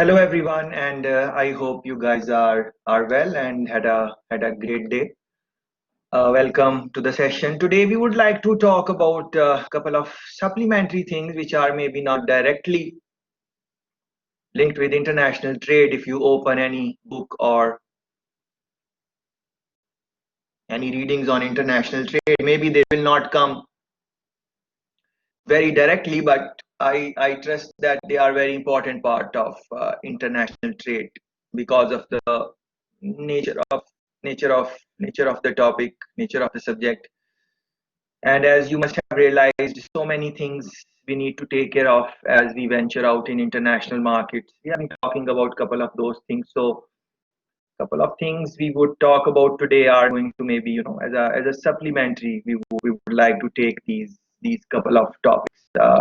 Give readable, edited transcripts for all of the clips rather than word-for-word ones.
Hello everyone, and I hope you guys are well and had a great day. Welcome to the session. Today we would like to talk about a couple of supplementary things which are maybe not directly linked with international trade. If you open any book or any readings on international trade, maybe they will not come very directly, but I trust that they are very important part of international trade because of the nature of nature of nature of the topic, nature of the subject. And as you must have realized, so many things we need to take care of as we venture out in international markets. We have been talking about a couple of those things. So couple of things we would talk about today are going to maybe as a supplementary we would like to take these couple of topics.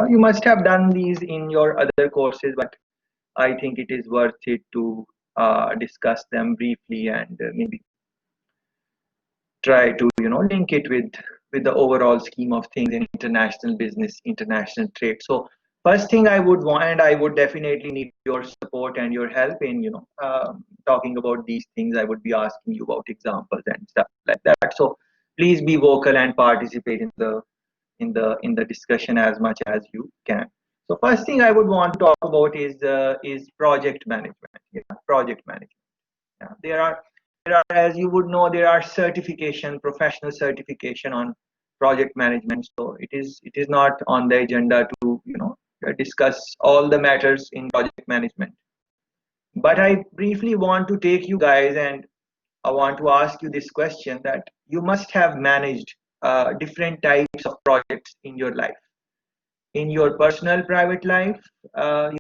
You must have done these in your other courses, but I think it is worth it to discuss them briefly and maybe try to link it with the overall scheme of things in international business, international trade. So first thing I would want, and I would definitely need your support and your help in talking about these things. I would be asking you about examples and stuff like that. So please be vocal and participate in the discussion as much as you can. So first thing I would want to talk about is project management. Yeah, project management. Yeah, there are, as you would know, there are certification, professional certification on project management. So it is not on the agenda to discuss all the matters in project management. But I briefly want to take you guys, and I want to ask you this question, that you must have managed different types of projects in your life. In your personal private life,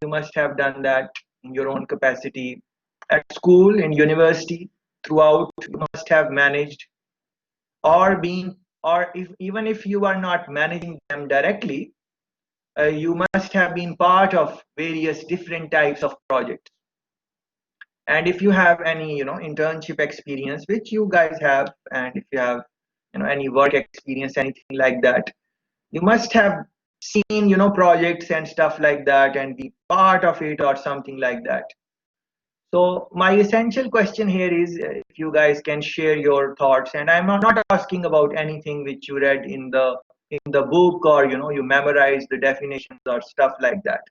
you must have done that in your own capacity. At school, in university, throughout, you must have managed or been, or if even if you are not managing them directly, you must have been part of various different types of projects. And if you have any internship experience, which you guys have, and if you have any work experience, anything like that, you must have seen projects and stuff like that and be part of it or something like that. So my essential question here is, if you guys can share your thoughts, and I'm not asking about anything which you read in the book, or you memorize the definitions or stuff like that.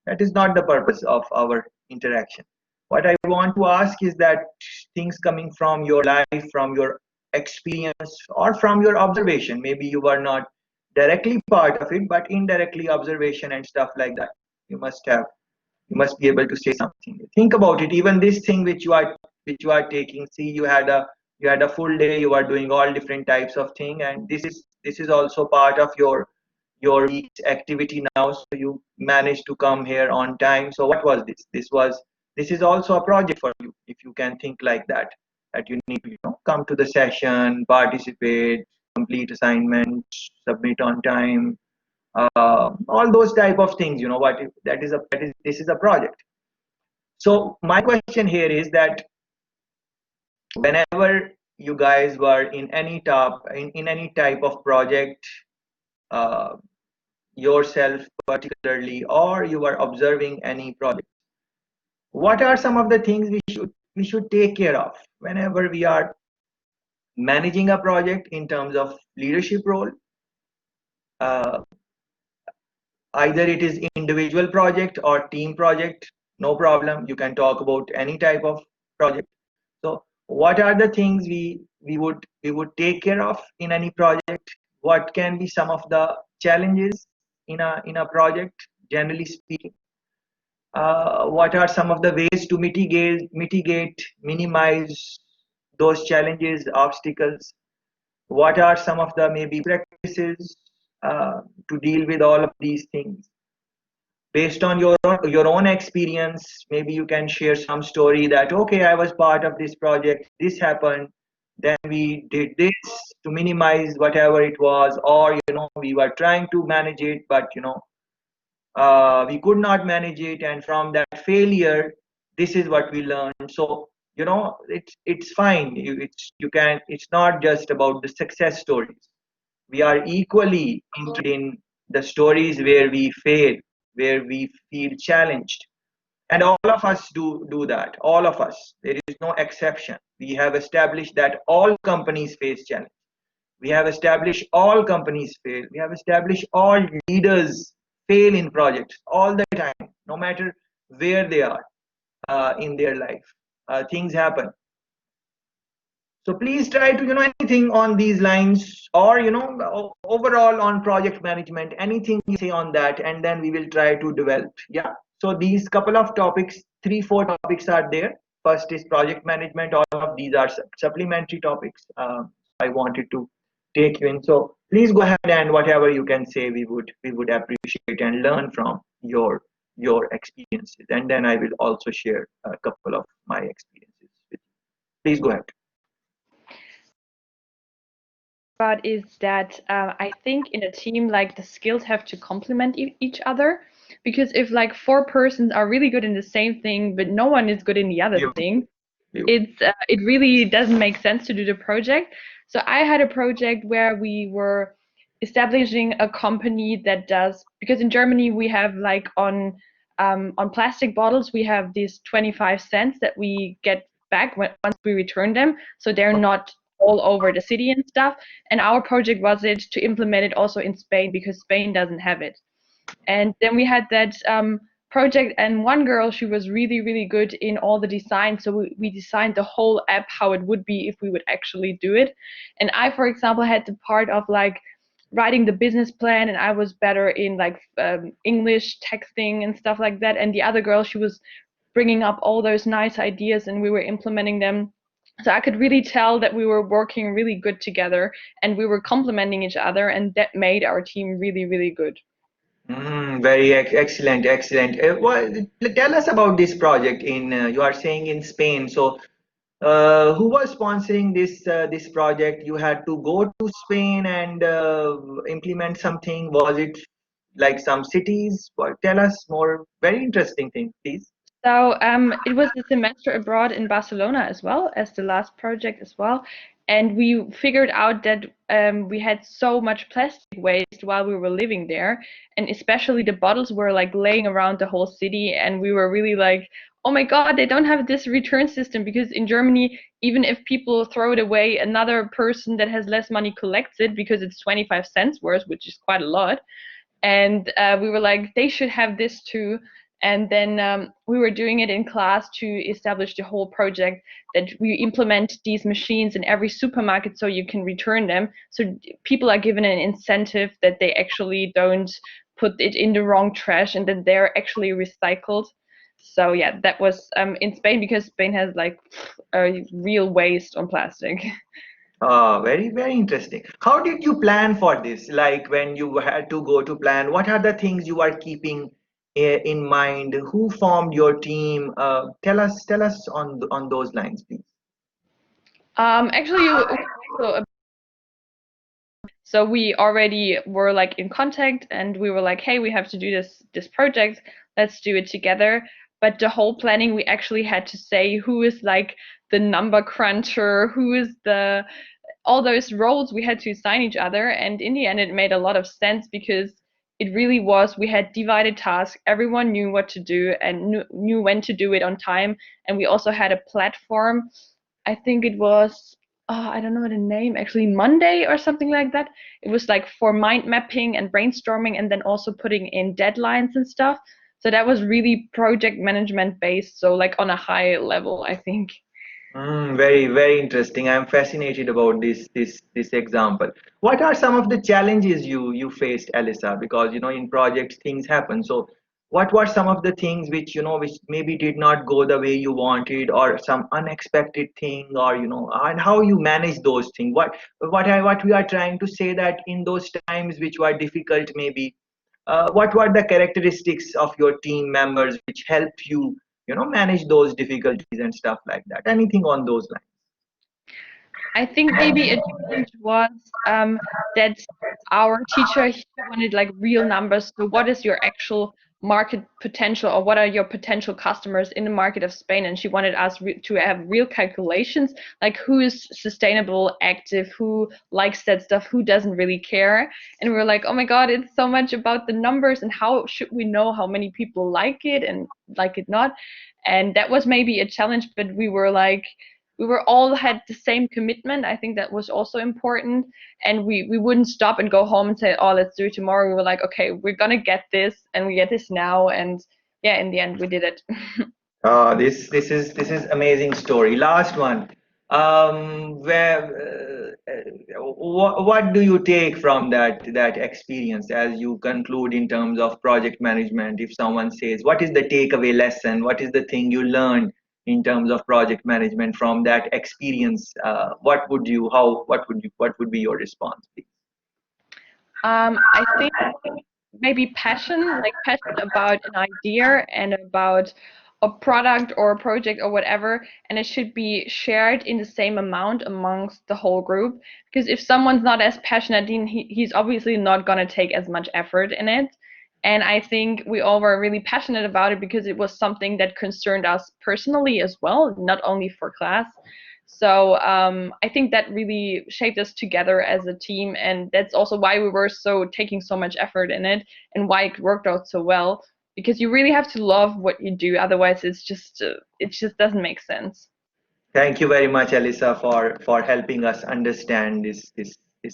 That is not the purpose of our interaction. What I want to ask is that things coming from your life, from your experience, or from your observation. Maybe you are not directly part of it, but indirectly observation and stuff like that. You must have you must be able to say something. Think about it. Even this thing which you are taking, see, you had a full day, you are doing all different types of thing, and this is also part of your week's activity now. So you managed to come here on time. So what was this? This is also a project for you, if you can think like that. That you need to come to the session, participate, complete assignments, submit on time, all those type of things. What if this is a project. So my question here is that whenever you guys were in any type of project, uh, yourself particularly, or you are observing any project, what are some of the things we should take care of whenever we are managing a project in terms of leadership role? uh, Either it is individual project or team project, no problem, you can talk about any type of project. So what are the things we would take care of in any project? What can be some of the challenges in a project, generally speaking? What are some of the ways to mitigate, minimize those challenges, obstacles? What are some of the maybe practices to deal with all of these things? Based on your own experience, maybe you can share some story that, okay, I was part of this project, this happened, then we did this to minimize whatever it was, or we were trying to manage it, but we could not manage it, and from that failure, this is what we learned. So it's fine. It's not just about the success stories. We are equally interested in the stories where we fail, where we feel challenged, And all of us do that. All of us. There is no exception. We have established that all companies face challenge. We have established all companies fail. We have established all leaders fail in projects all the time, no matter where they are in their life. Things happen. So please try to, anything on these lines, or, overall on project management, anything you say on that, and then we will try to develop. Yeah. So these couple of topics, 3-4 topics are there. First is project management. All of these are supplementary topics. I wanted to take you in. So please go ahead, and whatever you can say, we would appreciate and learn from your experiences. And then I will also share a couple of my experiences with you. Please go ahead. About is that I think in a team, like the skills have to complement each other, because if like 4 persons are really good in the same thing but no one is good in the other thing, it really doesn't make sense to do the project. So I had a project where we were establishing a company that does, because in Germany we have like on plastic bottles we have these 25 cents that we get back once we return them, so they're not all over the city and stuff. And our project was it to implement it also in Spain, because Spain doesn't have it. And then we had that project, and one girl, she was really, really good in all the design. So we designed the whole app, how it would be if we would actually do it. And I, for example, had the part of like writing the business plan, and I was better in like English texting and stuff like that. And the other girl, she was bringing up all those nice ideas and we were implementing them. So I could really tell that we were working really good together and we were complementing each other, and that made our team really, really good. Very excellent, excellent. Tell us about this project in, you are saying in Spain. So, who was sponsoring this project? You had to go to Spain and implement something. Was it like some cities? Tell us more. Very interesting thing, please. So it was a semester abroad in Barcelona as well as the last project as well. And we figured out that we had so much plastic waste while we were living there. And especially the bottles were like laying around the whole city. And we were really like, oh my God, they don't have this return system, because in Germany, even if people throw it away, another person that has less money collects it because it's 25 cents worth, which is quite a lot. And we were like, they should have this too. And then we were doing it in class to establish the whole project, that we implement these machines in every supermarket so you can return them. So people are given an incentive that they actually don't put it in the wrong trash, and then they're actually recycled. So yeah, that was in Spain, because Spain has like a real waste on plastic. Very, very interesting. How did you plan for this? Like when you had to go to plan, what are the things you are keeping in mind? Who formed your team? Tell us on those lines, please. Actually, also so we already were like in contact, and we were like, hey, we have to do this project, let's do it together. But the whole planning, we actually had to say who is like the number cruncher, who is the all those roles we had to assign each other. And in the end it made a lot of sense, because it really was, we had divided tasks, everyone knew what to do and knew when to do it on time. And we also had a platform, I think it was I don't know the name actually, Monday or something like that. It was like for mind mapping and brainstorming, and then also putting in deadlines and stuff. So that was really project management based, so like on a high level, I think. Very, very interesting. I'm fascinated about this example. What are some of the challenges you faced, Alyssa? Because in projects things happen. So, what were some of the things which maybe did not go the way you wanted, or some unexpected thing, or and how you manage those things? What we are trying to say, that in those times which were difficult, maybe what were the characteristics of your team members which helped you manage those difficulties and stuff like that? Anything on those lines? I think maybe a challenge was that our teacher, he wanted like real numbers. So what is your actual market potential, or what are your potential customers in the market of Spain. And she wanted us to have real calculations, like who is sustainable, active, who likes that stuff, who doesn't really care. And we were like, oh my God, it's so much about the numbers, and how should we know how many people like it and like it not. And that was maybe a challenge, but we were like, we were all had the same commitment. I think that was also important. And we wouldn't stop and go home and say, oh, let's do it tomorrow. We were like, okay, we're gonna get this, and we get this now. And yeah, in the end we did it. This is amazing story. Last one. Where what do you take from that experience as you conclude in terms of project management? If someone says, what is the takeaway lesson? What is the thing you learned in terms of project management from that experience? What would be your response, please? I think maybe passion, like passion about an idea and about a product or a project or whatever, and it should be shared in the same amount amongst the whole group. Because if someone's not as passionate, then he's obviously not going to take as much effort in it. And I think we all were really passionate about it because it was something that concerned us personally as well, not only for class. So I think that really shaped us together as a team, and that's also why we were so taking so much effort in it, and why it worked out so well. Because you really have to love what you do, otherwise it just doesn't make sense. Thank you very much, Alyssa, for helping us understand this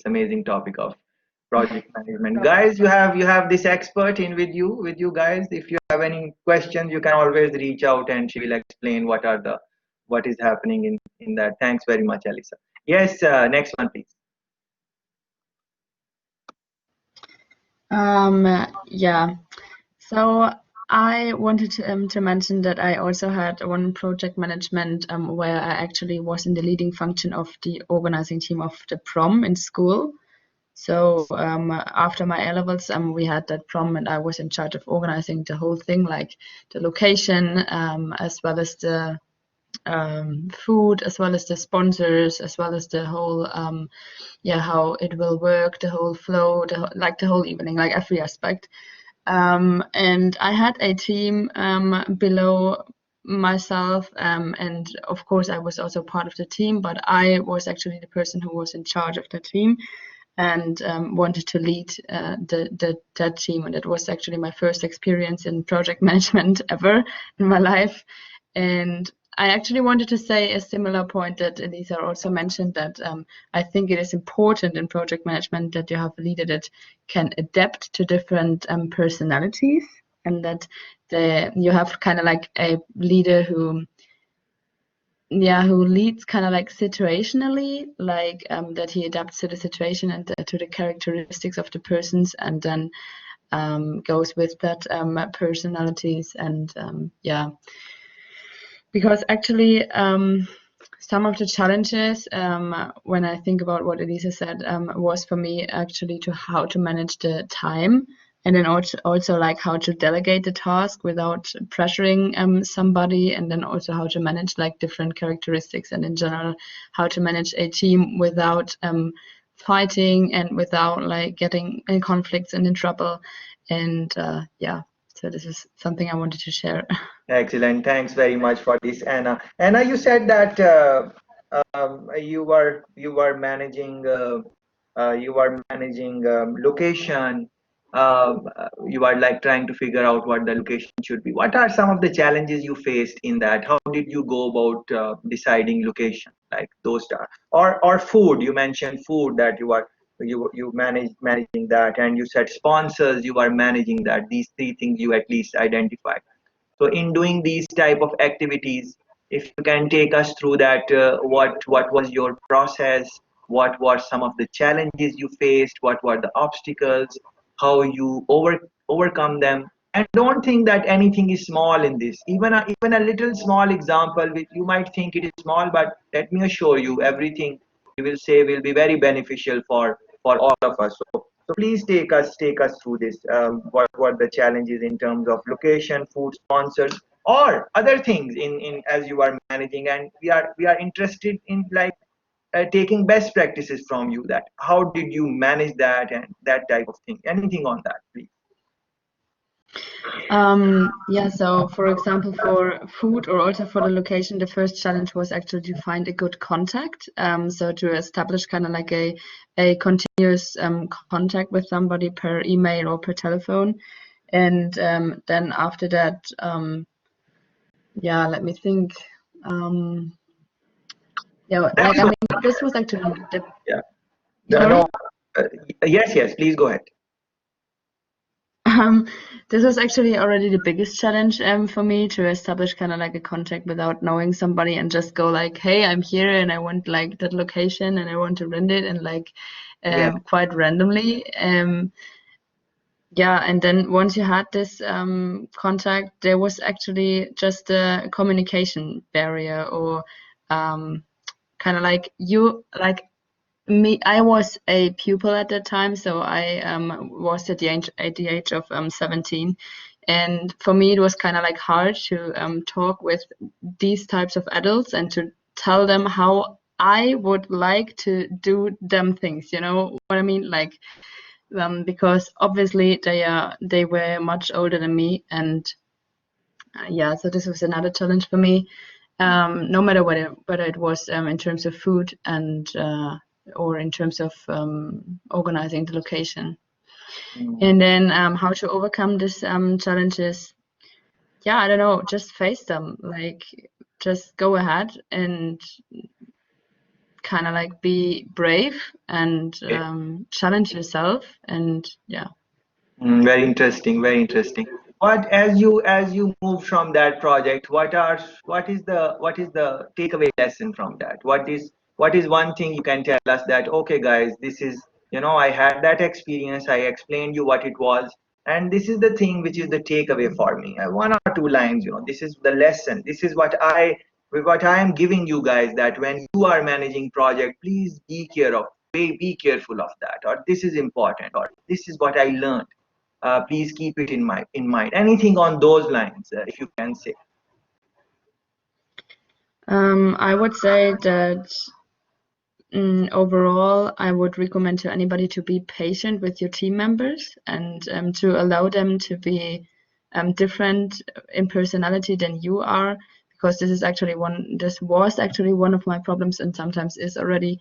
amazing topic of project management. Guys, you have this expert in with you guys. If you have any questions, you can always reach out and she will explain what is happening in that. Thanks very much, Alyssa. Yes, next one, please. Yeah. So I wanted to mention that I also had one project management where I actually was in the leading function of the organizing team of the prom in school. So after my A-levels, we had that prom, and I was in charge of organizing the whole thing, like the location, as well as the food, as well as the sponsors, as well as the whole, how it will work, the whole flow, like the whole evening, like every aspect. And I had a team below myself, and of course I was also part of the team, but I was actually the person who was in charge of the team, and wanted to lead that team. And it was actually my first experience in project management ever in my life. And I actually wanted to say a similar point that Elisa also mentioned, that I think it is important in project management that you have a leader that can adapt to different personalities, and that you have kind of like a leader who leads kind of like situationally, like that he adapts to the situation and to the characteristics of the persons, and then goes with that personalities. And because actually some of the challenges, when I think about what Elisa said, was for me actually to how to manage the time, and then also like how to delegate the task without pressuring somebody, and then also how to manage like different characteristics, and in general how to manage a team without fighting and without like getting in conflicts and in trouble. And so this is something I wanted to share. Excellent. Thanks very much for this, Anna. Anna, you said that you were managing location. You are like trying to figure out what the location should be. What are some of the challenges you faced in that? How did you go about deciding location, like those stuff? Or food? You mentioned food, that you managing that, and you said sponsors, you are managing that. These three things you at least identified. So in doing these type of activities, if you can take us through that, what was your process? What were some of the challenges you faced? What were the obstacles? How you overcome them? And don't think that anything is small in this. Even a little small example, which you might think it is small, but let me assure you, everything you will say will be very beneficial for all of us. So please take us through this. What were the challenges in terms of location, food sponsors, or other things in as you are managing? And we are interested in like taking best practices from you. That how did you manage that and that type of thing? Anything on that, please? Yeah, so for example, for food or also for the location, the first challenge was actually to find a good contact. So to establish kind of like a continuous contact with somebody per email or per telephone. And then after that, yeah, let me think. Yeah, like I mean, this was actually the Yeah. sorry. No. Uh, yes. Please go ahead. Um, this was actually already the biggest challenge for me to establish kind of like a contact without knowing somebody and just go like, hey, I'm here and I want like that location and I want to rent it and like Yeah. quite randomly. Yeah, and then once you had this contact, there was actually just a communication barrier or kind of like you like me, I was a pupil at that time, so I was at the age of 17, and for me it was kind of like hard to talk with these types of adults and to tell them how I would like to do them things. You know what I mean? Like because obviously they were much older than me, and yeah, so this was another challenge for me. No matter whether it was in terms of food and or in terms of organizing the location. And then how to overcome this challenges. Yeah, I don't know, just face them. Like just go ahead and kind of like be brave and challenge yourself. And yeah. Very interesting. Very interesting. What as you move from that project, what is the takeaway lesson from that? What is one thing you can tell us that okay, guys, this is I had that experience. I explained you what it was, and this is the thing which is the takeaway for me. One or two lines. This is the lesson. This is what I am giving you guys. That when you are managing project, please be careful of that. Or this is important. Or this is what I learned, please keep it in mind. Anything on those lines, if you can say. I would say that overall, I would recommend to anybody to be patient with your team members and to allow them to be different in personality than you are, because this was actually one of my problems and sometimes is already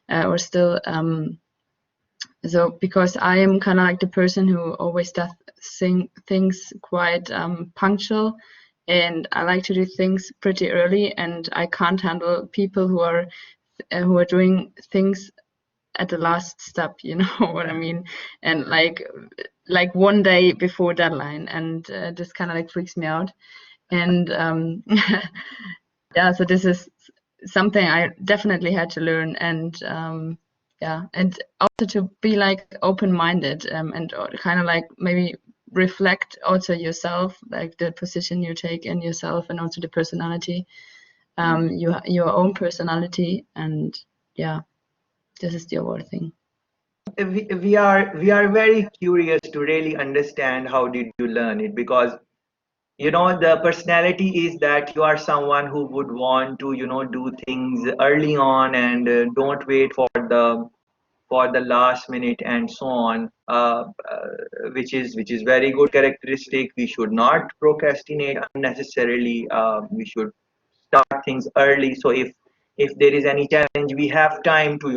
or still. So because I am kind of like the person who always does things quite punctual, and I like to do things pretty early, and I can't handle people who are doing things at the last step, you know what I mean? And like one day before deadline, and this kind of like freaks me out. And yeah, so this is something I definitely had to learn, and yeah, and also to be like open-minded and kind of like maybe reflect also yourself, like the position you take in yourself, and also the personality, your own personality, and yeah, this is the overall thing. We are very curious to really understand how did you learn it, because the personality is that you are someone who would want to do things early on, and don't wait for the last minute and so on, which is very good characteristic. We should not procrastinate unnecessarily. We should start things early, so if there is any challenge, we have time to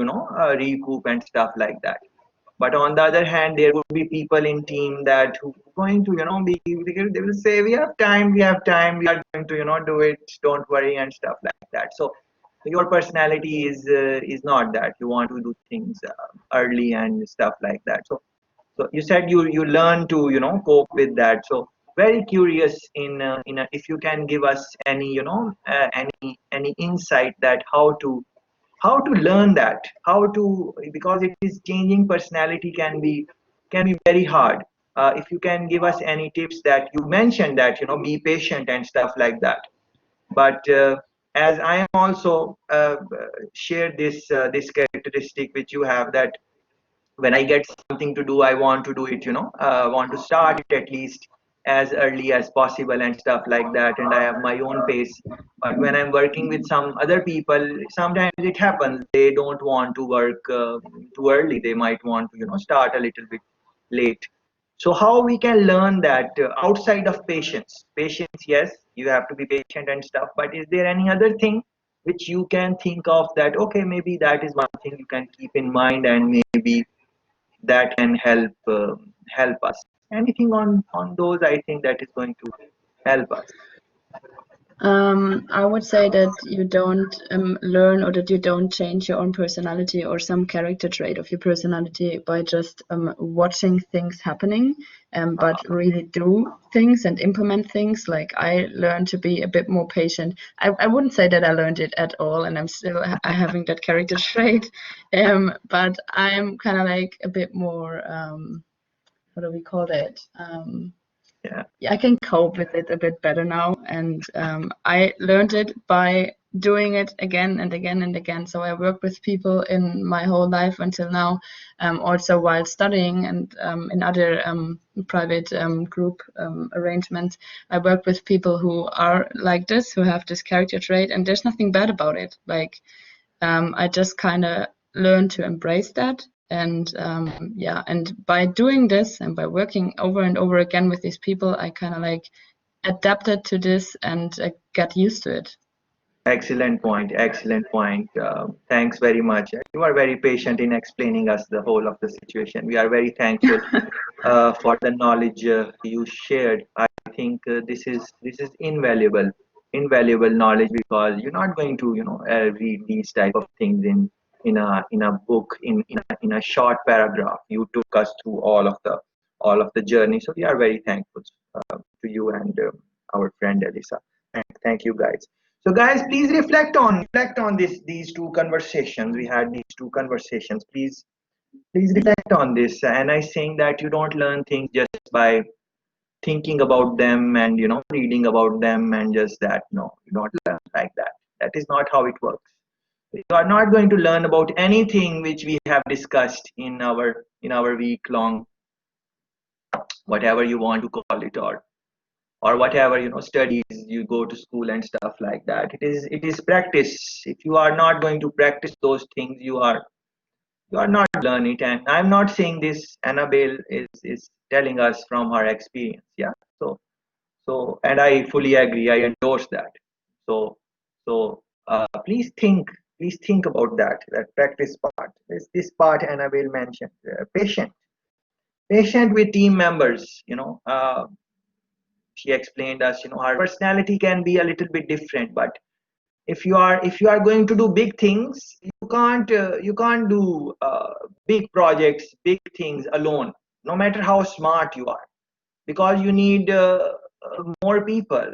recoup and stuff like that. But on the other hand, there would be people in team that who are going to be, they will say, we have time, we are going to do it, don't worry, and stuff like that. So your personality is not that you want to do things early and stuff like that. So you said you learn to cope with that. So very curious if you can give us any any insight that how to learn that, because it is changing personality can be very hard. If you can give us any tips, that you mentioned that be patient and stuff like that. But as I am also share this characteristic which you have, that when I get something to do, I want to do it, want to start it at least as early as possible and stuff like that, and I have my own pace. But when I'm working with some other people, sometimes it happens they don't want to work too early. They might want to start a little bit late. So how we can learn that outside of patience? Patience, yes, you have to be patient and stuff, but is there any other thing which you can think of that, okay, maybe that is one thing you can keep in mind and maybe that can help us? Anything on those? I think that is going to help us. I would say that you don't learn, or that you don't change your own personality or some character trait of your personality by just watching things happening, but really do things and implement things. Like, I learned to be a bit more patient. I wouldn't say that I learned it at all, and I'm still having that character trait, but I'm kind of like a bit more, what do we call it? Yeah. I can cope with it a bit better now, and I learned it by doing it again and again and again. So I work with people in my whole life until now, also while studying and in other private group arrangements. I work with people who are like this, who have this character trait, and there's nothing bad about it. Like, I just kind of learned to embrace that. And yeah, and by doing this and by working over and over again with these people, I kind of like adapted to this and got used to it. Excellent point. Excellent point. Thanks very much. You are very patient in explaining us the whole of the situation. We are very thankful for the knowledge you shared. I think this is invaluable knowledge, because you're not going to read these type of things in a book in a short paragraph. You took us through all of the journey. So we are very thankful to you and our friend Elisa. Thank you, guys. So guys, please reflect on these two conversations. We had these two conversations. Please reflect on this. And I saying that you don't learn things just by thinking about them and reading about them and just that. No, you don't learn like that. That is not how it works. You are not going to learn about anything which we have discussed in our week long, whatever you want to call it, or whatever studies you go to school and stuff like that. It is practice. If you are not going to practice those things, you are not learn it. And I'm not saying this. Annabelle is telling us from her experience. Yeah. So and I fully agree, I endorse that. So please think about that practice part. This part Annabelle mentioned, patient with team members. She explained us, our personality can be a little bit different, but if you are going to do big things, you can't do big projects, big things alone, no matter how smart you are, because you need more people.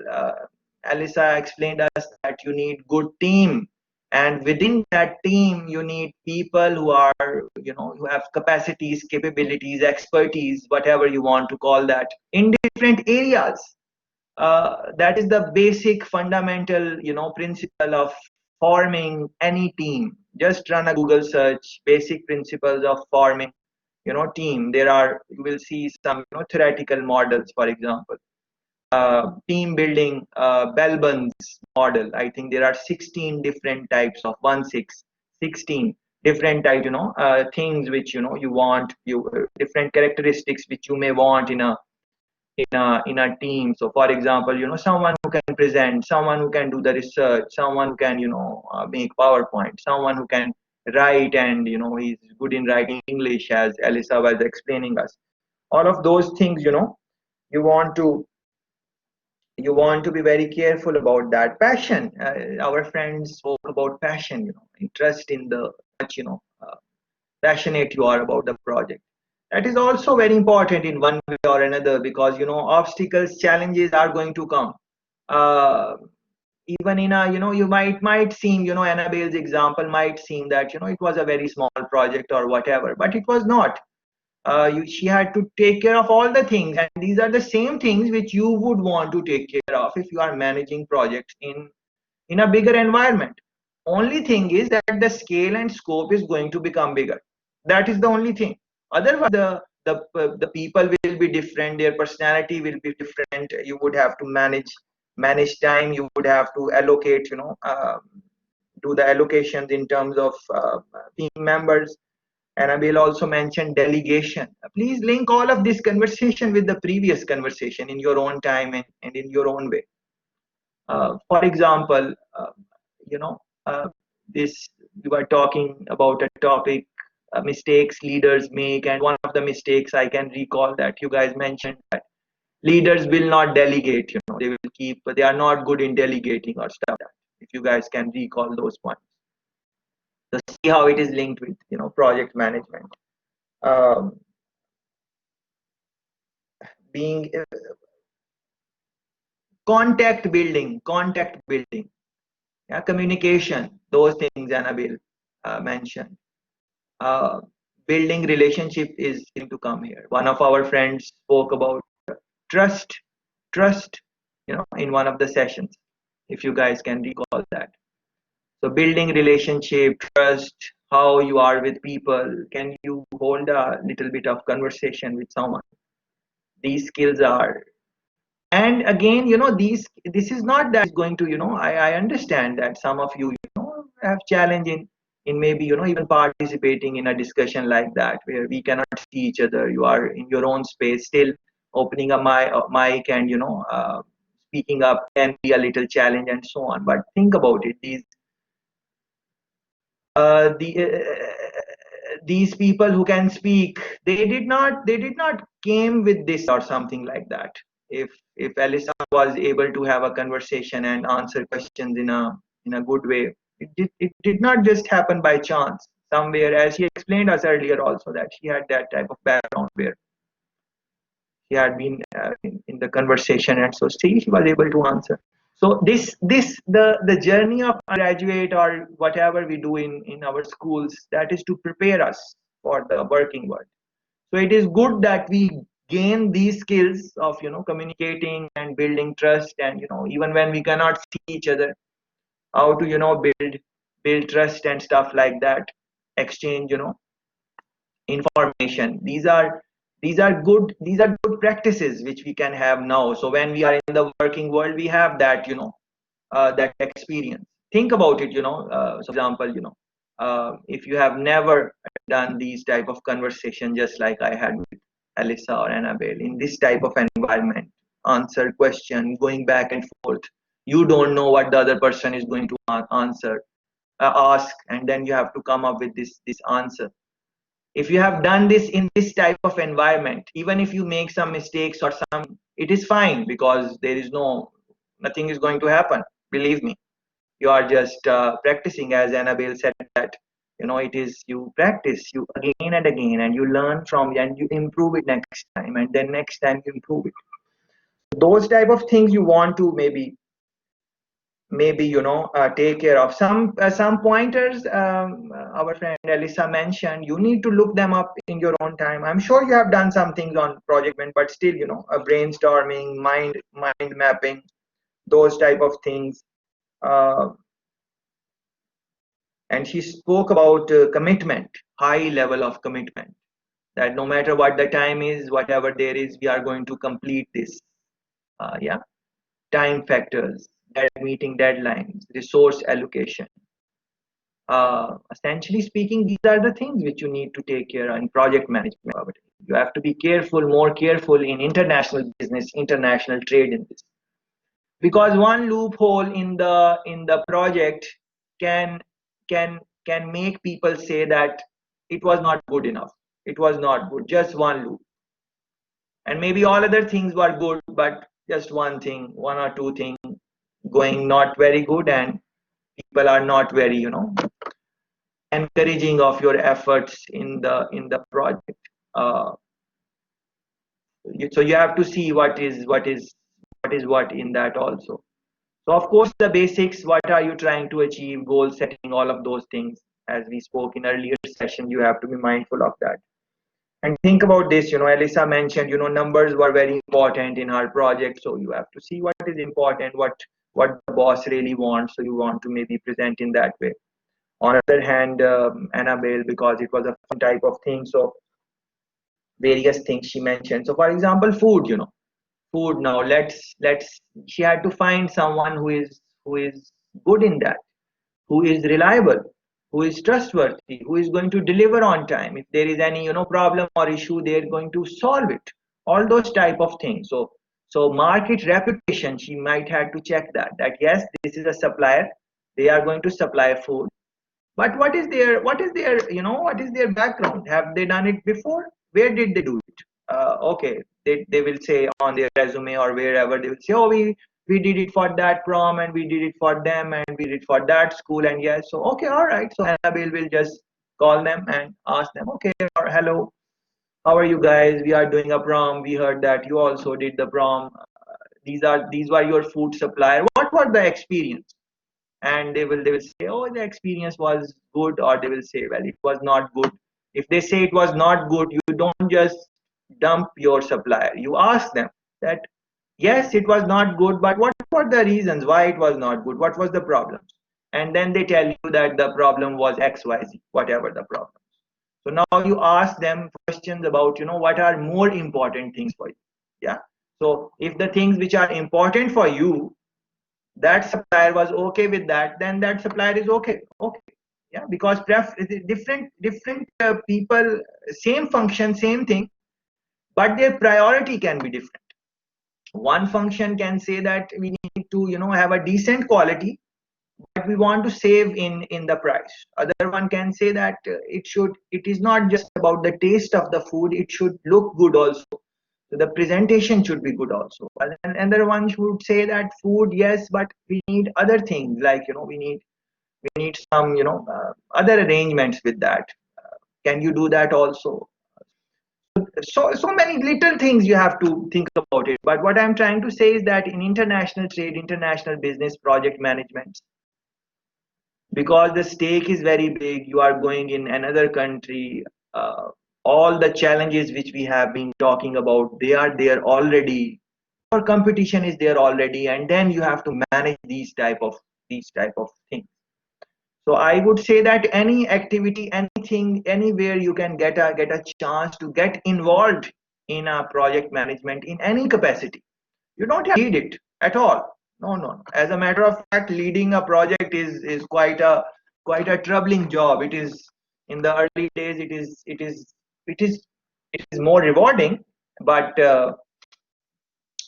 Alyssa explained us that you need good team, and within that team you need people who are, who have capacities, capabilities, expertise, whatever you want to call that, in different areas. That is the basic fundamental principle of forming any team. Just run a Google search, basic principles of forming team. You will see some theoretical models. For example, team building, Belbin's model. I think there are 16 different types of 16 different type things which you want, different characteristics which you may want in a team. So for example, someone who can present, someone who can do the research, someone who can make PowerPoint, someone who can write, and he's good in writing English, as Elisa was explaining us. All of those things, you want to be very careful about that. Passion, our friends spoke about passion, interest in the much, passionate you are about the project. That is also very important in one way or another, because obstacles, challenges are going to come. uh, Even in a, you might seem, Annabelle's example might seem that it was a very small project or whatever, but it was not. She had to take care of all the things, and these are the same things which you would want to take care of if you are managing projects in a bigger environment. Only thing is that the scale and scope is going to become bigger. That is the only thing. Otherwise, the people will be different, their personality will be different. You would have to manage time, you would have to allocate, do the allocations in terms of team members, Annabelle also mentioned delegation. Please link all of this conversation with the previous conversation in your own time and in your own way. For example, you know, this we were talking about a topic, mistakes leaders make, and one of the mistakes I can recall that you guys mentioned that leaders will not delegate. They will keep. They are not good in delegating or stuff. Like that. If you guys can recall those points, so see how it is linked with project management. Um, being contact building, yeah, communication, those things Annabelle mentioned. Uh, building relationship is going to come here. One of our friends spoke about trust, in one of the sessions, if you guys can recall that. So building relationship, trust, how you are with people, can you hold a little bit of conversation with someone? These skills are, and again, this is not that it's going to, I understand that some of you, have challenge in maybe, even participating in a discussion like that where we cannot see each other. You are in your own space, still opening up my mic and, speaking up can be a little challenge and so on. But think about it. These people who can speak, they did not came with this or something like that. If Alyssa was able to have a conversation and answer questions in a good way, it did not just happen by chance. Somewhere, as she explained us earlier also, that she had that type of background where he had been in the conversation, and so still he was able to answer. So the journey of graduate or whatever we do in our schools, that is to prepare us for the working world. So it is good that we gain these skills of communicating and building trust, and even when we cannot see each other, how to build trust and stuff like that, exchange information. These are good practices which we can have now. So when we are in the working world, we have that that experience. Think about it. For example, if you have never done these type of conversation, just like I had with Alyssa or Annabelle, in this type of environment, answer question, going back and forth, you don't know what the other person is going to answer, ask, and then you have to come up with this answer. If you have done this in this type of environment, even if you make some mistakes or it is fine, because there is nothing is going to happen. Believe me, you are just practicing, as Annabelle said, that it is, you practice you again and again, and you learn from, and you improve it next time, and then next time you improve it. Those type of things you want to maybe take care of. Some pointers our friend Alyssa mentioned, you need to look them up in your own time. I'm sure you have done some things on project management, but still, a brainstorming, mind mapping, those type of things. And she spoke about commitment, high level of commitment, that no matter what the time is, whatever there is, we are going to complete this. Yeah, time factors, meeting deadlines, resource allocation. Essentially speaking, these are the things which you need to take care of in project management. You have to be careful, more careful in international business, international trade in this, because one loophole in the project can can make people say that it was not good enough. It was not good, just one loop, and maybe all other things were good, but just one thing, one or two things going not very good, and people are not very encouraging of your efforts in the project. uh, so you have to see what is what in that also. So of course the basics, what are you trying to achieve, goal setting, all of those things, as we spoke in earlier session, you have to be mindful of that. And think about this, Alyssa mentioned, numbers were very important in her project, so you have to see what is important, what the boss really wants, so you want to maybe present in that way. On the other hand, Annabelle, because it was a fun type of thing, so various things she mentioned. So for example, food. Now let's she had to find someone who is good in that, who is reliable. who is trustworthy, who is going to deliver on time. If there is any problem or issue, they're going to solve it. All those type of things. So market reputation, she might have to check that yes, this is a supplier, they are going to supply food. But what is their background? Have they done it before? Where did they do it? Okay, they will say on their resume or wherever, they will say, oh, we did it for that prom, and we did it for them, and we did it for that school. And yes, so okay, all right, so Annabelle will just call them and ask them, okay, or hello, how are you guys? We are doing a prom, we heard that you also did the prom. These were your food supplier. What was the experience? And they will say, oh, the experience was good, or they will say, well, it was not good. If they say it was not good, you don't just dump your supplier. You ask them that yes, it was not good, but what were the reasons why it was not good? What was the problem? And then they tell you that the problem was XYZ, whatever the problem. So now you ask them questions about what are more important things for you. Yeah. So if the things which are important for you, that supplier was okay with that, then that supplier is okay. Yeah, because different people, same function, same thing, but their priority can be different. One function can say that we need to have a decent quality, but we want to save in the price. Other one can say that it is not just about the taste of the food, it should look good also. So the presentation should be good also. And another one would say that food, yes, but we need other things, like we need some other arrangements with that. Can you do that also? So many little things you have to think about it. But what I'm trying to say is that in international trade, international business, project management, because the stake is very big, you are going in another country. uh, all the challenges which we have been talking about, they are there already. Your competition is there already, and then you have to manage these type of things. So I would say that any activity, anything, anywhere you can get a chance to get involved in a project management in any capacity. You don't have to lead it at all. No, no, no. As a matter of fact, leading a project is quite a troubling job. It is, in the early days, it is more rewarding, but there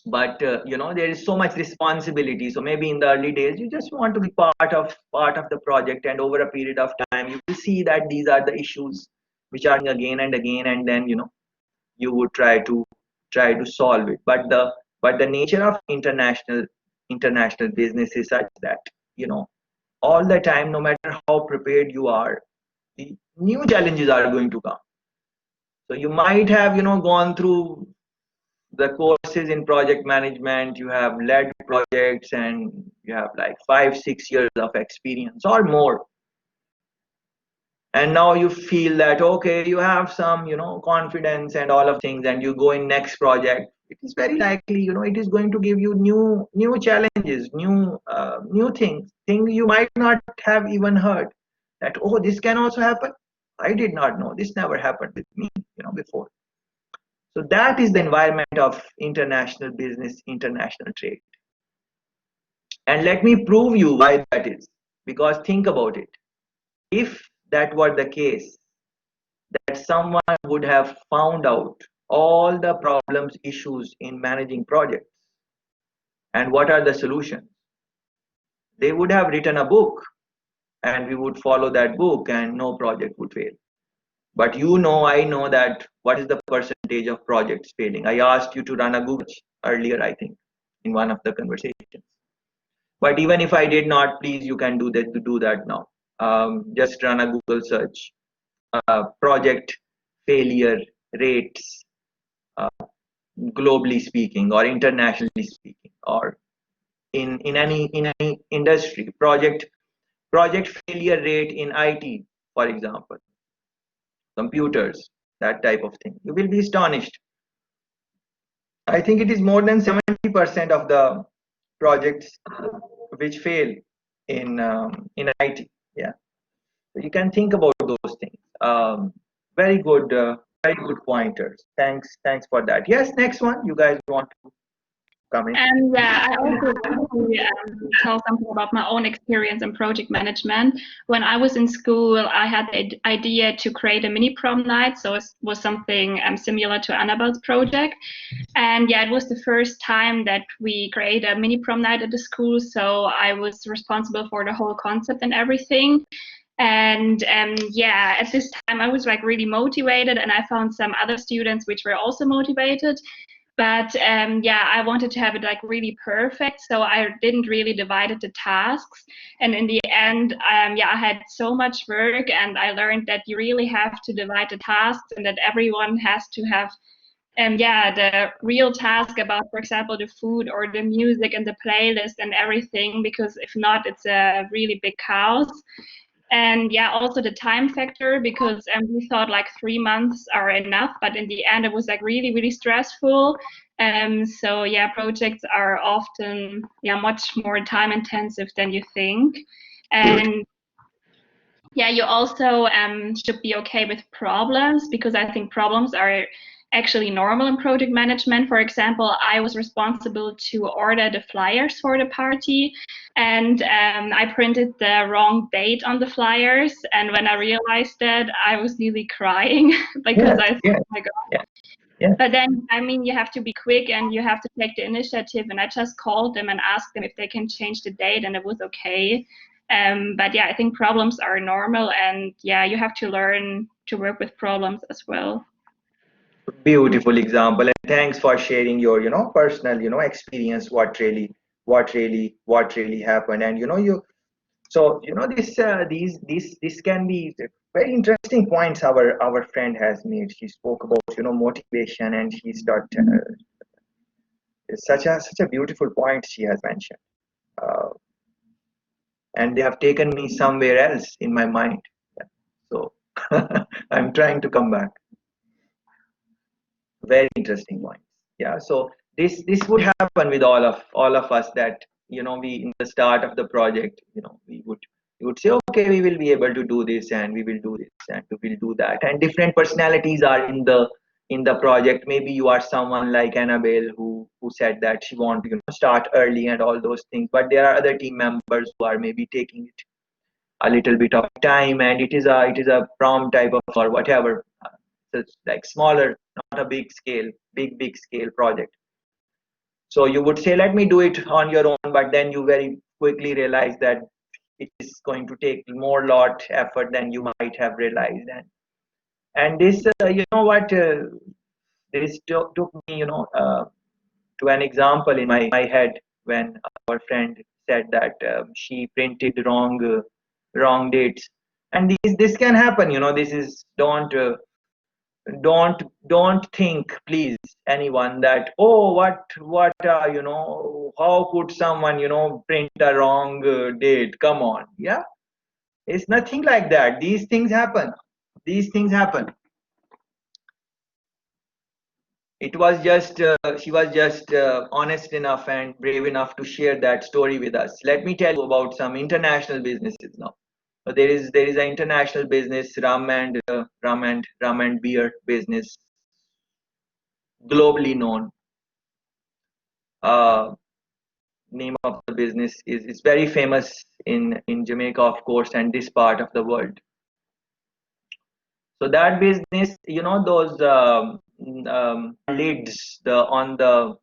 is so much responsibility. So maybe in the early days you just want to be part of the project, and over a period of time you will see that these are the issues which are again and again, and then you would try to solve it. But the nature of international business is such that all the time, no matter how prepared you are, the new challenges are going to come. So you might have gone through the courses in project management, you have led projects, and you have like 5-6 years of experience or more, and now you feel that okay, you have some confidence and all of things, and you go in next project. It is very likely it is going to give you new challenges, new things you might not have even heard, that oh, this can also happen. I did not know, this never happened with me before. So that is the environment of international business, international trade. And let me prove you why that is. Because think about it. If that were the case, that someone would have found out all the problems, issues in managing projects, and what are the solutions, they would have written a book, and we would follow that book, and no project would fail. But I know that what is the percentage of projects failing. I asked you to run a Google earlier, I think, in one of the conversations. But even if I did not, please, you can do that now. Just run a Google search, project failure rates, uh, globally speaking or internationally speaking, or in any industry, project failure rate in IT, for example, computers, that type of thing. You will be astonished. I think it is more than 70% of the projects which fail in IT. Yeah, so you can think about those things. Very good pointers. Thanks for that. Yes, next one. You guys want to? come in. And yeah, I also want to tell something about my own experience in project management. When I was in school, I had the idea to create a mini prom night. So it was something similar to Annabelle's project. And yeah, it was the first time that we created a mini prom night at the school. So I was responsible for the whole concept and everything. And yeah, at this time I was like really motivated, and I found some other students which were also motivated. But yeah, I wanted to have it like really perfect, so I didn't really divide the tasks. And in the end, yeah, I had so much work, and I learned that you really have to divide the tasks, and that everyone has to have yeah, the real task about, for example, the food or the music and the playlist and everything, because if not, it's a really big chaos. And yeah, also the time factor, because we thought like 3 months are enough, but in the end it was like really, really stressful. So yeah, projects are often much more time intensive than you think. And yeah, you also should be okay with problems, because I think problems are actually normal in project management. For example, I was responsible to order the flyers for the party, and I printed the wrong date on the flyers. And when I realized that, I was nearly crying because I thought, oh my God. Yeah. But then, I mean, you have to be quick and you have to take the initiative. And I just called them and asked them if they can change the date, and it was okay. But yeah, I think problems are normal, and yeah, you have to learn to work with problems as well. Beautiful example, and thanks for sharing your personal experience, what really happened. And you so this can be very interesting points our friend has made. She spoke about motivation, and she started such a beautiful point she has mentioned, uh, and they have taken me somewhere else in my mind. Yeah. So I'm trying to come back. Very interesting points. Yeah. So this would happen with all of us, that we, in the start of the project, we would say, okay, we will be able to do this, and we will do this, and we will do that. And different personalities are in the project. Maybe you are someone like Annabelle, who said that she want to start early and all those things, but there are other team members who are maybe taking it a little bit of time, and it is a prom type of, or whatever. So it's like smaller, not a big scale project. So you would say, let me do it on your own, but then you very quickly realize that it is going to take more lot effort than you might have realized. And this, what, this took me, to an example in my head, when our friend said that she printed wrong dates. And this can happen. This is, don't think, please, anyone, that, oh, what how could someone print a wrong date, come on. Yeah, it's nothing like that. These things happen. It was just she was just honest enough and brave enough to share that story with us. Let me tell you about some international businesses now. There is an international business, rum and beer business, globally known. uh, Name of the business is very famous in Jamaica, of course, and this part of the world. So that business, those lids, on the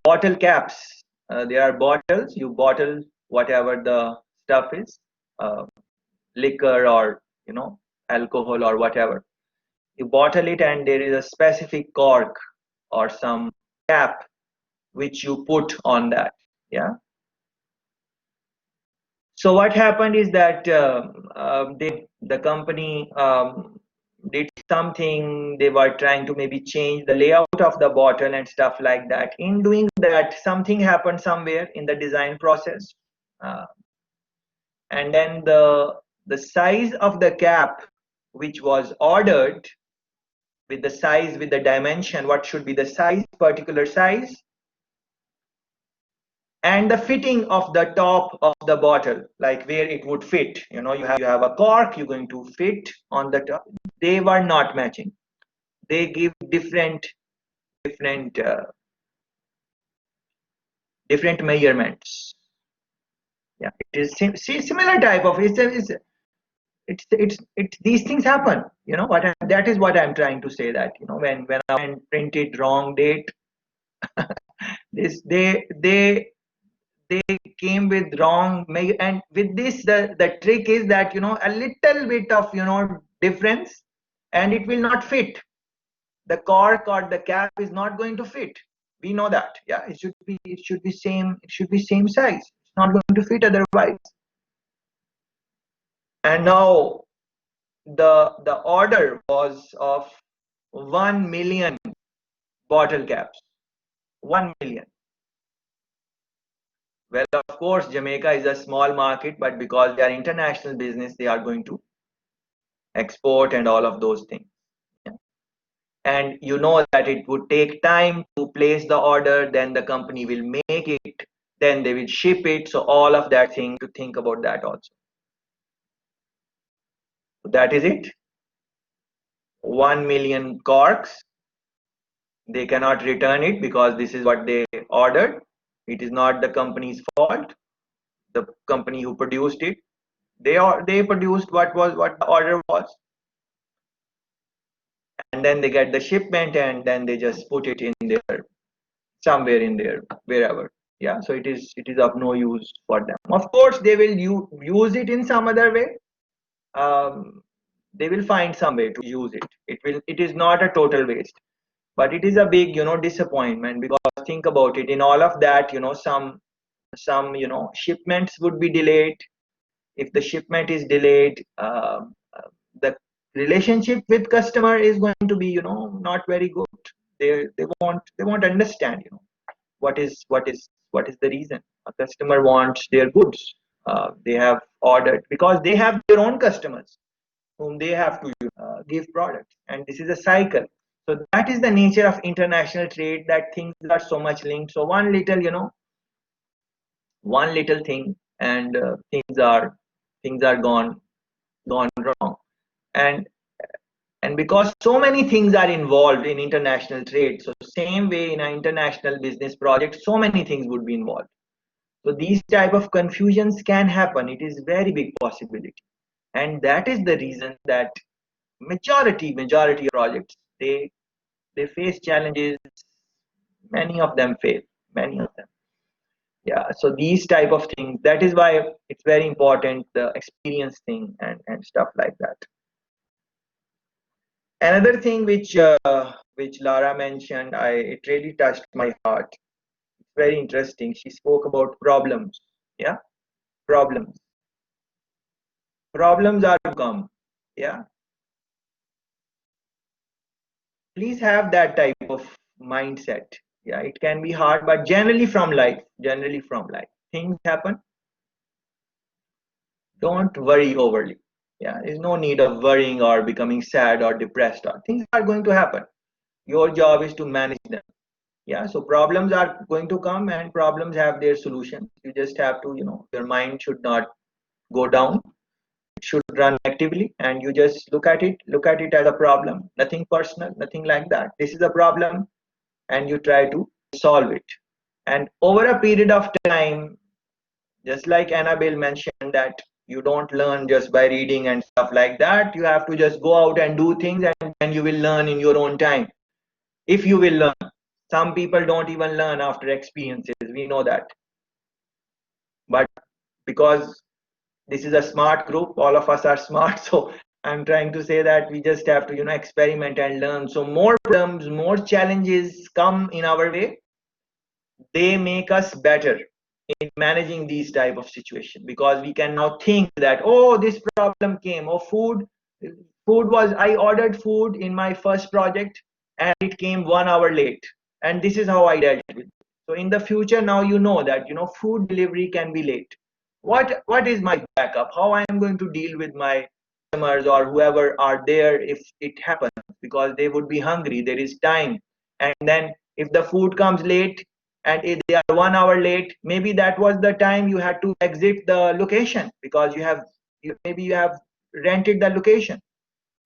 bottle caps. There are bottles. You bottle whatever the stuff is, uh, liquor, or alcohol, or whatever. You bottle it, and there is a specific cork or some cap which you put on that. Yeah. So what happened is that the company did something. They were trying to maybe change the layout of the bottle and stuff like that. In doing that, something happened somewhere in the design process, uh, and then the size of the cap, which was ordered, with the dimension, what should be the size, particular size, and the fitting of the top of the bottle, like where it would fit. You have a cork, you're going to fit on the top. They were not matching. They give different different measurements. Yeah, it is similar type of it's these things happen. You know what? That is what I'm trying to say. That when I printed wrong date, this they came with wrong and with this the trick is that a little bit of difference and it will not fit. The cork or the cap is not going to fit. We know that. Yeah, it should be same size. It's not going to fit otherwise. And now the order was of 1 million bottle caps. 1 million. Well, of course, Jamaica is a small market, but because they are international business, they are going to export and all of those things. Yeah. And you know that it would take time to place the order, then the company will make it, then they will ship it. So all of that thing to think about that also. So that is it. 1 million corks. They cannot return it because this is what they ordered. It is not the company's fault. The company who produced it, they produced what the order was, and then they get the shipment and then they just put it in there somewhere in there wherever. Yeah, so it is of no use for them. Of course they will use it in some other way. They will find some way to use it. It is not a total waste, but it is a big disappointment, because think about it. In all of that, some shipments would be delayed. If the shipment is delayed, the relationship with customer is going to be not very good. They won't understand what is the reason a customer wants their goods. They have ordered because they have their own customers whom they have to give products, and this is a cycle. So that is the nature of international trade, that things are so much linked. So one little thing and things are gone wrong. And because so many things are involved in international trade, so same way in an international business project, so many things would be involved. So these type of confusions can happen. It is very big possibility, and that is the reason that majority of projects, they face challenges. Many of them fail. Many of them. Yeah, so these type of things, that is why it's very important, the experience thing and stuff like that. Another thing which Lara mentioned, it really touched my heart. It's very interesting. She spoke about problems. Yeah, problems are to come. Yeah, please have that type of mindset. Yeah, it can be hard, but generally from life things happen. Don't worry overly. Yeah, there's no need of worrying or becoming sad or depressed. Or things are going to happen. Your job is to manage them. Yeah, so problems are going to come and problems have their solutions. You just have to, your mind should not go down. It should run actively, and you just look at it as a problem. Nothing personal, nothing like that. This is a problem, and you try to solve it. And over a period of time, just like Annabelle mentioned, that you don't learn just by reading and stuff like that. You have to just go out and do things, and then you will learn in your own time. If you will learn. Some people don't even learn after experiences. We know that. But because this is a smart group, all of us are smart. So I'm trying to say that we just have to, experiment and learn. So more problems, more challenges come in our way. They make us better in managing these type of situation, because we can now think that, oh, this problem came, oh, I ordered food in my first project and it came 1 hour late, and this is how I dealt with it. So in the future, now you know that food delivery can be late. What is my backup? How I am going to deal with my customers or whoever are there if it happens, because they would be hungry, there is time. And then if the food comes late and if they are 1 hour late, maybe that was the time you had to exit the location, because maybe you have rented the location.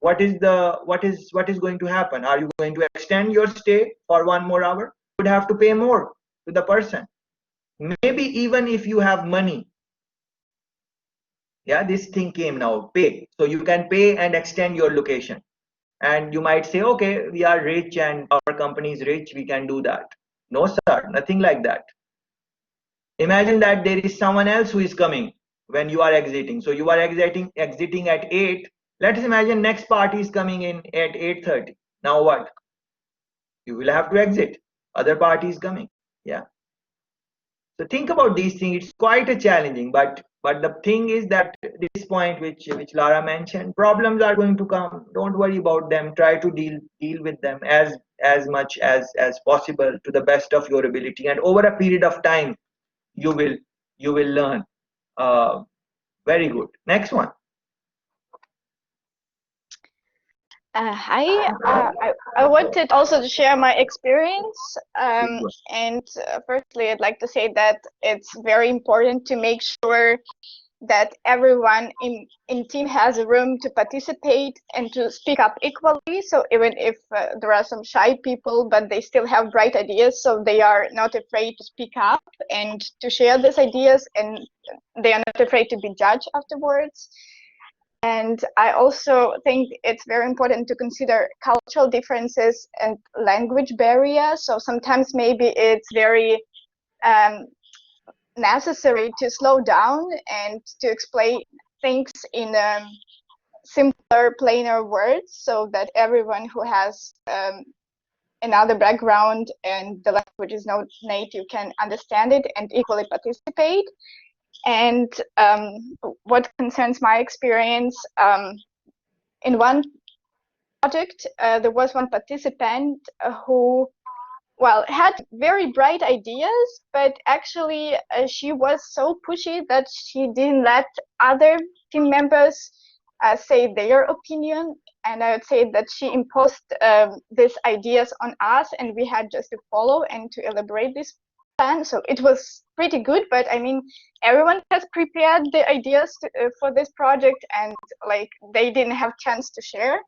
What is going to happen? Are you going to extend your stay for 1 more hour? You would have to pay more to the person. maybe even if you have money, yeah, this thing came now, pay. So you can pay and extend your location. And you might say, okay, we are rich and our company is rich, we can do that. No, sir, nothing like that. Imagine that there is someone else who is coming when you are exiting. So you are exiting at 8. Let's imagine next party is coming in at 8:30. Now what? You will have to exit. Other party is coming. Yeah. So think about these things. It's quite a challenging, but the thing is that this point which Lara mentioned, problems are going to come. Don't worry about them. Try to deal with them as much as possible to the best of your ability. And over a period of time, you will learn. Uh, very good. Next one. I wanted also to share my experience. And firstly, I'd like to say that it's very important to make sure that everyone in team has a room to participate and to speak up equally. So even if there are some shy people, but they still have bright ideas, so they are not afraid to speak up and to share these ideas, and they are not afraid to be judged afterwards. And I also think it's very important to consider cultural differences and language barriers. So sometimes maybe it's very necessary to slow down and to explain things in simpler, plainer words, so that everyone who has another background and the language is not native can understand it and equally participate. And what concerns my experience, in one project, there was one participant who, well, had very bright ideas, but actually she was so pushy that she didn't let other team members say their opinion. And I would say that she imposed these ideas on us, and we had just to follow and to elaborate this plan. So it was pretty good, but I mean, everyone has prepared the ideas for this project, and like they didn't have chance to share.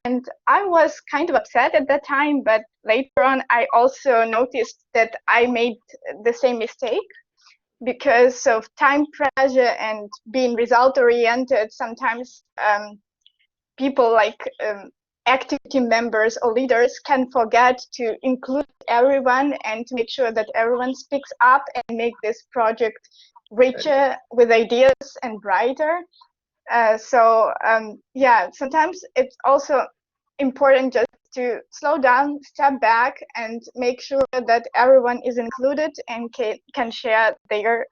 And I was kind of upset at that time, but later on I also noticed that I made the same mistake because of time pressure and being result oriented. Sometimes people like active team members or leaders can forget to include everyone and to make sure that everyone speaks up and make this project richer with ideas and brighter. Yeah, sometimes it's also important just to slow down, step back, and make sure that everyone is included and can share their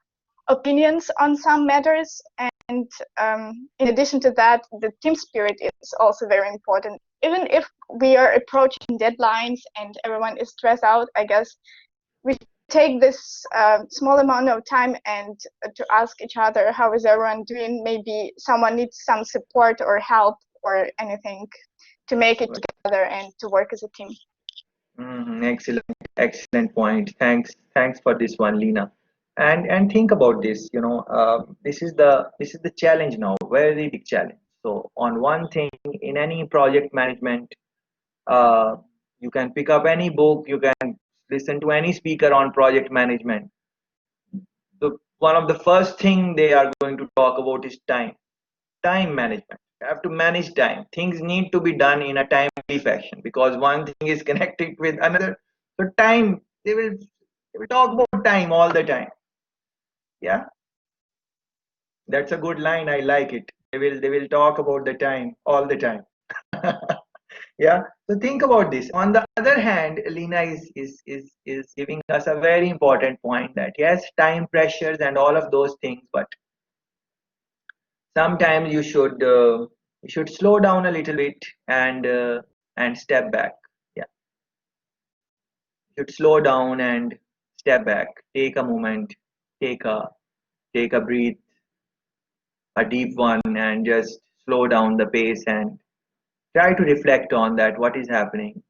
opinions on some matters. And in addition to that, the team spirit is also very important. Even if we are approaching deadlines and everyone is stressed out, I guess we take this small amount of time and to ask each other, how is everyone doing? Maybe someone needs some support or help or anything to make it together and to work as a team. Excellent point. Thanks for this one, Lena. And think about this. This is the challenge now, very big challenge. So on one thing, in any project management, you can pick up any book, you can listen to any speaker on project management. One of the first thing they are going to talk about is time management. You have to manage time. Things need to be done in a timely fashion because one thing is connected with another. So time, they will talk about time all the time. Yeah, that's a good line. I like it. They will talk about the time all the time. Yeah. So think about this. On the other hand, Lena is giving us a very important point that yes, time pressures and all of those things, but sometimes you should slow down a little bit and step back. Yeah, you should slow down and step back. Take a moment, take a breath, a deep one, and just slow down the pace and try to reflect on that. What is happening?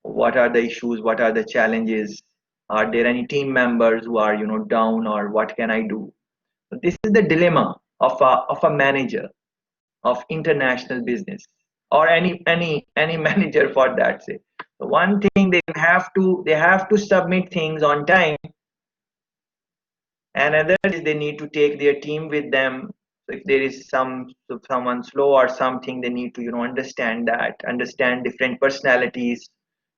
What are the issues? What are the challenges? Are there any team members who are down, or what can I do? So this is the dilemma of a manager of international business, or any manager for that sake. So one thing, they have to submit things on time. Another is they need to take their team with them. So if there is someone slow or something, they need to understand different personalities,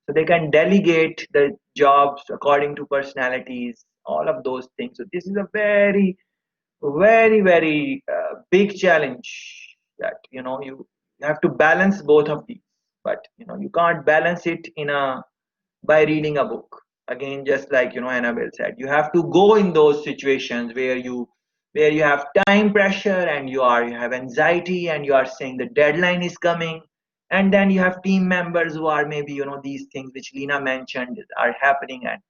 so they can delegate the jobs according to personalities. All of those things. So this is a very, very, very big challenge that you have to balance both of these. But you can't balance it by reading a book. Again, just like Annabelle said, you have to go in those situations where you have time pressure and you have anxiety and you are saying the deadline is coming, and then you have team members who are maybe these things which Lena mentioned are happening. And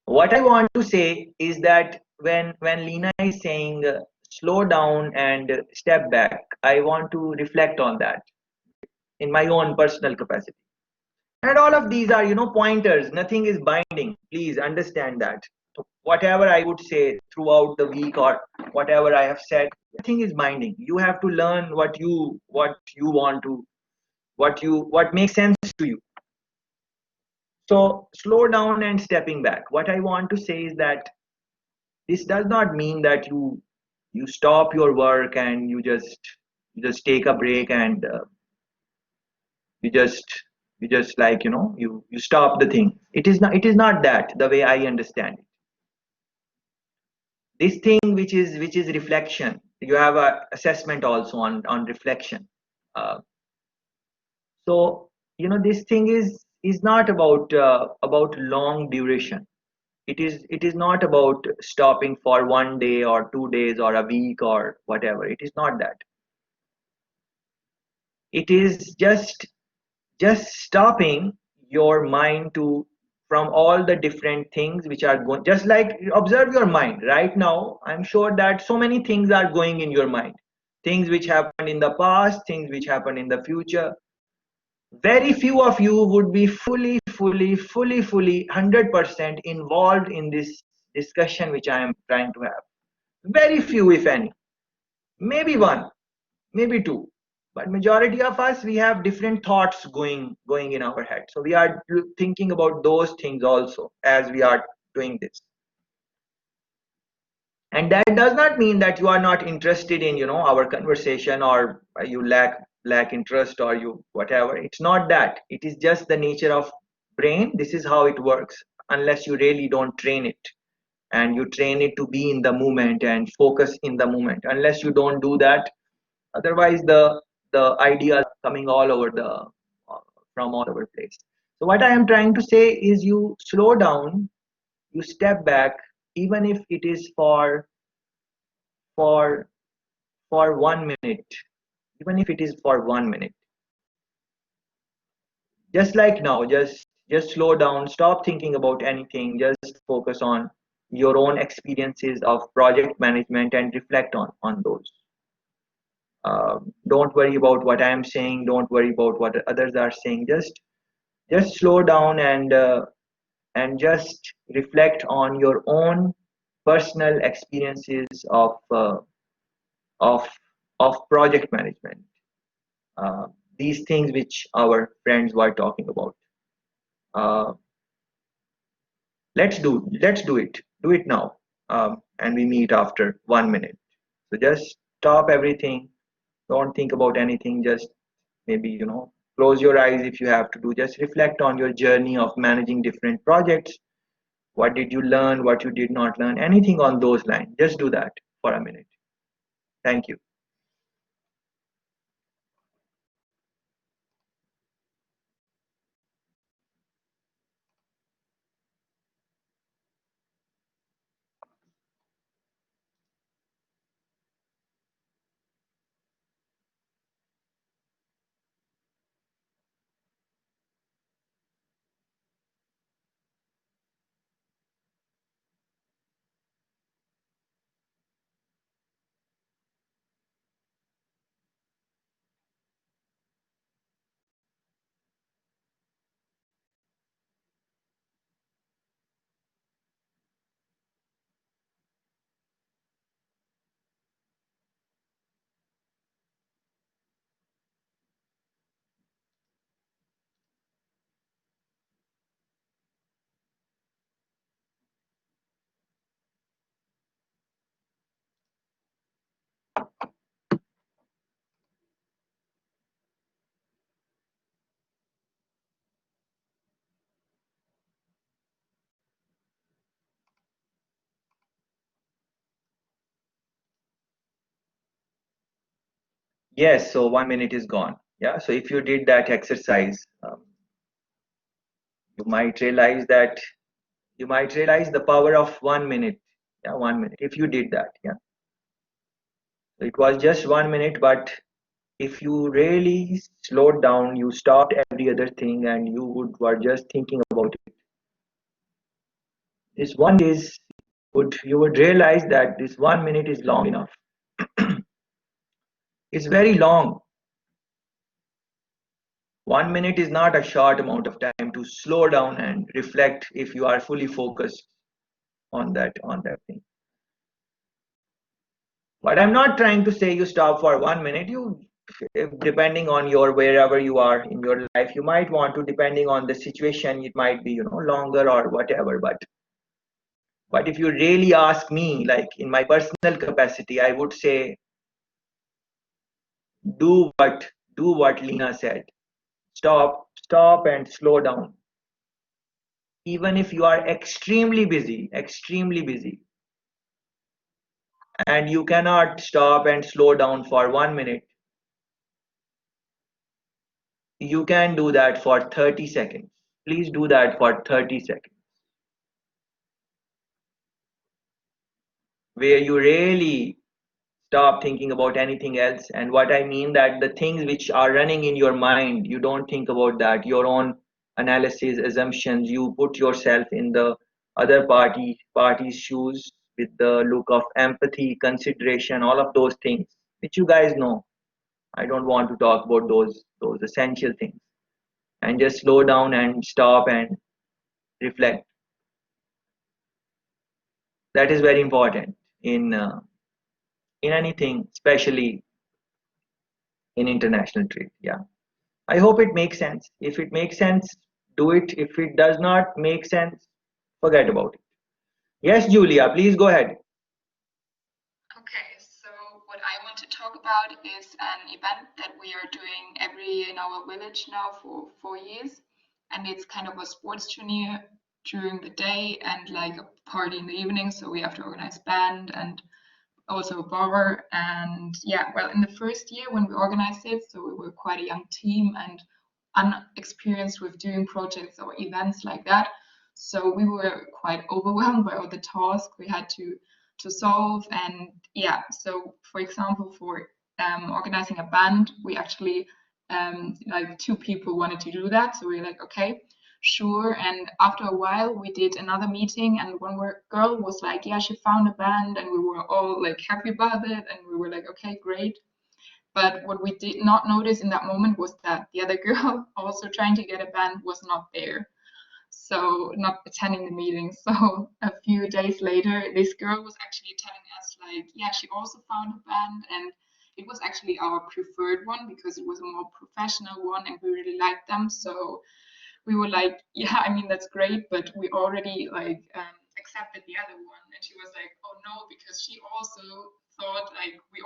what I want to say is that when Lena is saying slow down and step back, I want to reflect on that in my own personal capacity. And all of these are pointers. Nothing is binding. Please understand that. So whatever I would say throughout the week or whatever I have said, nothing is binding. You have to learn what you want to, what makes sense to you. So slow down and stepping back. What I want to say is that this does not mean that you stop your work and you just take a break and you just like you stop the thing. It is not that the way I understand it. This thing which is reflection, you have a assessment also on reflection. uh, so this thing is not about long duration. It is not about stopping for 1 day or 2 days or a week or whatever. It is not that. It is just stopping your mind to from all the different things which are going. Just like observe your mind right now. I'm sure that so many things are going in your mind, things which happened in the past, things which happen in the future. Very few of you would be fully 100% involved in this discussion which I am trying to have. Very few, if any. Maybe one, maybe two, but majority of us, we have different thoughts going in our head. So we are thinking about those things also as we are doing this. And that does not mean that you are not interested in our conversation, or you lack interest, or you whatever. It's not that. It is just the nature of brain. This is how it works. Unless you really don't train it and you train it to be in the moment and focus in the moment, unless you don't do that, otherwise the ideas coming all over the from all over place. So what I am trying to say is, you slow down, you step back, even if it is for for 1 minute, even if it is for 1 minute, just like now, just slow down, stop thinking about anything, just focus on your own experiences of project management and reflect on those. Don't worry about what I am saying, don't worry about what others are saying. Just slow down and just reflect on your own personal experiences of of project management. uh, these things which our friends were talking about. uh, let's do it now. And we meet after 1 minute. So just stop everything, don't think about anything, just maybe close your eyes if you have to do. Just reflect on your journey of managing different projects. What did you learn, what you did not learn, anything on those lines. Just do that for a minute. Thank you. Yes, so 1 minute is gone. Yeah, so if you did that exercise, you might realize that the power of 1 minute. Yeah, 1 minute. If you did that, yeah. So it was just 1 minute, but if you really slowed down, you stopped every other thing, and were just thinking about it. This 1 minute you would realize that this 1 minute is long enough. It's very long. 1 minute is not a short amount of time to slow down and reflect if you are fully focused on that thing. But I'm not trying to say you stop for 1 minute. Depending on your wherever you are in your life, you might want to, depending on the situation, it might be longer or whatever. But if you really ask me, like in my personal capacity, I would say do what Lena said. Stop and slow down. Even if you are extremely busy, and you cannot stop and slow down for 1 minute, you can do that for 30 seconds. Please do that for 30 seconds, where you really stop thinking about anything else. And what I mean, that the things which are running in your mind, you don't think about that, your own analysis, assumptions. You put yourself in the other party's shoes with the look of empathy, consideration, all of those things which you guys know. I don't want to talk about those essential things. And just slow down and stop and reflect. That is very important in anything, especially in international trade. Yeah, I hope it makes sense. If it makes sense, do it. If it does not make sense, forget about it. Yes, Julia, please go ahead. Okay, so what I want to talk about is an event that we are doing every year in our village now for 4 years. And it's kind of a sports tournament during the day and like a party in the evening. So we have to organize band and also a bar. And yeah, well, in the first year when we organized it, so we were quite a young team and unexperienced with doing projects or events like that. So we were quite overwhelmed by all the tasks we had to solve. And yeah, so for example, for organizing a band, we actually like 2 people wanted to do that. So we were like, okay, sure. And after a while, we did another meeting, and one girl was like, yeah, she found a band, and we were all like happy about it, and we were like, okay, great. But what we did not notice in that moment was that the other girl, also trying to get a band, was not there. So not attending the meeting. So a few days later, this girl was actually telling us like, yeah, she also found a band, and it was actually our preferred one because it was a more professional one and we really liked them. So we were like, yeah, I mean, that's great, but we already like accepted the other one. And she was like, oh no, because she also thought like we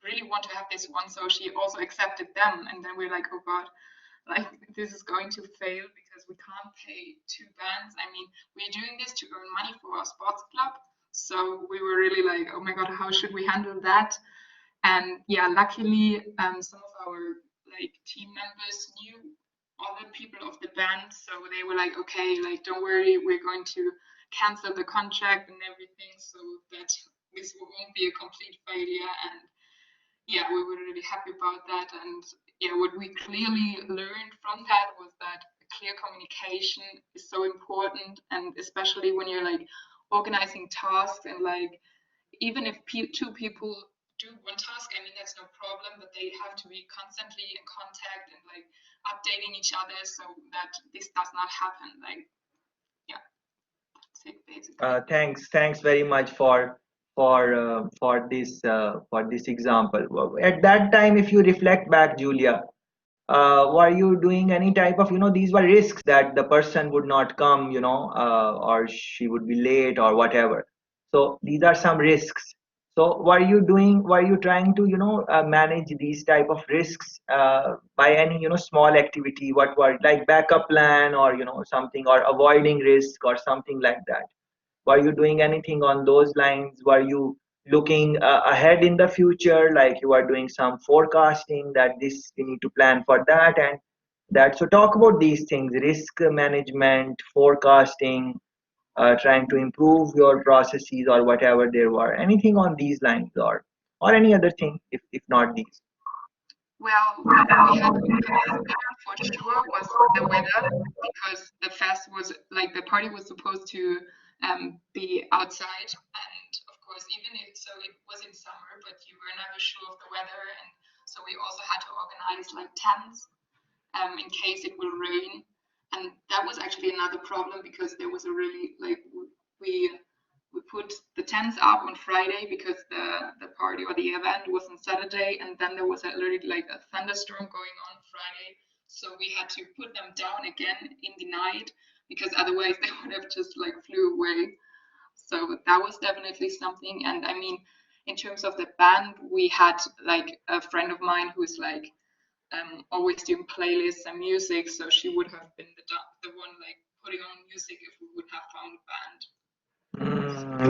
really want to have this one, so she also accepted them. And then we're like, oh god, like this is going to fail because we can't pay 2 bands. I mean, we're doing this to earn money for our sports club. So we were really like, oh my god, how should we handle that? And yeah, luckily some of our like team members knew other people of the band, so they were like, okay, like don't worry, we're going to cancel the contract and everything so that this won't be a complete failure. And yeah, we were really happy about that. And yeah, what we clearly learned from that was that clear communication is so important, and especially when you're like organizing tasks and like even if 2 people do one task, I mean, that's no problem, but they have to be constantly in contact and like updating each other so that this does not happen. Like, yeah, that's it basically. Thanks very much for this example. At that time, if you reflect back, Julia, were you doing any type of, these were risks that the person would not come, or she would be late or whatever. So these are some risks. So were you trying to, manage these type of risks by any, small activity? What were like backup plan or, something, or avoiding risk or something like that? Were you doing anything on those lines? Were you looking ahead in the future, like you are doing some forecasting that this we need to plan for that and that. So talk about these things: risk management, forecasting, trying to improve your processes or whatever there were. Anything on these lines, or any other thing, if not these. Well, what we had to consider for sure was the weather, because the fest was like the party was supposed to be outside, and of course, even if so, it was in summer, but you were never sure of the weather, and so we also had to organize like tents in case it will rain, and that was actually another problem because there was a really like we we put the tents up on Friday because the party or the event was on Saturday, and then there was already like a thunderstorm going on Friday, so we had to put them down again in the night because otherwise they would have just like flew away. So that was definitely something. And I mean, in terms of the band, we had like a friend of mine who's like always doing playlists and music, so she would have been the one like putting on music if we would have found a band.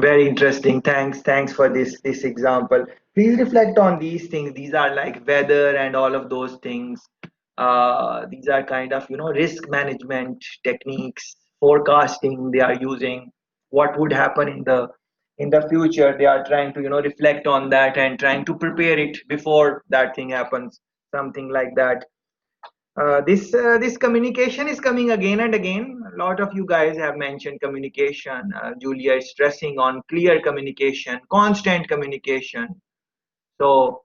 Very interesting. Thanks for this example. Please reflect on these things. These are like weather and all of those things. These are kind of risk management techniques, forecasting they are using. What would happen in the future? They are trying to reflect on that and trying to prepare it before that thing happens. Something like that. This communication is coming again and again. A lot of you guys have mentioned communication. Julia is stressing on clear communication, constant communication. So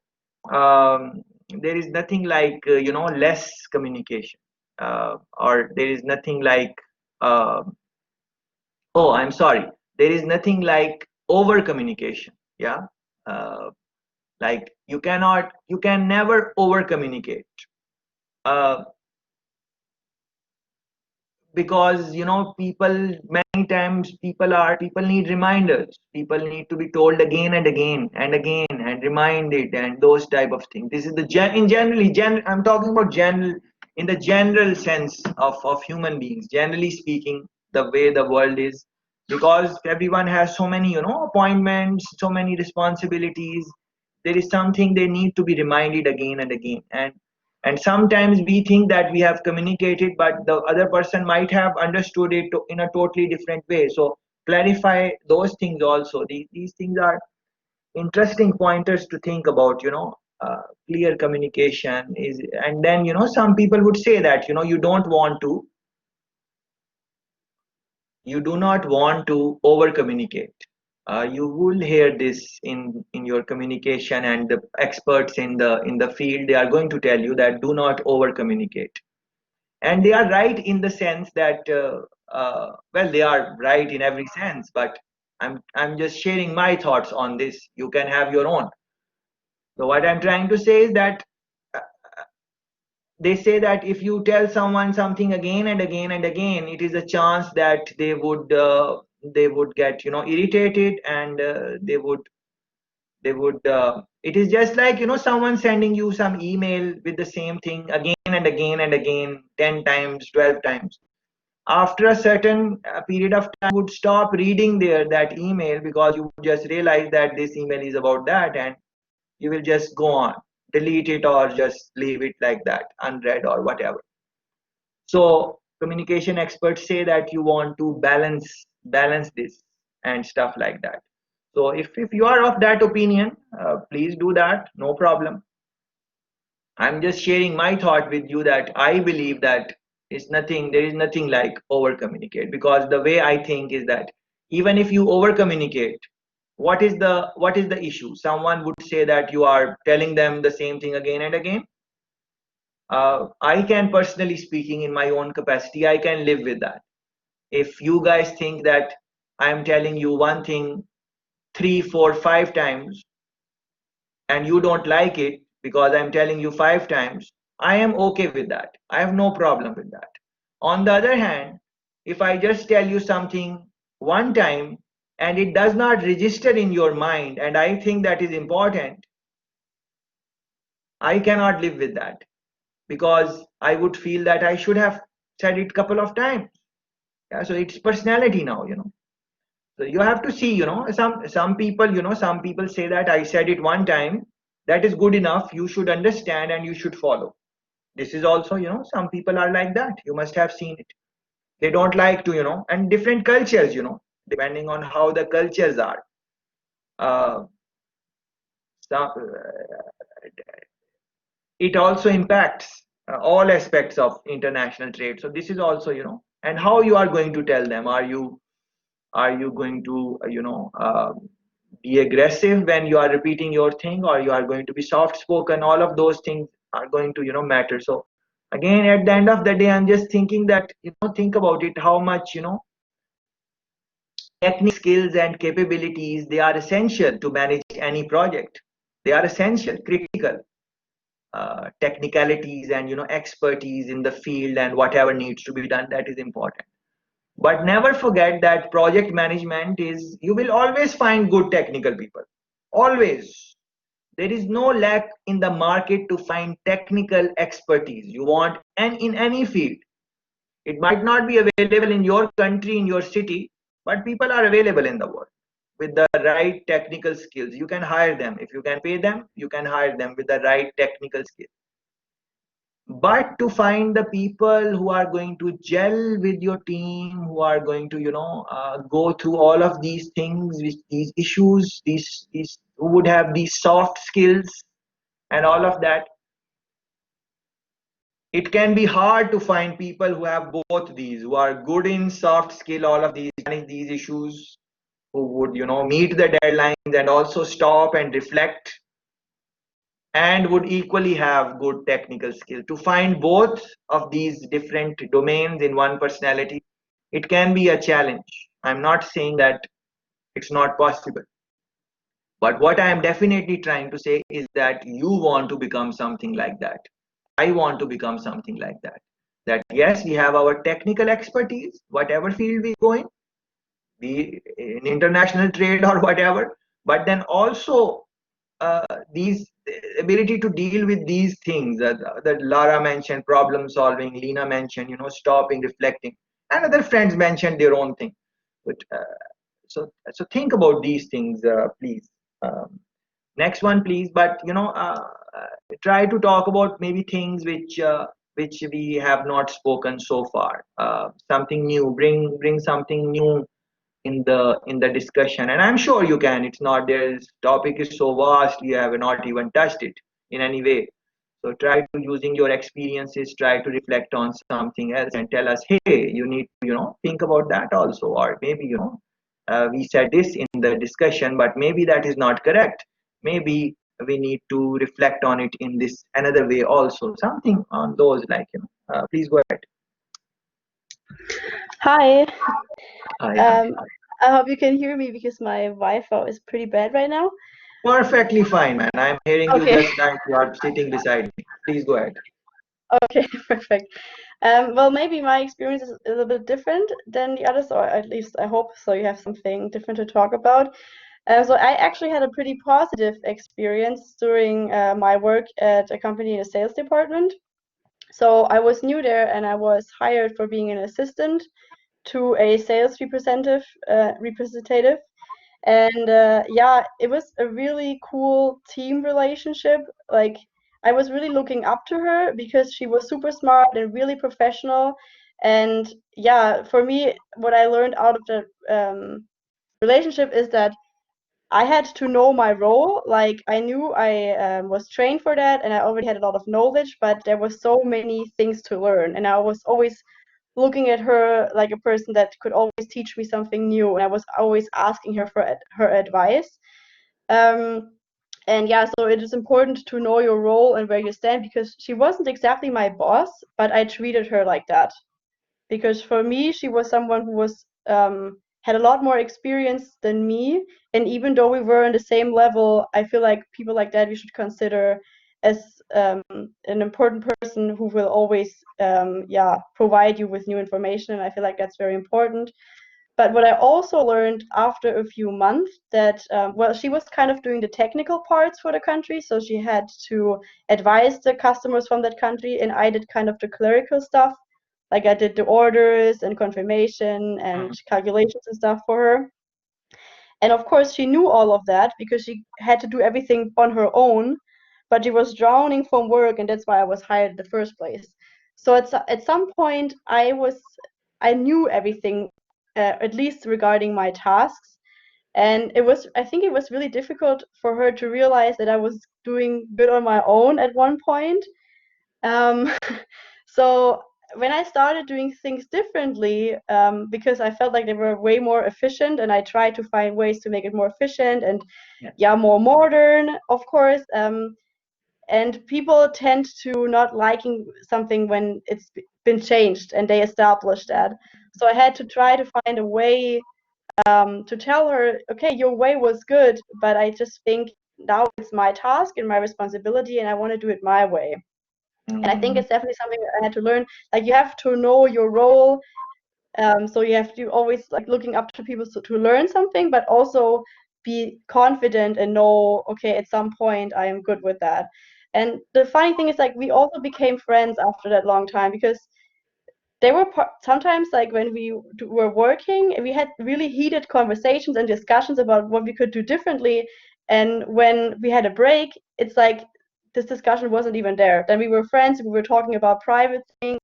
there is nothing like less communication, or there is nothing like uh, oh, I'm sorry. There is nothing like over communication. Yeah, like you can never over communicate. Uh, because people, many times people need reminders, people need to be told again and again and again and reminded and those type of things. This is the I'm talking about general, in the general sense of human beings, generally speaking, the way the world is, because everyone has so many appointments, so many responsibilities. There is something they need to be reminded again and again, and sometimes we think that we have communicated, but the other person might have understood it in a totally different way. So clarify those things also. These things are interesting pointers to think about. Clear communication is, and then some people would say that you do not want to over communicate. You will hear this in your communication, and the experts in the field, they are going to tell you that do not over communicate. And they are right in the sense that well, they are right in every sense, but I'm just sharing my thoughts on this. You can have your own. So what I'm trying to say is that uh, they say that if you tell someone something again and again and again, it is a chance that they would get irritated, and they would it is just like someone sending you some email with the same thing again and again and again, 10 times, 12 times. After a certain period of time, you would stop reading that email, because you would just realize that this email is about that, and you will just go on, delete it, or just leave it like that unread or whatever. So communication experts say that you want to balance this and stuff like that. So if you are of that opinion, please do that, no problem. I'm just sharing my thought with you that I believe that there is nothing like over communicate, because the way I think is that even if you over communicate, what is the issue? Someone would say that you are telling them the same thing again and again. I can, personally speaking, in my own capacity, I can live with that. If you guys think that I'm telling you one thing 3, 4, 5 times, and you don't like it because I'm telling you 5 times, I am okay with that. I have no problem with that. On the other hand, if I just tell you something one time and it does not register in your mind, and I think that is important, I cannot live with that, because I would feel that I should have said it couple of times. Yeah, so it's personality now. So you have to see, some people, some people say that I said it one time, that is good enough. You should understand and you should follow. This is also, some people are like that. You must have seen it. They don't like to, and different cultures, depending on how the cultures are. Uh, some, it also impacts all aspects of international trade. So this is also, and how you are going to tell them. Are you going to be aggressive when you are repeating your thing, or you are going to be soft spoken? All of those things are going to matter. So again, at the end of the day, I'm just thinking that, think about it, how much technical skills and capabilities, they are essential to manage any project. They are essential, critical. Technicalities and expertise in the field and whatever needs to be done, that is important. But never forget that project management is, you will always find good technical people. Always. There is no lack in the market to find technical expertise you want, and in any field. It might not be available in your country, in your city, but people are available in the world with the right technical skills. You can hire them. If you can pay them, you can hire them with the right technical skills. But to find the people who are going to gel with your team, who are going to go through all of these things, these issues, these who would have these soft skills and all of that, it can be hard to find people who have both these, who are good in soft skill, all of these, manage these issues, who would meet the deadlines and also stop and reflect, and would equally have good technical skill. To find both of these different domains in one personality, it can be a challenge. I'm not saying that it's not possible, but what I am definitely trying to say is that you want to become something like that. I want to become something like that. That yes, we have our technical expertise, whatever field we go in, be in international trade or whatever, but then also these ability to deal with these things that Lara mentioned, problem solving, Lena mentioned, stopping, reflecting, and other friends mentioned their own thing. But so think about these things, please. Next one, please. But try to talk about maybe things which we have not spoken so far. Something new. Bring something new in the discussion, and I'm sure you can. It's not, this topic is so vast, you have not even touched it in any way. So try to, using your experiences, try to reflect on something else and tell us, hey, you need to think about that also, or maybe we said this in the discussion, but maybe that is not correct. Maybe we need to reflect on it in this another way also, something on those, like please go ahead. Hi. Hi. I hope you can hear me because my Wi-Fi is pretty bad right now. Perfectly fine, man. I'm hearing you Okay. just like you are sitting beside me. Please go ahead. Okay, perfect. Well, maybe my experience is a little bit different than the others, or at least I hope so. You have something different to talk about. So I actually had a pretty positive experience during my work at a company in the sales department. So I was new there, and I was hired for being an assistant to a sales representative. And yeah, it was a really cool team relationship. Like, I was really looking up to her because she was super smart and really professional. And yeah, for me, what I learned out of the relationship is that I had to know my role. Like, I knew I was trained for that, and I already had a lot of knowledge, but there were so many things to learn. And I was always looking at her like a person that could always teach me something new, and I was always asking her for her advice. And yeah, so it is important to know your role and where you stand, because she wasn't exactly my boss, but I treated her like that. Because for me, she was someone who was had a lot more experience than me, and even though we were on the same level, I feel like people like that we should consider as an important person who will always yeah, provide you with new information, and I feel like that's very important. But what I also learned after a few months, that well, she was kind of doing the technical parts for the country, so she had to advise the customers from that country, and I did kind of the clerical stuff. Like, I did the orders and confirmation and calculations and stuff for her. And of course, she knew all of that because she had to do everything on her own, but she was drowning from work, and that's why I was hired in the first place. So at some point, I knew everything, at least regarding my tasks, and I think it was really difficult for her to realize that I was doing good on my own at one point. Um, so when I started doing things differently, because I felt like they were way more efficient, and I tried to find ways to make it more efficient and more modern, of course. And people tend to not liking something when it's been changed and they established that. So I had to try to find a way to tell her, okay, your way was good, but I just think now it's my task and my responsibility, and I want to do it my way. And I think it's definitely something that I had to learn. Like, you have to know your role. So you have to always like looking up to people to learn something, but also be confident and know, okay, at some point I am good with that. And the funny thing is, like, we also became friends after that long time, because there were sometimes, like, when we were working, we had really heated conversations and discussions about what we could do differently. And when we had a break, it's like this discussion wasn't even there. Then we were friends, we were talking about private things.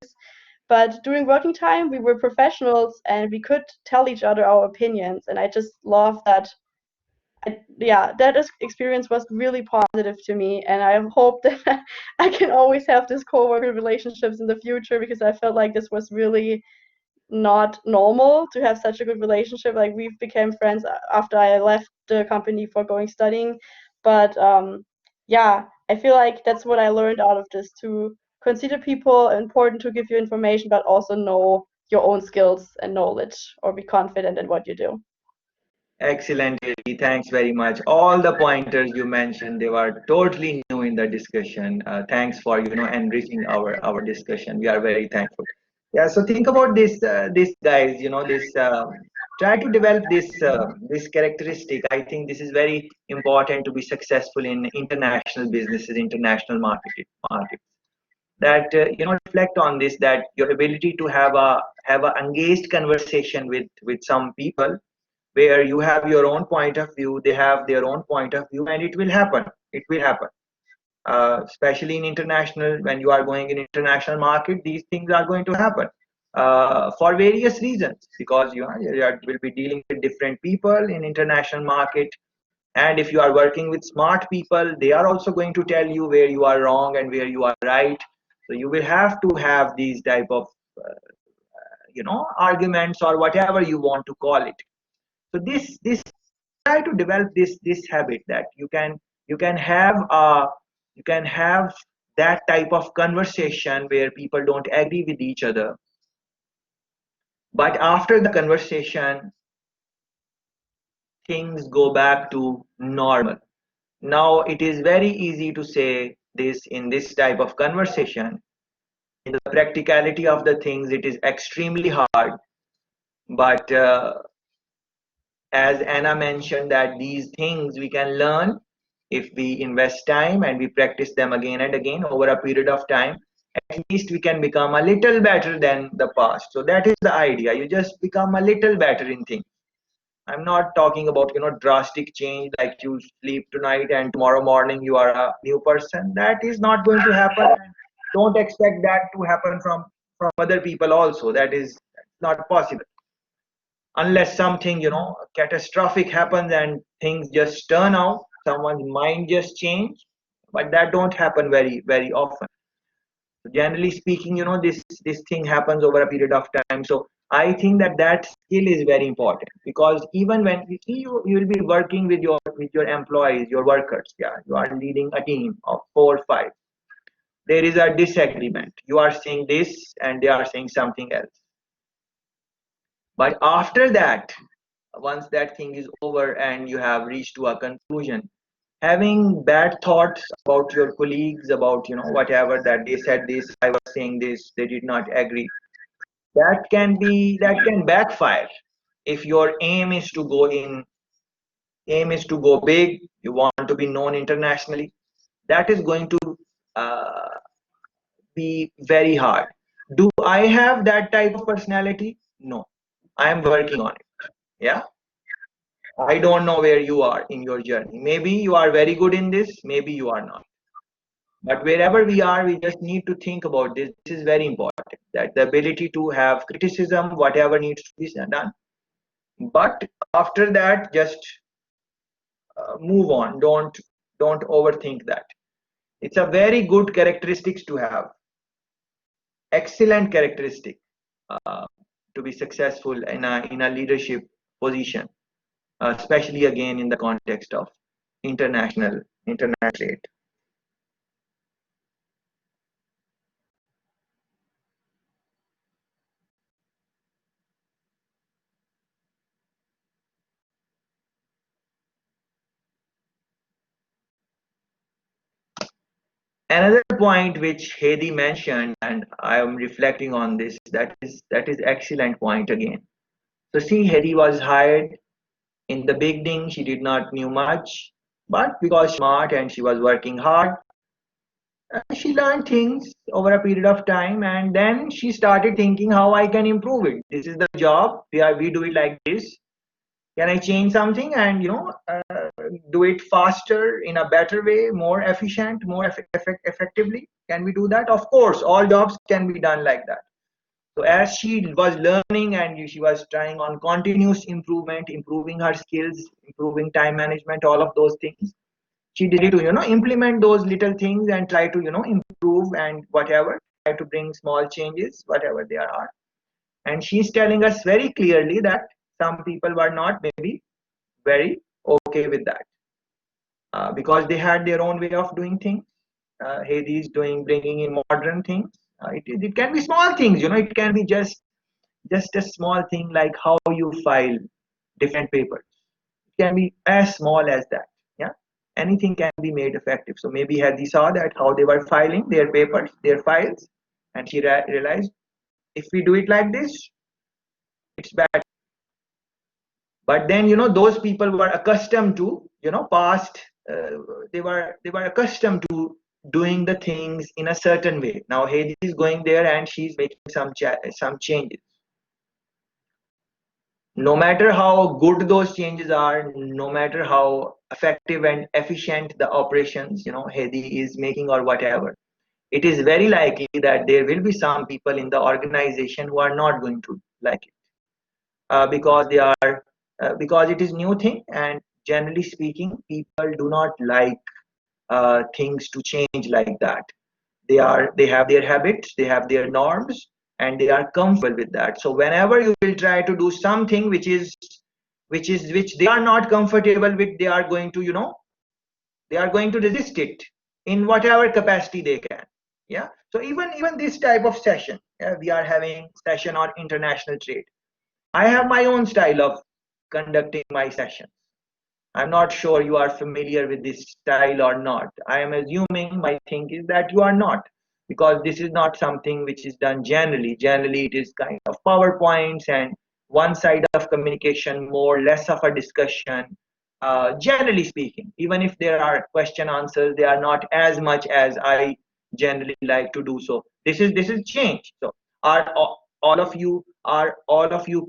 But during working time, we were professionals and we could tell each other our opinions. And I just love that. That experience was really positive to me. And I hope that I can always have this co-worker relationships in the future, because I felt like this was really not normal to have such a good relationship. Like, we've become friends after I left the company for going studying. But I feel like that's what I learned out of this, to consider people important to give you information, but also know your own skills and knowledge, or be confident in what you do. Excellent, Lily. Thanks very much. All the pointers you mentioned, they were totally new in the discussion. Thanks for enriching our discussion. We are very thankful. Yeah. So think about this guys. This try to develop this characteristic. I think this is very important to be successful in international businesses, international markets. That reflect on this. That your ability to have a engaged conversation with some people, where you have your own point of view, they have their own point of view, and it will happen. It will happen. Especially in international, when you are going in international market, these things are going to happen for various reasons, because you will be dealing with different people in international market. And if you are working with smart people, they are also going to tell you where you are wrong and where you are right. So you will have to have these type of arguments, or whatever you want to call it. So this try to develop this habit, that you can have that type of conversation where people don't agree with each other, but after the conversation things go back to normal. Now it is very easy to say this in this type of conversation. In the practicality of the things, it is extremely hard. But as Anna mentioned, that these things we can learn if we invest time and we practice them again and again over a period of time. At least we can become a little better than the past. So that is the idea. You just become a little better in things. I'm not talking about drastic change, like you sleep tonight and tomorrow morning you are a new person. That is not going to happen. Don't expect that to happen from other people also. That is not possible, unless something catastrophic happens and things just turn out, someone's mind just change. But that don't happen very very often. So generally speaking, this thing happens over a period of time. So I think that skill is very important, because even when you will be working with your employees, your workers. Yeah, you are leading a team of 4 or 5. There is a disagreement. You are saying this and they are saying something else. But after that, once that thing is over and you have reached to a conclusion, having bad thoughts about your colleagues, about whatever, that they said this, I was saying this, they did not agree, that can backfire. If your aim is to go big, you want to be known internationally, that is going to uh, be very hard. Do I have that type of personality? No, I am working on it. Yeah. I don't know where you are in your journey. Maybe you are very good in this, maybe you are not. But wherever we are, we just need to think about this. This is very important, that the ability to have criticism, whatever needs to be done. But after that, just move on. Don't overthink that. It's a very good characteristics to have. Excellent characteristic uh, to be successful in a leadership position, especially again in the context of international trade. Another point which Hedi mentioned, and I am reflecting on this, that is excellent point again. So see, Hedi was hired in the beginning. She did not knew much, but because smart and she was working hard, she learned things over a period of time, and then she started thinking how I can improve it. This is the job. We do it like this. Can I change something and do it faster, in a better way, more efficient, more effectively? Can we do that? Of course, all jobs can be done like that. So as she was learning and she was trying on continuous improvement, improving her skills, improving time management, all of those things, she did to implement those little things and try to improve and whatever, try to bring small changes, whatever they are. And she's telling us very clearly that some people were not maybe very okay with that, because they had their own way of doing things. Hades is bringing in modern things. It can be small things, it can be just a small thing like how you file different papers. It can be as small as that. Yeah, anything can be made effective. So maybe Hadi saw that how they were filing their papers, their files, and she realized if we do it like this, it's bad. But then those people were accustomed to past. They were accustomed to doing the things in a certain way. Now Hades is going there and she's making some changes. No matter how good those changes are, no matter how effective and efficient the operations Hades is making or whatever, it is very likely that there will be some people in the organization who are not going to like it, because it is new thing, and generally speaking people do not like things to change like that. They have their habits, they have their norms, and they are comfortable with that. So whenever you will try to do something which they are not comfortable with, they are going to resist it in whatever capacity they can. Yeah, so even this type of session, we are having session on international trade. I have my own style of conducting my sessions. I'm not sure you are familiar with this style or not. I am assuming, my thing is that you are not, because this is not something which is done generally. Generally, it is kind of PowerPoints and one side of communication, more less of a discussion. Generally speaking, even if there are question answers, they are not as much as I generally like to do so. This is change. So are all of you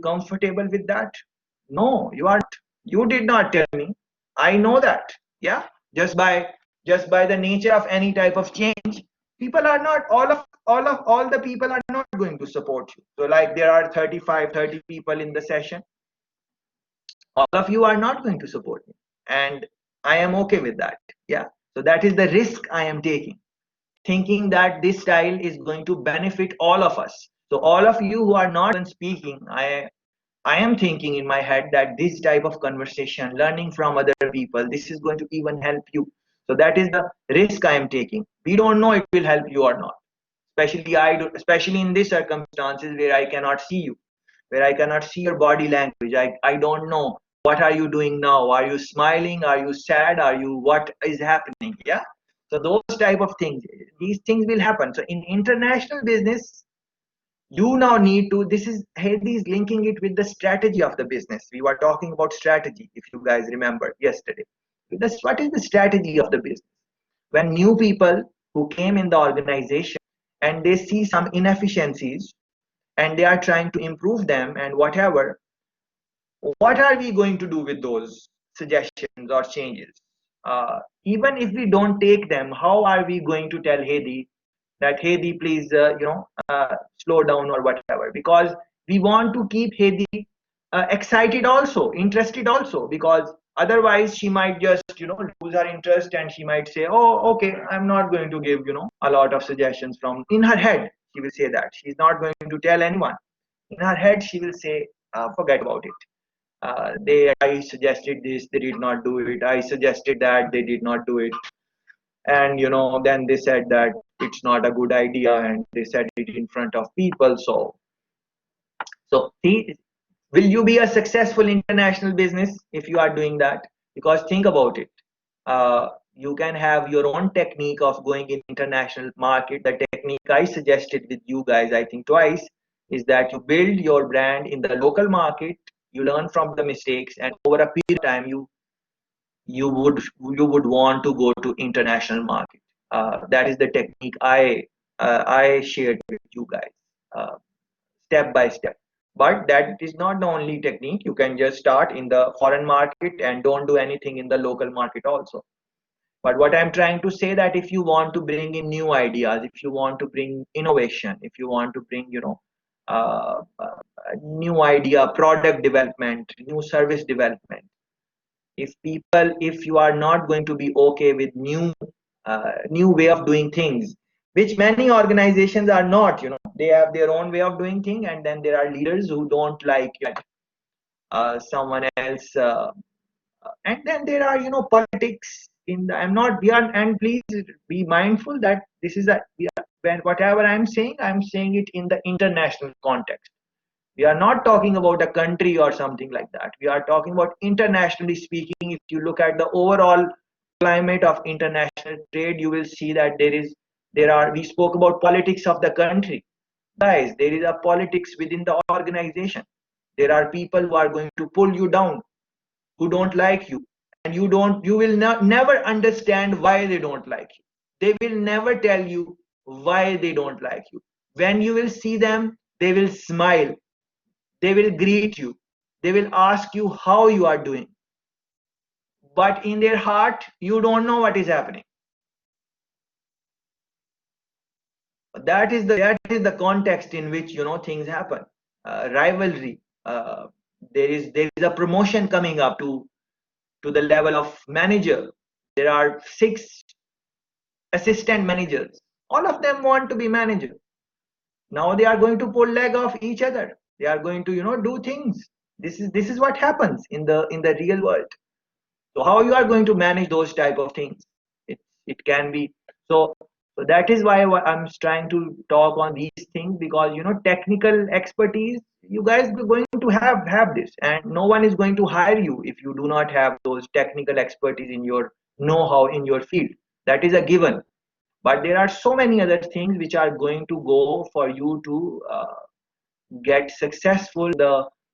comfortable with that? No, you are not. You did not tell me. I know that. Yeah, just by the nature of any type of change, people are not all the people are not going to support you. So like there are 30 people in the session. All of you are not going to support me, and I am okay with that. Yeah. So that is the risk I am taking, thinking that this style is going to benefit all of us. So all of you who are not even speaking, I am thinking in my head that this type of conversation, learning from other people, this is going to even help you. So that is the risk I am taking. We don't know it will help you or not. Especially in these circumstances where I cannot see you, where I cannot see your body language. I don't know what are you doing now. Are you smiling? Are you sad? What is happening? Yeah. So those type of things, these things will happen. So in international business, you now need to, this is Hades linking it with the strategy of the business. We were talking about strategy, if you guys remember yesterday. What is the strategy of the business? When new people who came in the organization and they see some inefficiencies and they are trying to improve them and whatever, what are we going to do with those suggestions or changes? Even if we don't take them, how are we going to tell Hedi that Hedi, please, slow down or whatever? Because we want to keep Hedi excited also, interested also, because otherwise she might just, lose her interest and she might say, oh, okay, I'm not going to give, a lot of suggestions from in her head. She will say that she's not going to tell anyone. In her head, she will say, forget about it. I suggested this, they did not do it. I suggested that, they did not do it. And then they said that it's not a good idea, and they said it in front of people. So see, will you be a successful international business if you are doing that? Because think about it. You can have your own technique of going in international market. The technique I suggested with you guys, I think twice, is that you build your brand in the local market, you learn from the mistakes, and over a period of time, you would want to go to international market. That is the technique I shared with you guys, step by step. But that is not the only technique. You can just start in the foreign market and don't do anything in the local market also. But what I'm trying to say, that if you want to bring in new ideas, if you want to bring innovation, if you want to bring, new idea, product development, new service development, if you are not going to be okay with new way of doing things, which many organizations are not, they have their own way of doing things, and then there are leaders who don't like someone else, and then there are politics in the I'm not we are and please be mindful that this is a we are, when whatever I'm saying it in the international context. We are not talking about a country or something like that. We are talking about internationally speaking. If you look at the overall climate of international trade, you will see that we spoke about politics of the country. Guys, there is a politics within the organization. There are people who are going to pull you down, who don't like you, and you will not never understand why they don't like you. They will never tell you why they don't like you. When you will see them, they will smile, they will greet you. They will ask you how you are doing. But in their heart, you don't know what is happening. That is the context in which things happen. Rivalry. There is a promotion coming up to the level of manager. There are 6 assistant managers. All of them want to be manager. Now they are going to pull leg off each other. They are going to do things. This is what happens in the real world. So how you are going to manage those type of things? It can be so. So that is why I'm trying to talk on these things, because technical expertise, you guys are going to have this, and no one is going to hire you if you do not have those technical expertise in your know-how in your field. That is a given. But there are so many other things which are going to go for you to get successful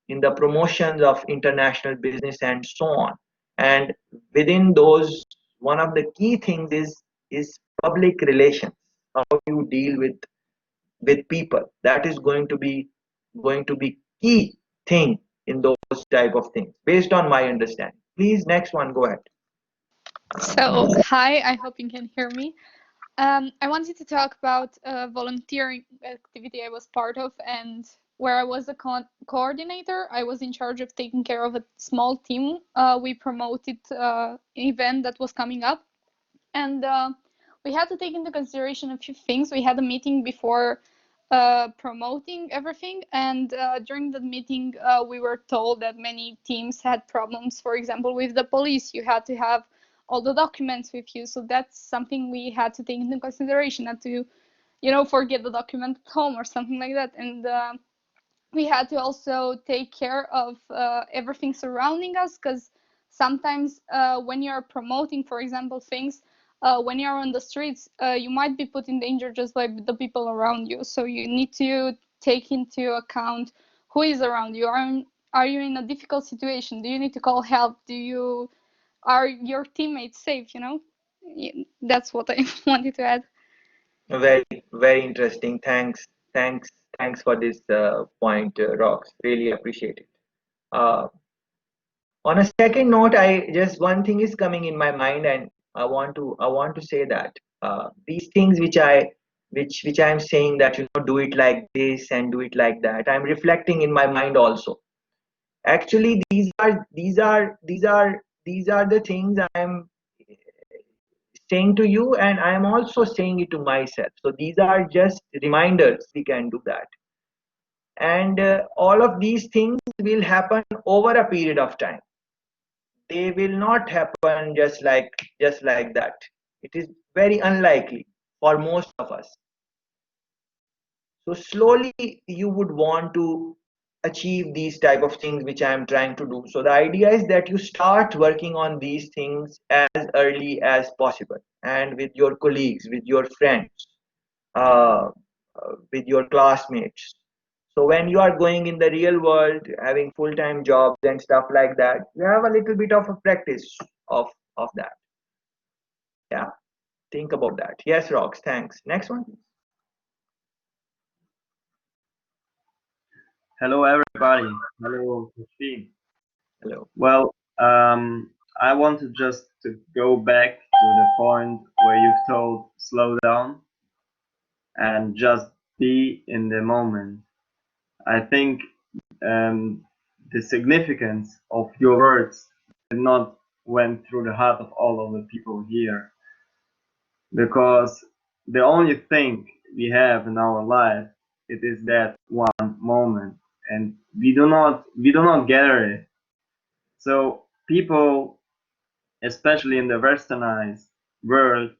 in the promotions of international business and so on. And within those, one of the key things is public relations. How you deal with people, that is going to be key thing in those type of things, based on my understanding. Please, next one, go ahead. So, hi, I hope you can hear me. I wanted to talk about a volunteering activity I was part of, and where I was a coordinator. I was in charge of taking care of a small team. We promoted an event that was coming up, and we had to take into consideration a few things. We had a meeting before promoting everything, and during the meeting we were told that many teams had problems, for example with the police. You had to have all the documents with you, so that's something we had to take into consideration, not to forget the document at home or something like that. And we had to also take care of everything surrounding us, because sometimes when you're promoting, for example, things, when you're on the streets, you might be put in danger just by the people around you. So you need to take into account who is around you. Are you in a difficult situation? Do you need to call help? Are your teammates safe? That's what I wanted to add. Very, very interesting. Thanks for this point, Rox. Really appreciate it. On a second note, I just one thing is coming in my mind, and I want to say that these things which I'm saying that do it like this and do it like that. I'm reflecting in my mind also. Actually, these are the things I'm saying to you, and I'm also saying it to myself. So these are just reminders. We can do that, and all of these things will happen over a period of time. They will not happen just like that. It is very unlikely for most of us. So slowly you would want to achieve these type of things which I am trying to do. So the idea is that you start working on these things as early as possible, and with your colleagues, with your friends, uh, with your classmates. So when you are going in the real world, having full-time jobs and stuff like that, you have a little bit of a practice of that. Yeah, think about that. Yes, Rox, thanks. Next one. Hello, everybody. Hello, Christine. Hello. Well, I wanted just to go back to the point where you've told slow down and just be in the moment. I think the significance of your words did not went through the heart of all of the people here, because the only thing we have in our life, it is that one moment, and we do not gather it. So people, especially in the westernized world,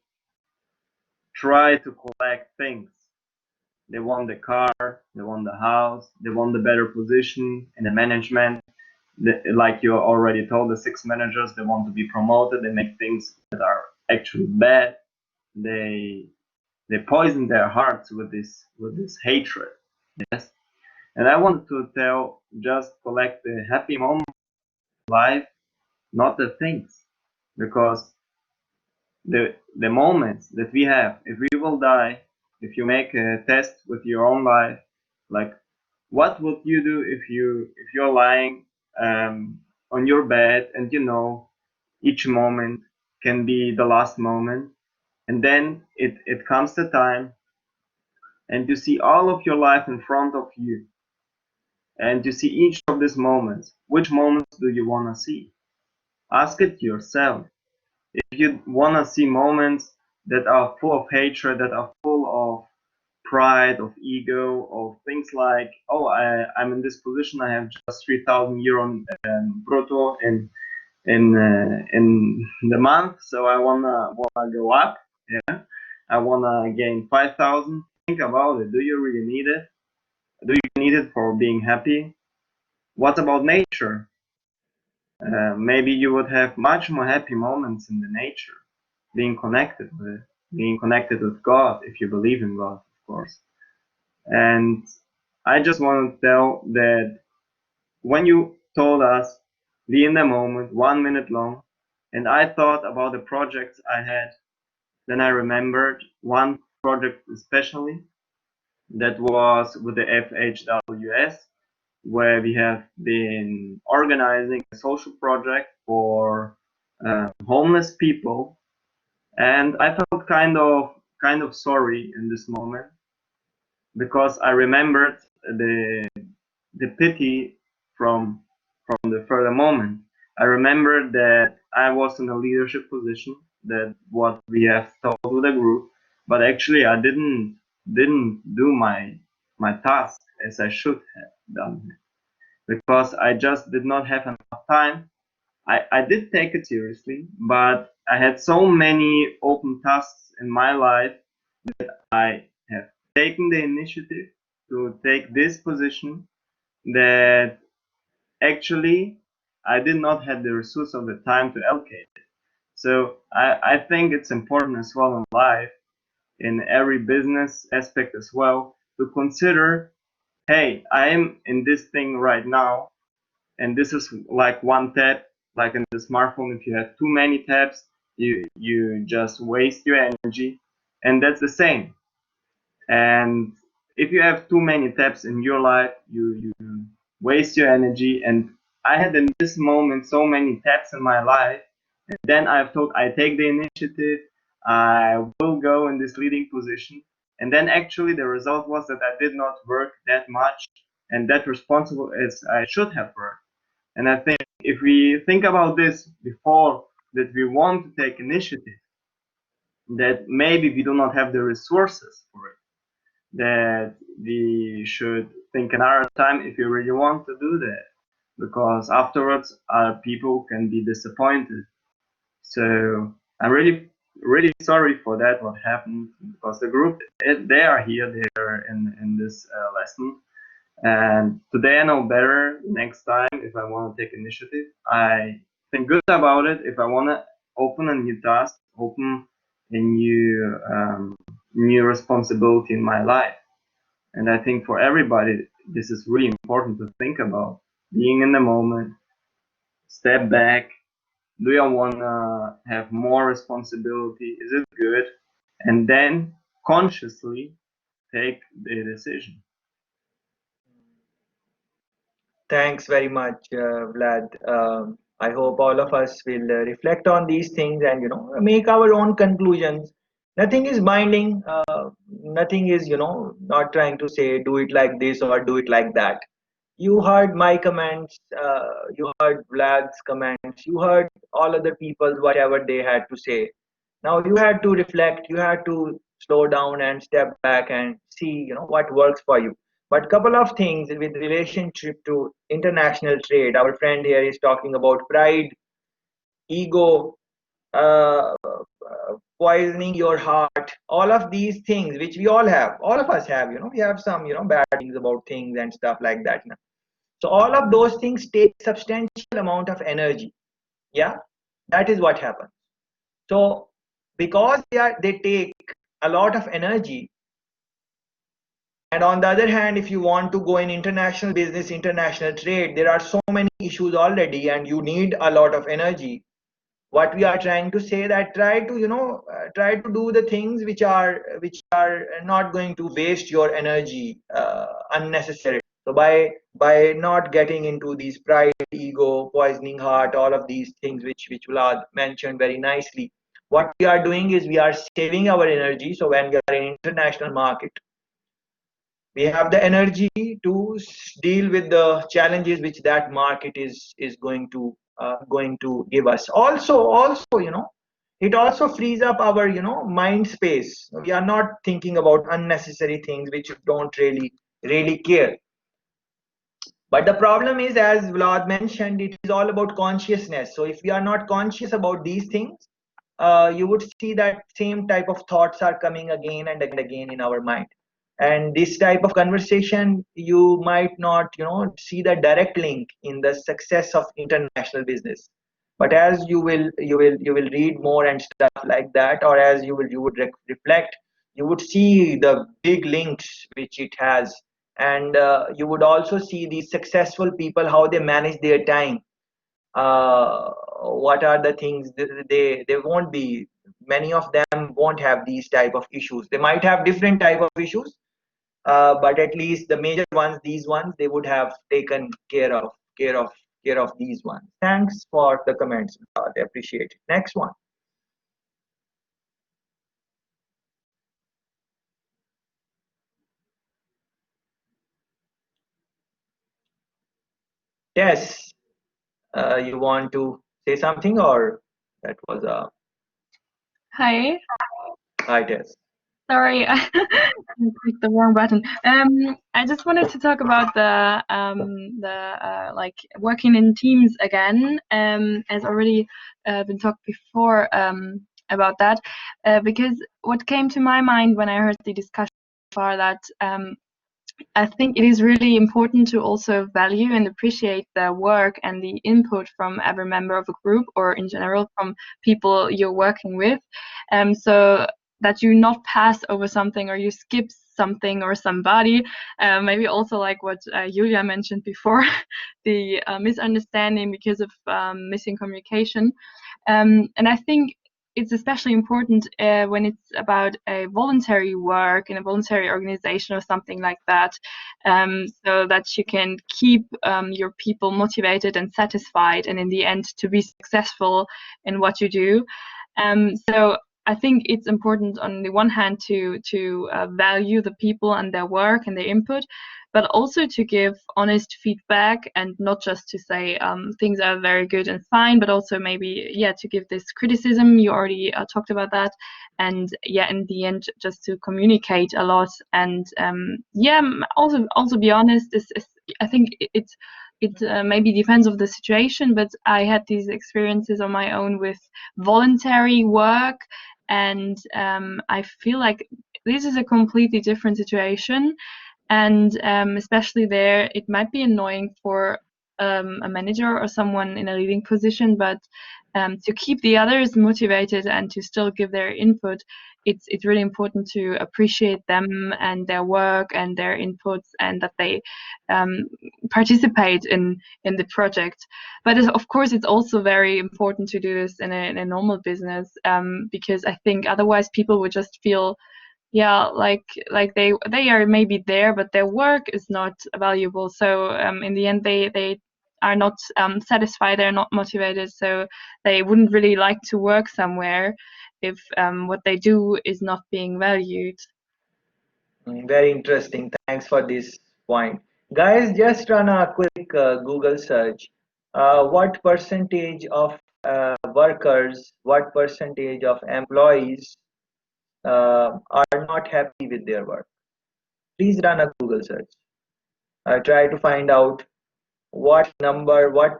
try to collect things. They want the car, they want the house, they want the better position in the management. Like you already told, the six managers, they want to be promoted. They make things that are actually bad. They poison their hearts with this hatred. Yes, and I wanted to tell, just collect the happy moment of life, not the things, because the moments that we have, if we will die, if you make a test with your own life, like what would you do if you're lying on your bed, and each moment can be the last moment, and then it comes the time, and you see all of your life in front of you, and you see each of these moments. Which moments do you want to see? Ask it yourself. If you want to see moments that are full of hatred, that are full of pride, of ego, of things like, oh, I'm in this position, I have just 3,000 euro brutto in the month, so I wanna go up. Yeah, I wanna gain 5,000. Think about it. Do you really need it? Do you need it for being happy? What about nature? Maybe you would have much more happy moments in the nature, being connected with God, if you believe in God, of course. And I just want to tell that when you told us be in the moment, 1 minute long, and I thought about the projects I had, then I remembered one project especially that was with the FHWS, where we have been organizing a social project for homeless people, and I felt kind of sorry in this moment, because I remembered the pity from the further moment. I remembered that I was in a leadership position, that what we have told with the group, but actually I didn't do my task as I should have done, because I just did not have enough time. I did take it seriously, but I had so many open tasks in my life. I have taken the initiative to take this position, that actually I did not have the resource of the time to allocate it. So I think it's important as well in life, in every business aspect as well, to consider, hey, I am in this thing right now, and this is like one tab. Like in the smartphone, if you have too many tabs, you just waste your energy, and that's the same. And if you have too many tabs in your life, you waste your energy, and I had in this moment so many taps in my life. And then I've thought I take the initiative, I will go in this leading position. And then actually the result was that I did not work that much and that responsible as I should have worked. And I think if we think about this before that we want to take initiative, that maybe we do not have the resources for it, that we should think another time if you really want to do that, because afterwards people can be disappointed. So I'm really sorry for that what happened, because the group, they are here, they are in this lesson, and today I know better. Next time if I want to take initiative, I think good about it. If I want to open a new task, open a new responsibility in my life. And I think for everybody, this is really important to think about. Being in the moment, step back. Do you want to have more responsibility? Is it good? And then consciously take the decision. Thanks very much, Vlad. I hope all of us will reflect on these things and make our own conclusions. Nothing is binding. Nothing is not trying to say do it like this or do it like that. You heard my comments. You heard Vlad's comments. You heard all other people whatever they had to say. Now you had to reflect. You had to slow down and step back and see what works for you. But couple of things with relationship to international trade. Our friend here is talking about pride, ego, poisoning your heart. All of these things which we all have. All of us have. We have some bad things about things and stuff like that. So all of those things take substantial amount of energy. Yeah, that is what happens. So because they take a lot of energy, and on the other hand, if you want to go in international business, international trade, there are so many issues already, and you need a lot of energy. What we are trying to say that try to do the things which are not going to waste your energy unnecessarily. So by not getting into these pride, ego, poisoning heart, all of these things which Vlad mentioned very nicely, what we are doing is we are saving our energy. So when we are in international market, we have the energy to deal with the challenges which that market is going to give us. Also it also frees up our mind space. We are not thinking about unnecessary things which don't really care. But the problem is, as Vlad mentioned, it is all about consciousness. So if we are not conscious about these things, you would see that same type of thoughts are coming again and again in our mind. And this type of conversation, you might not, see the direct link in the success of international business. But as you will read more and stuff like that, or as you would reflect, you would see the big links which it has, and you would also see these successful people how they manage their time. What are the things they won't be, many of them won't have these type of issues. They might have different type of issues, but at least the major ones, these ones, they would have taken care of these ones. Thanks for the comments. I appreciate it. Next one. Yes, you want to say something, or that was a Hi, high test? sorry, I clicked the wrong button. I just wanted to talk about the like working in teams again, as already been talked before about that, because what came to my mind when I heard the discussion so far that I think it is really important to also value and appreciate the work and the input from every member of a group, or in general from people you're working with, so that you not pass over something or you skip something or somebody. Maybe also like what Julia mentioned before, the misunderstanding because of missing communication. And I think it's especially important when it's about a voluntary work in a voluntary organization or something like that, so that you can keep your people motivated and satisfied, and in the end to be successful in what you do. So I think it's important on the one hand to value the people and their work and their input, but also to give honest feedback, and not just to say things are very good and fine, but also maybe to give this criticism. You already talked about that, and in the end just to communicate a lot, and also be honest. I think it maybe depends of the situation, but I had these experiences on my own with voluntary work, and I feel like this is a completely different situation, and especially there it might be annoying for a manager or someone in a leading position, but to keep the others motivated and to still give their input, it's really important to appreciate them and their work and their inputs, and that they participate in the project. But of course it's also very important to do this in a normal business, because I think otherwise people would just feel like they are maybe there, but their work is not valuable. So in the end they are not satisfied, they're not motivated, so they wouldn't really like to work somewhere if what they do is not being valued. Very interesting. Thanks for this point. Guys, just run a quick Google search. What percentage of workers, what percentage of employees are not happy with their work? Please run a Google search. Try to find out what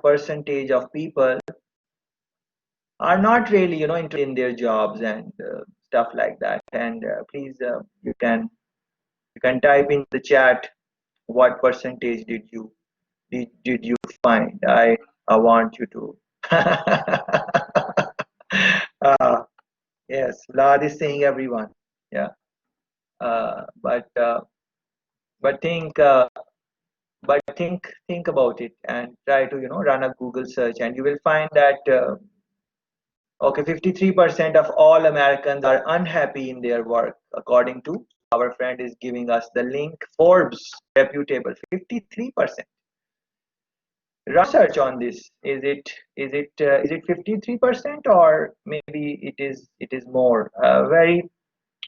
percentage of people are not really, interested in their jobs and stuff like that. And please, you can type in the chat what percentage did you find. I want you to. Yes, Vlad is saying everyone. Yeah, but think think about it and try to run a Google search, and you will find that okay, 53% of all Americans are unhappy in their work, according to our friend is giving us the link, Forbes reputable 53%. Research on this. Is it 53%, or maybe it is more?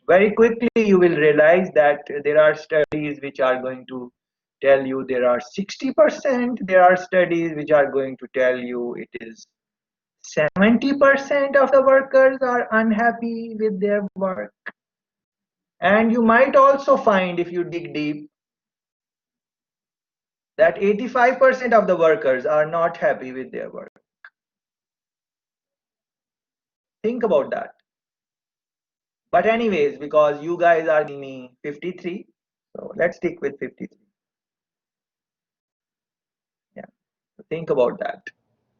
Very quickly you will realize that there are studies which are going to tell you there are 60%. There are studies which are going to tell you it is 70% of the workers are unhappy with their work. And you might also find, if you dig deep, that 85% of the workers are not happy with their work. Think about that. But anyways, because you guys are giving me 53, so let's stick with 53. Yeah, think about that.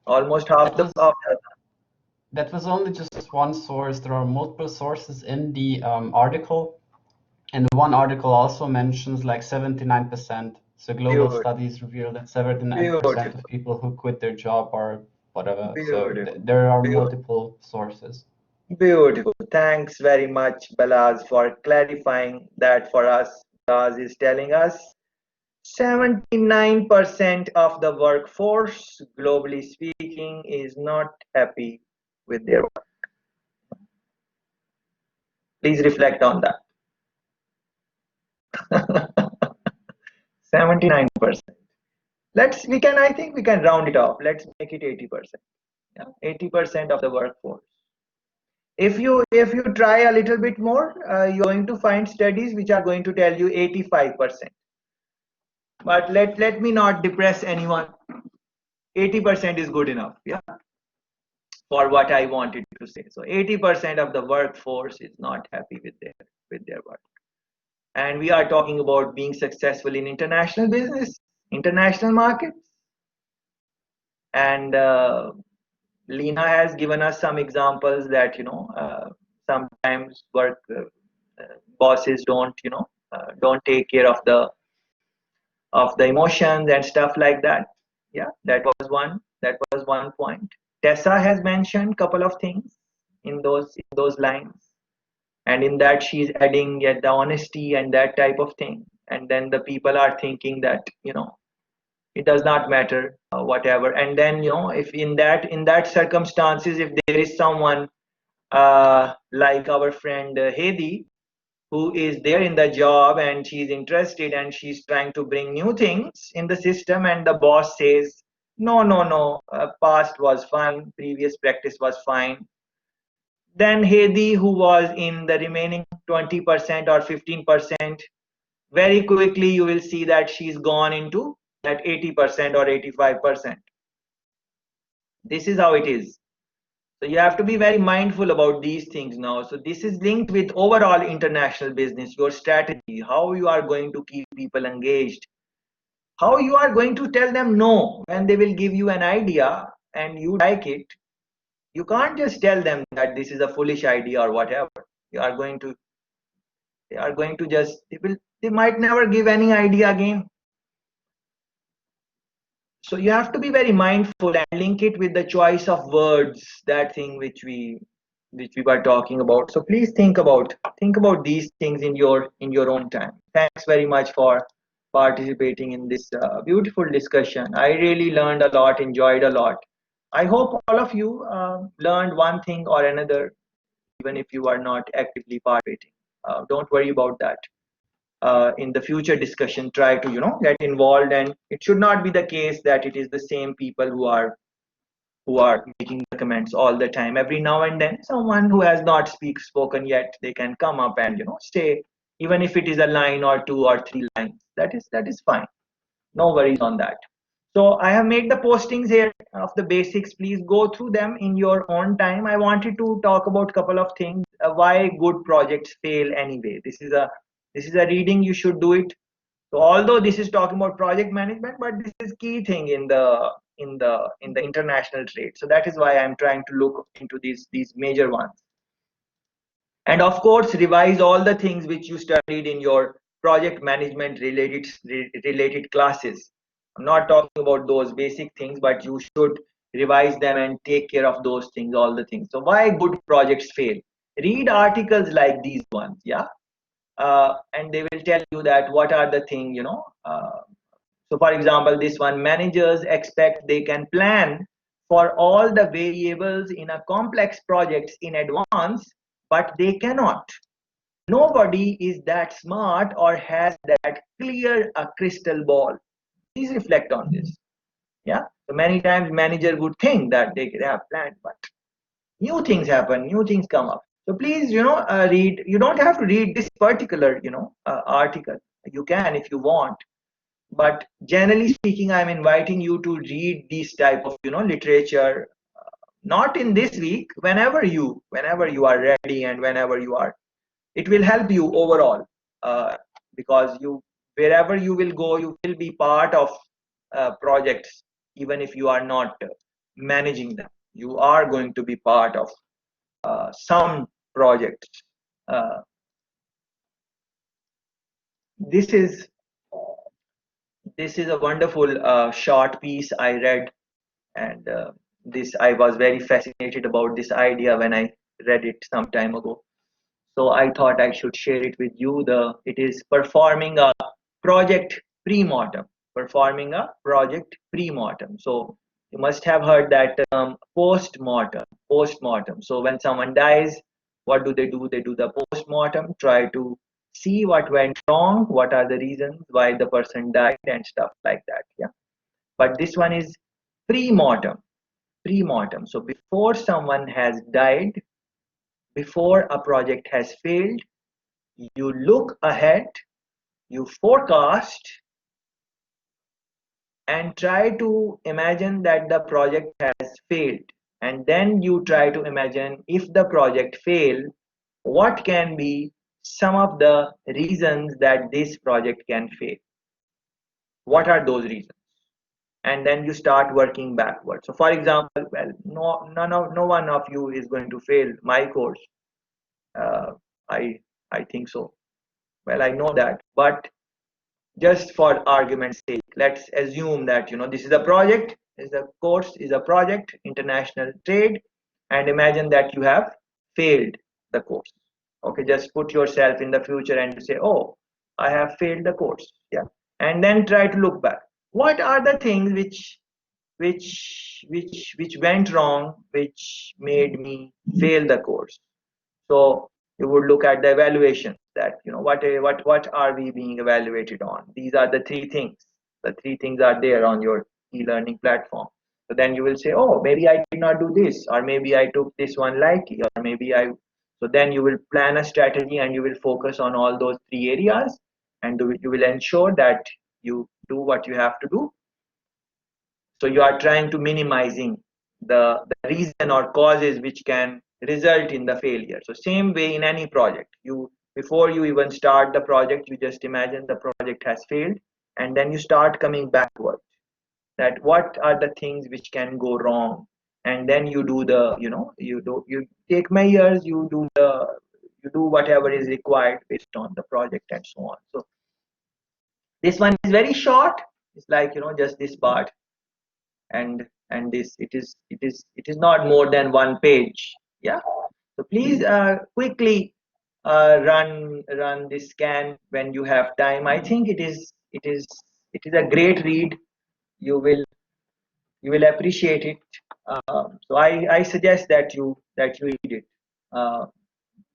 Almost half the. That was only just one source. There are multiple sources in the article, and one article also mentions like 79%. So global studies reveal that 79% of people who quit their job are whatever. So there are multiple sources. Beautiful. Thanks very much, Balaz, for clarifying that for us. Balaz is telling us 79% of the workforce, globally speaking, is not happy with their work. Please reflect on that. 79%. I think we can round it off. Let's make it 80%. Yeah, 80% of the workforce. If you try a little bit more, you're going to find studies which are going to tell you 85%. But let me not depress anyone. 80% is good enough, yeah, for what I wanted to say. So 80% of the workforce is not happy with their work. And we are talking about being successful in international business, international markets. And Lena has given us some examples that sometimes work bosses don't take care of the emotions and stuff like that. Yeah, that was one point. Tessa has mentioned a couple of things. in those lines, and in that she's adding yet the honesty and that type of thing, and then the people are thinking that it does not matter, whatever. And then if in that circumstances, if there is someone like our friend Hedi, who is there in the job and she's interested and she's trying to bring new things in the system, and the boss says no, no, no, past was fine, previous practice was fine, then Hedi, who was in the remaining 20% or 15%, very quickly you will see that she's gone into that 80% or 85%. This is how it is. So you have to be very mindful about these things now. So this is linked with overall international business, your strategy, how you are going to keep people engaged, how you are going to tell them no when they will give you an idea and you like it. You can't just tell them that this is a foolish idea or whatever. You are going to, they are going to just, they might never give any idea again. So you have to be very mindful and link it with the choice of words, that thing which we were talking about. So please think about these things in your own time. Thanks very much for participating in this beautiful discussion. I really learned a lot, enjoyed a lot. I hope all of you learned one thing or another, even if you are not actively participating. Don't worry about that. In the future discussion, try to get involved, and it should not be the case that it is the same people who are making the comments all the time. Every now and then someone who has not spoken yet, they can come up and say, even if it is a line or two or three lines, that is fine, no worries on that. So I have made the postings here of the basics. Please go through them in your own time. I wanted to talk about a couple of things. Why good projects fail anyway. This is a reading, you should do it. So although this is talking about project management, but this is key thing in the international trade. So that is why I'm trying to look into these major ones. And of course, revise all the things which you studied in your project management related classes. I'm not talking about those basic things, but you should revise them and take care of those things, all the things. So why good projects fail? Read articles like these ones, yeah. And they will tell you that what are the things, so for example, this one, managers expect they can plan for all the variables in a complex projects in advance, but they cannot. Nobody is that smart or has that clear a crystal ball. Please reflect on this. Yeah. So many times manager would think that they could have planned, but new things happen, new things come up. So please, read. You don't have to read this particular, article. You can if you want, but generally speaking, I'm inviting you to read these type of, literature. Not in this week. Whenever you are ready and whenever you are, it will help you overall. Because wherever you will go, you will be part of projects, even if you are not managing them. You are going to be part of some projects. This is a wonderful short piece I read, and this I was very fascinated about this idea when I read it some time ago. So I thought I should share it with you. It is performing a project pre-mortem. Performing a project pre-mortem. So you must have heard that term post-mortem. Post-mortem. So when someone dies, what do? They do the post-mortem, try to see what went wrong, what are the reasons why the person died and stuff like that. Yeah. But this one is pre-mortem. Pre-mortem. So before someone has died, before a project has failed, you look ahead, you forecast, and try to imagine that the project has failed. And then you try to imagine, if the project failed, what can be some of the reasons that this project can fail? What are those reasons? And then you start working backwards. So for example, well, no one of you is going to fail my course. I think so. Well, I know that, but just for argument's sake, let's assume that this is a project, is a course, is a project, international trade, and imagine that you have failed the course. Okay, just put yourself in the future and say, oh, I have failed the course. Yeah, and then try to look back. What are the things which went wrong, which made me fail the course? So you would look at the evaluation, that what are we being evaluated on. These are the three things. The three things are there on your e-learning platform. So then you will say, oh, maybe I did not do this, or maybe I took this one lightly, or maybe I. So then you will plan a strategy and you will focus on all those three areas, and you will ensure that you do what you have to do. So you are trying to minimizing the reason or causes which can result in the failure. So same way in any project, before you even start the project, you just imagine the project has failed, and then you start coming backwards, that what are the things which can go wrong, and then you do you take measures, you do whatever is required based on the project and so on. So this one is very short. It's like just this part, and this it is not more than one page. Yeah, so please quickly run this scan when you have time. I think it is a great read. You will appreciate it. So I suggest that you read it, uh,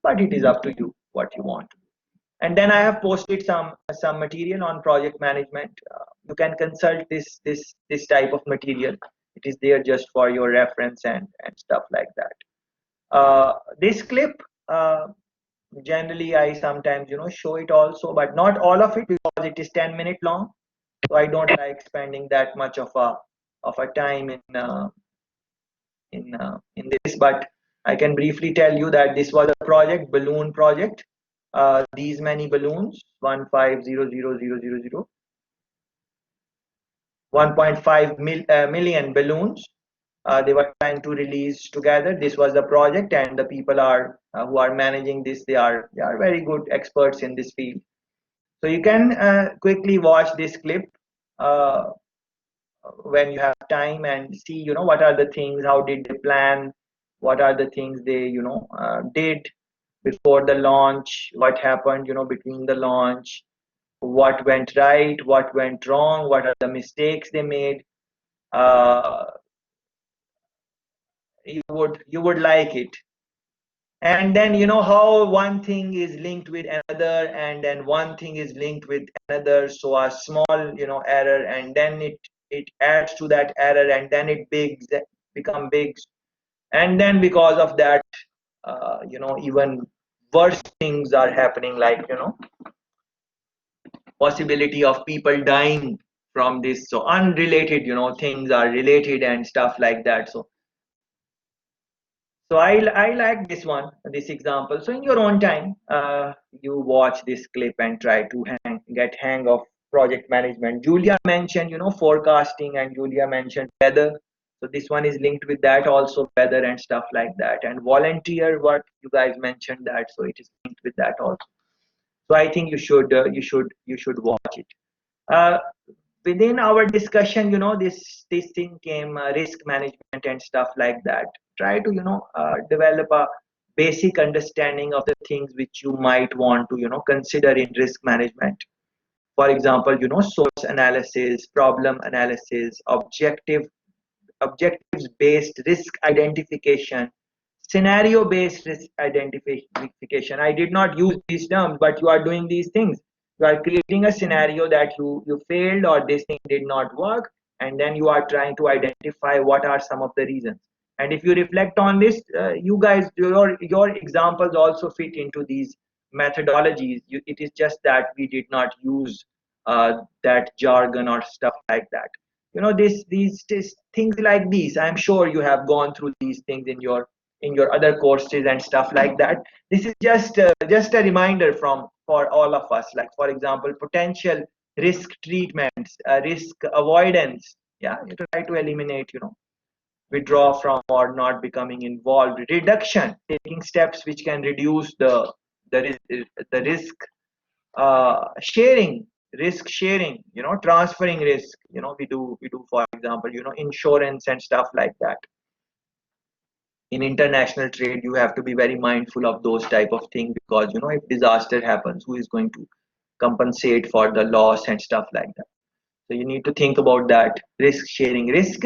but it is up to you what you want. And then I have posted some material on project management. You can consult this type of material. It is there just for your reference and stuff like that. This clip, generally I sometimes show it also, but not all of it, because it is 10-minute long. So I don't like spending that much of a time in this. But I can briefly tell you that this was a balloon project. These many balloons, 1500000, 1.5 million balloons. They were trying to release together. This was the project, and the people are who are managing this. They are very good experts in this field. So you can quickly watch this clip when you have time, and see what are the things, how did they plan, what are the things they did before the launch, what happened between the launch, what went right, what went wrong, what are the mistakes they made. uh, you would like it. And then how one thing is linked with another, and then one thing is linked with another. So a small error, and then it adds to that error, and then it become big. And then because of that, even worse things are happening, like possibility of people dying from this. So unrelated things are related and stuff like that. So I like this example. So in your own time, you watch this clip and try to get hang of project management. Julia mentioned forecasting, and Julia mentioned weather. So this one is linked with that also, weather and stuff like that. And volunteer, what you guys mentioned that, so it is linked with that also. So I think you should watch it. Uh, Within our discussion, this thing came, risk management and stuff like that. Try to develop a basic understanding of the things which you might want to consider in risk management. For example, source analysis, problem analysis, objectives based risk identification, scenario based risk identification. I did not use these terms, but you are doing these things. You are creating a scenario that you failed, or this thing did not work, and then you are trying to identify what are some of the reasons. And if you reflect on this, you guys, your examples also fit into these methodologies. It is just that we did not use that jargon or stuff like that. These things like these, I'm sure you have gone through these things in your other courses and stuff like that. This is just a reminder for all of us. Like, for example, potential risk treatments, risk avoidance. Yeah, you try to eliminate, withdraw from or not becoming involved. Reduction, taking steps which can reduce the risk. Sharing, risk sharing, transferring risk. We do, for example, insurance and stuff like that. in international trade, you have to be very mindful of those type of things, because if disaster happens, who is going to compensate for the loss and stuff like that. So you need to think about that. Risk sharing, retention.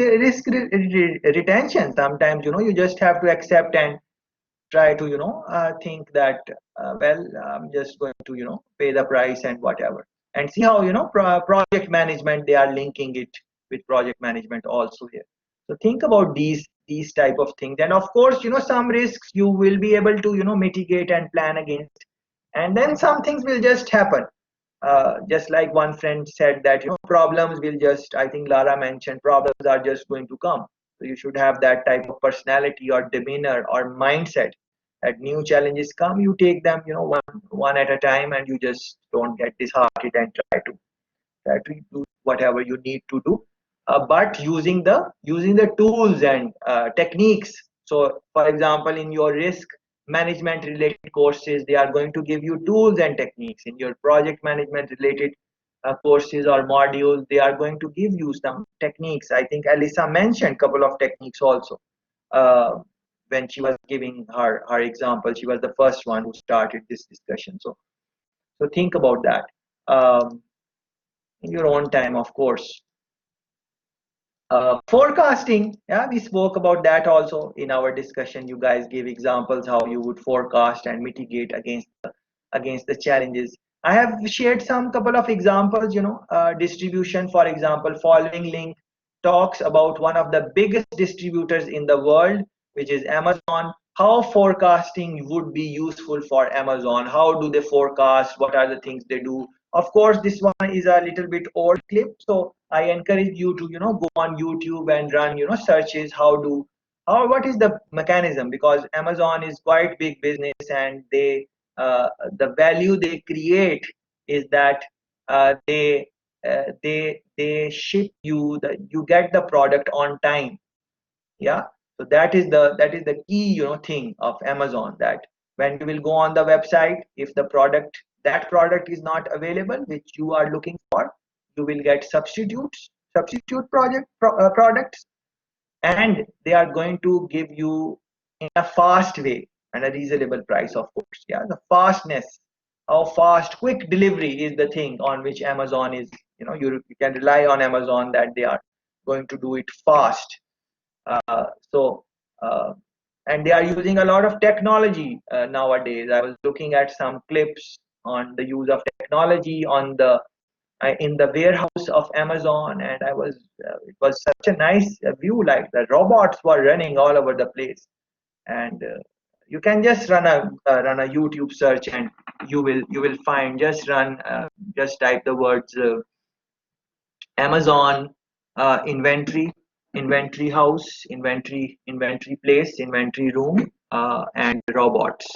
Sometimes you just have to accept and try to think that well, I'm just going to pay the price and whatever, and see how project management, they are linking it with project management also here. So think about these type of things, and of course some risks you will be able to mitigate and plan against, and then some things will just happen. Just like one friend said that problems will just, I think Lara mentioned, problems are just going to come. So you should have that type of personality or demeanor or mindset that new challenges come, you take them one at a time, and you just don't get disheartened and try to do whatever you need to do, but using the tools and techniques. So for example, in your risk management related courses, they are going to give you tools and techniques. In your project management related courses or modules, they are going to give you some techniques. I think Alyssa mentioned a couple of techniques also, uh, when she was giving her example. She was the first one who started this discussion. So think about that, in your own time, of course. Forecasting, yeah, we spoke about that also in our discussion. You guys gave examples how you would forecast and mitigate against the challenges. I have shared some couple of examples. Distribution, for example, following link talks about one of the biggest distributors in the world, which is Amazon. How forecasting would be useful for Amazon? How do they forecast? What are the things they do? Of course, this one is a little bit old clip, so I encourage you to go on YouTube and run searches. What is the mechanism? Because Amazon is quite big business, and the value they create is that they ship you you get the product on time. Yeah, so that is the key thing of Amazon, that when you will go on the website, if that product is not available which you are looking for, you will get substitute products, and they are going to give you in a fast way and a reasonable price, of course. Yeah, the fastness, how fast, quick delivery is the thing on which Amazon is, you can rely on Amazon, that they are going to do it fast. So and they are using a lot of technology nowadays. I was looking at some clips on the use of technology on the in the warehouse of Amazon, and it was such a nice view, like the robots were running all over the place. And you can just run a YouTube search, and you will find, just type the words Amazon inventory house, inventory place, inventory room, and robots,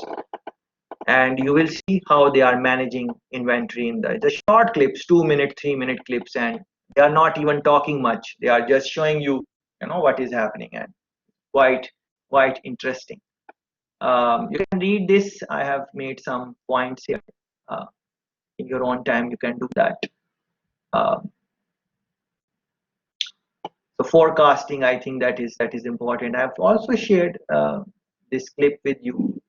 and you will see how they are managing inventory in the short clips, 2 minute, 3 minute clips, and they are not even talking much. They are just showing you, what is happening, and quite interesting. You can read this. I have made some points here. Uh, in your own time, you can do that. Um, So forecasting, I think that is important. I've also shared this clip with you.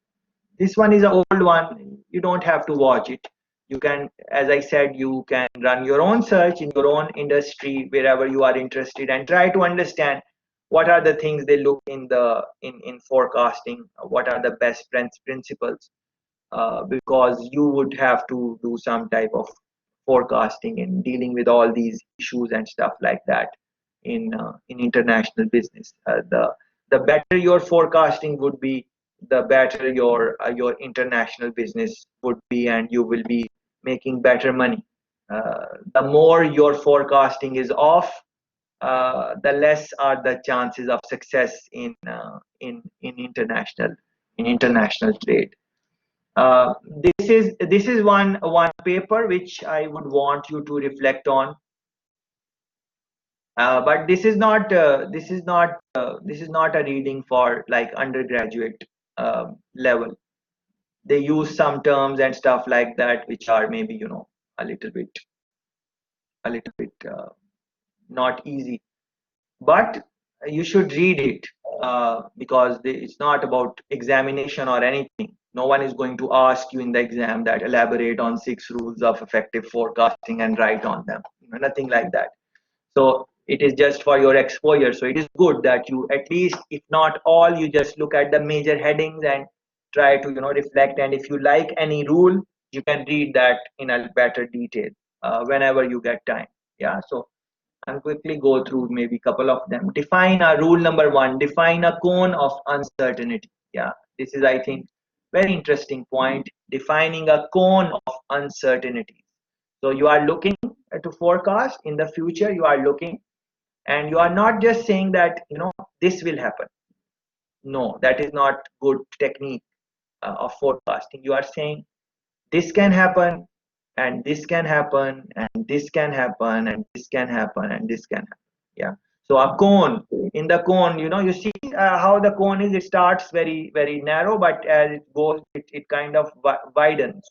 This one is an old one. You don't have to watch it. You can, as I said, you can run your own search in your own industry, wherever you are interested, and try to understand what are the things they look in forecasting. What are the best principles? Because you would have to do some type of forecasting and dealing with all these issues and stuff like that in international business. The better your forecasting would be, the better your international business would be, and you will be making better money. The more your forecasting is off, the less are the chances of success in international trade. This is one paper which I would want you to reflect on. But this is not a reading for like undergraduate level. They use some terms and stuff like that which are maybe a little bit not easy. But you should read it, because it's not about examination or anything. No one is going to ask you in the exam that elaborate on 6 rules of effective forecasting and write on them. Nothing like that. So it is just for your exposure. So it is good that you, at least if not all, you just look at the major headings and try to reflect. And if you like any rule, you can read that in a better detail whenever you get time. Yeah. So I'll quickly go through maybe a couple of them. Define a rule number 1, define a cone of uncertainty. Yeah, this is, I think, very interesting point, defining a cone of uncertainty. So you are looking to forecast in the future, you are looking, and you are not just saying that, this will happen. No, that is not good technique of forecasting. You are saying this can happen, and this can happen, and this can happen, and this can happen, and this can happen. Yeah. So a cone, in the cone, you see how the cone is. It starts very, very narrow, but as it goes, it kind of widens.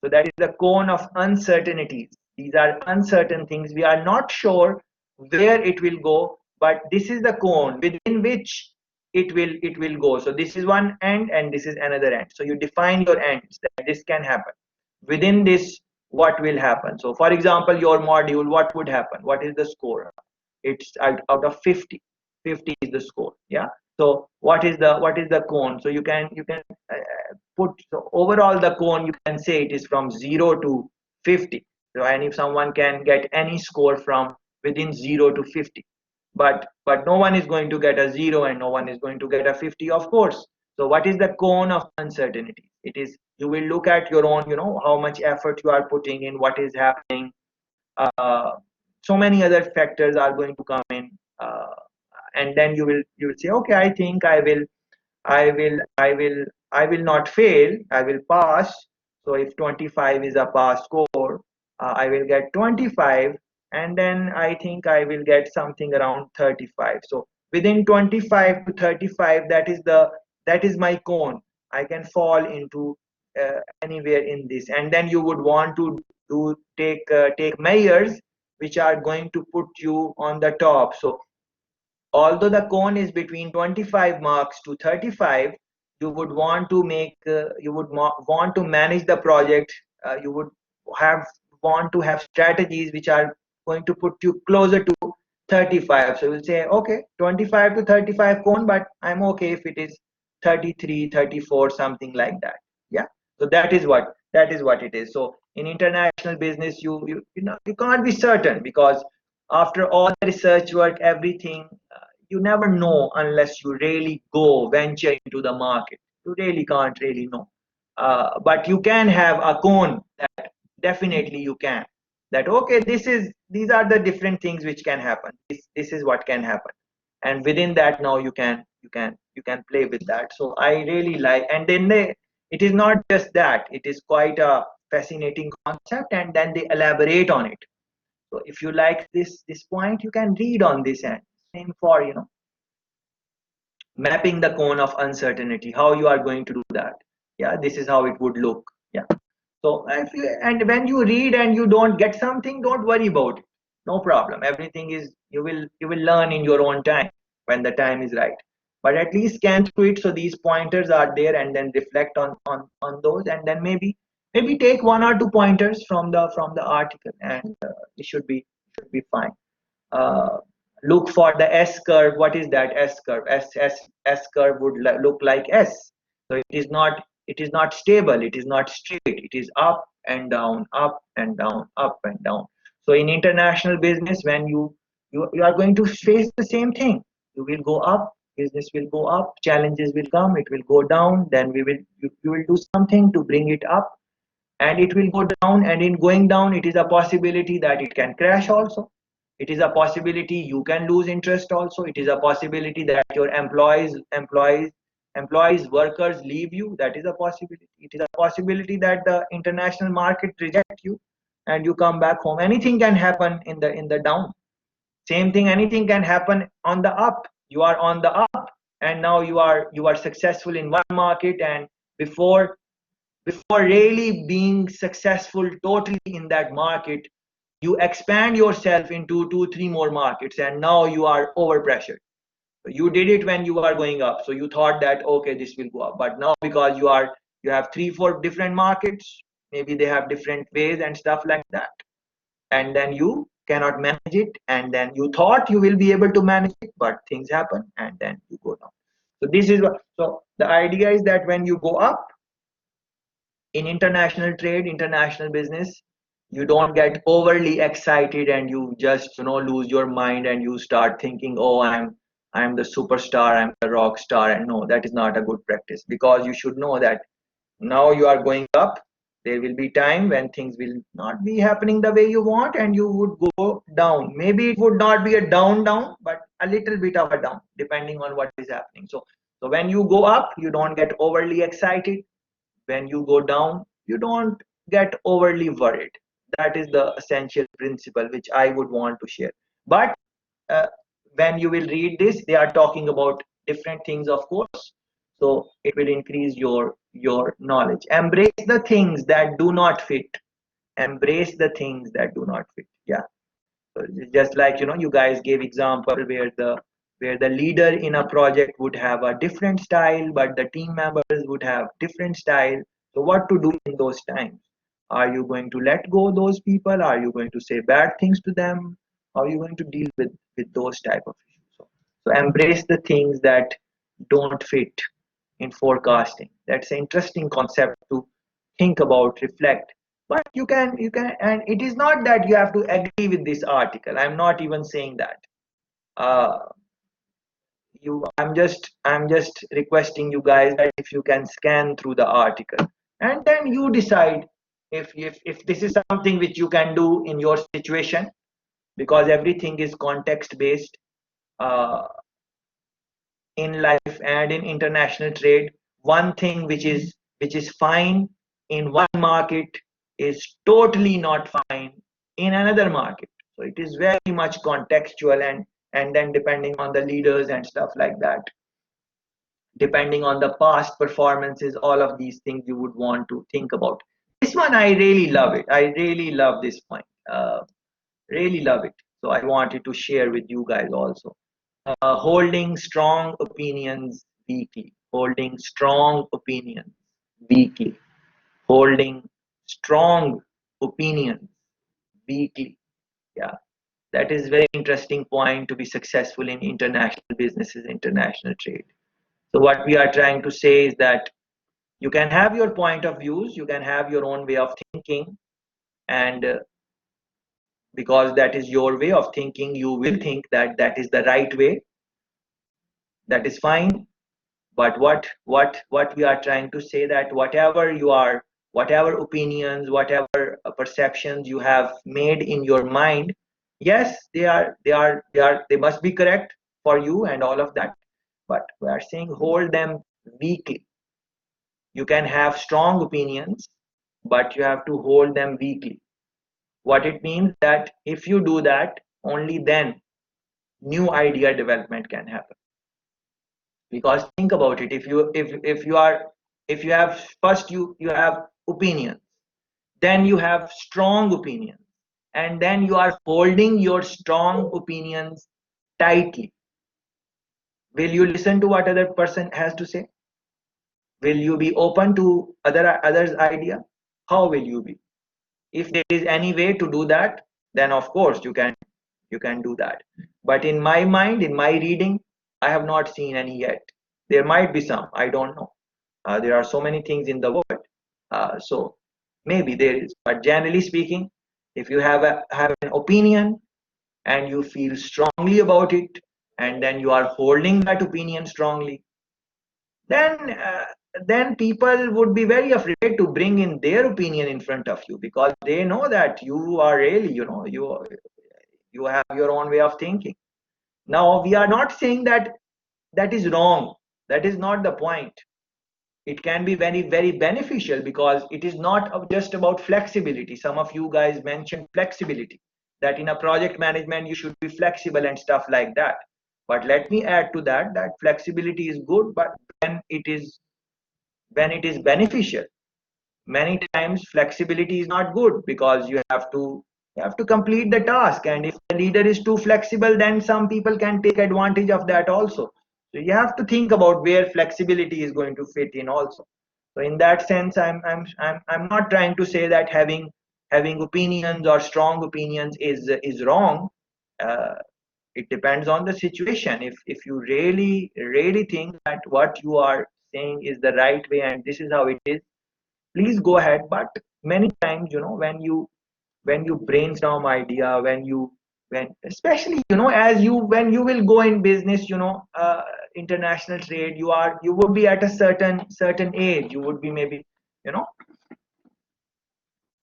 So that is the cone of uncertainties. These are uncertain things. We are not sure where it will go, but this is the cone within which it will go. So this is one end, and this is another end. So you define your ends, that this can happen. Within this, what will happen? So for example, your module, what would happen? What is the score? It's out of 50. 50 is the score. Yeah. So what is the cone? So you can put, so overall the cone, you can say it is from 0 to 50. So, and if someone can get any score from within 0 to 50, but no one is going to get a 0, and no one is going to get a 50, of course. So what is the cone of uncertainty? It is, you will look at your own, how much effort you are putting in, what is happening. So many other factors are going to come in, and then you will say, okay, I think I will not fail, I will pass. So if 25 is a pass score, I will get 25, and then I think I will get something around 35. So within 25 to 35, that is my cone. I can fall into anywhere in this, and then you would want to take measures which are going to put you on the top. So although the cone is between 25 marks to 35, you would want to want to manage the project. You would want to have strategies which are going to put you closer to 35. So you'll say, okay, 25 to 35 cone, but I'm okay if it is 33, 34, something like that. Yeah. So that is what it is. So in international business, you can't be certain, because after all the research work, everything, you never know unless you really go venture into the market. You really can't really know. But you can have a cone that definitely you can. That, okay, these are the different things which can happen. This is what can happen, and within that, now you can play with that. So I really like, and then it is not just that, it is quite a fascinating concept, and then they elaborate on it. So if you like this point, you can read on this end. Same for mapping the cone of uncertainty, how you are going to do that. Yeah, this is how it would look. Yeah. So and when you read and you don't get something, don't worry about it. No problem. Everything is, you will learn in your own time when the time is right. But at least scan through it, so these pointers are there, and then reflect on those, and then maybe take 1 or 2 pointers from the article, and it should be fine. Uh, Look for the S curve. What is that S curve? S curve would look like S. So it is not stable, it is not straight, it is up and down, up and down, up and down. So in international business, when you are going to face the same thing. You will go up, business will go up, challenges will come, it will go down, then you will do something to bring it up, and it will go down, and in going down, it is a possibility that it can crash also. It is a possibility you can lose interest also. It is a possibility that your employees, workers leave you. That is a possibility. It is a possibility that the international market reject you and you come back home. Anything can happen in the down. Same thing, anything can happen on the up. You are on the up, and now you are successful in one market, and before really being successful totally in that market, you expand yourself into 2-3 more markets, and now you are over pressured. You did it when you are going up, so you thought that okay, this will go up. But now because you have 3 4 different markets, maybe they have different ways and stuff like that, and then you cannot manage it, and then you thought you will be able to manage it, but things happen and then you go down. So this is what, so the idea is that when you go up in international trade, international business, you don't get overly excited and you just lose your mind and you start thinking, oh, I'm the superstar, I'm the rock star. And no, that is not a good practice, because you should know that now you are going up, there will be time when things will not be happening the way you want and you would go down. Maybe it would not be a down, but a little bit of a down, depending on what is happening. So when you go up, you don't get overly excited. When you go down, you don't get overly worried. That is the essential principle which I would want to share. But uh, when you will read this, they are talking about different things, of course, so it will increase your knowledge. Embrace the things that do not fit. Embrace the things that do not fit. Yeah. So just like you guys gave example where the leader in a project would have a different style, but the team members would have different style. So what to do in those times? Are you going to let go those people? Are you going to say bad things to them? How are you going to deal with those type of issues? So embrace the things that don't fit in forecasting. That's an interesting concept to think about, reflect. But you can, and it is not that you have to agree with this article. I'm not even saying that. uh, I'm just requesting you guys that if you can scan through the article and then you decide if this is something which you can do in your situation, because everything is context based. uh, in life and in international trade, one thing which is fine in one market is totally not fine in another market. So it is very much contextual, and then depending on the leaders and stuff like that, depending on the past performances, all of these things you would want to think about. This one, I really love it. I really love this point. Really love it. So I wanted to share with you guys also. Holding strong opinions weekly. Holding strong opinions weekly. Holding strong opinions weekly. Yeah, that is very interesting point to be successful in international businesses, international trade. So what we are trying to say is that you can have your point of views, you can have your own way of thinking, and because that is your way of thinking, you will think that that is the right way. That is fine. But what we are trying to say, that whatever opinions, whatever perceptions you have made in your mind, yes, they must be correct for you and all of that, but we are saying hold them weekly. You can have strong opinions, but you have to hold them weekly. What it means that if you do that, only then new idea development can happen. Because think about it, if you have, first you have opinions, then you have strong opinions, and then you are holding your strong opinions tightly. Will you listen to what other person has to say? Will you be open to others idea? How will you be? If there is any way to do that, then of course you can do that. But in my mind, in my reading, I have not seen any yet. There might be some, I don't know. There are so many things in the world, so maybe there is. But generally speaking, if you have an opinion and you feel strongly about it, and then you are holding that opinion strongly, then then people would be very afraid to bring in their opinion in front of you, because they know that you are really, you have your own way of thinking. Now we are not saying that that is wrong. That is not the point. It can be very very beneficial, because it is not just about flexibility. Some of you guys mentioned flexibility, that in a project management you should be flexible and stuff like that. But let me add to that, that flexibility is good, but when it is beneficial. Many times flexibility is not good, because you have to You have to complete the task, and if the leader is too flexible, then some people can take advantage of that also. So you have to think about where flexibility is going to fit in also. So in that sense, I'm not trying to say that having opinions or strong opinions is wrong. uh, it depends on the situation. If you really think that what you are saying is the right way and this is how it is, please go ahead. But many times, when you brainstorm idea, when especially, as when you will go in business, international trade, you would be at a certain age. You would be maybe, you know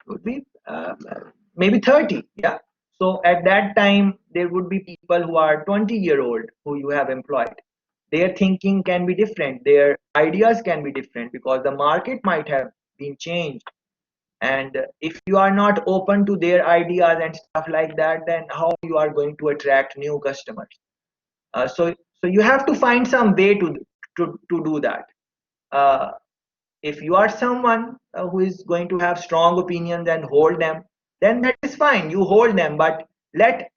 would be maybe 30. Yeah. So at that time there would be people who are 20-year-old who you have employed. Their thinking can be different, their ideas can be different, because the market might have been changed. And if you are not open to their ideas and stuff like that, then how you are going to attract new customers? So you have to find some way to do that. uh, if you are someone who is going to have strong opinions and hold them, then that is fine, you hold them. But let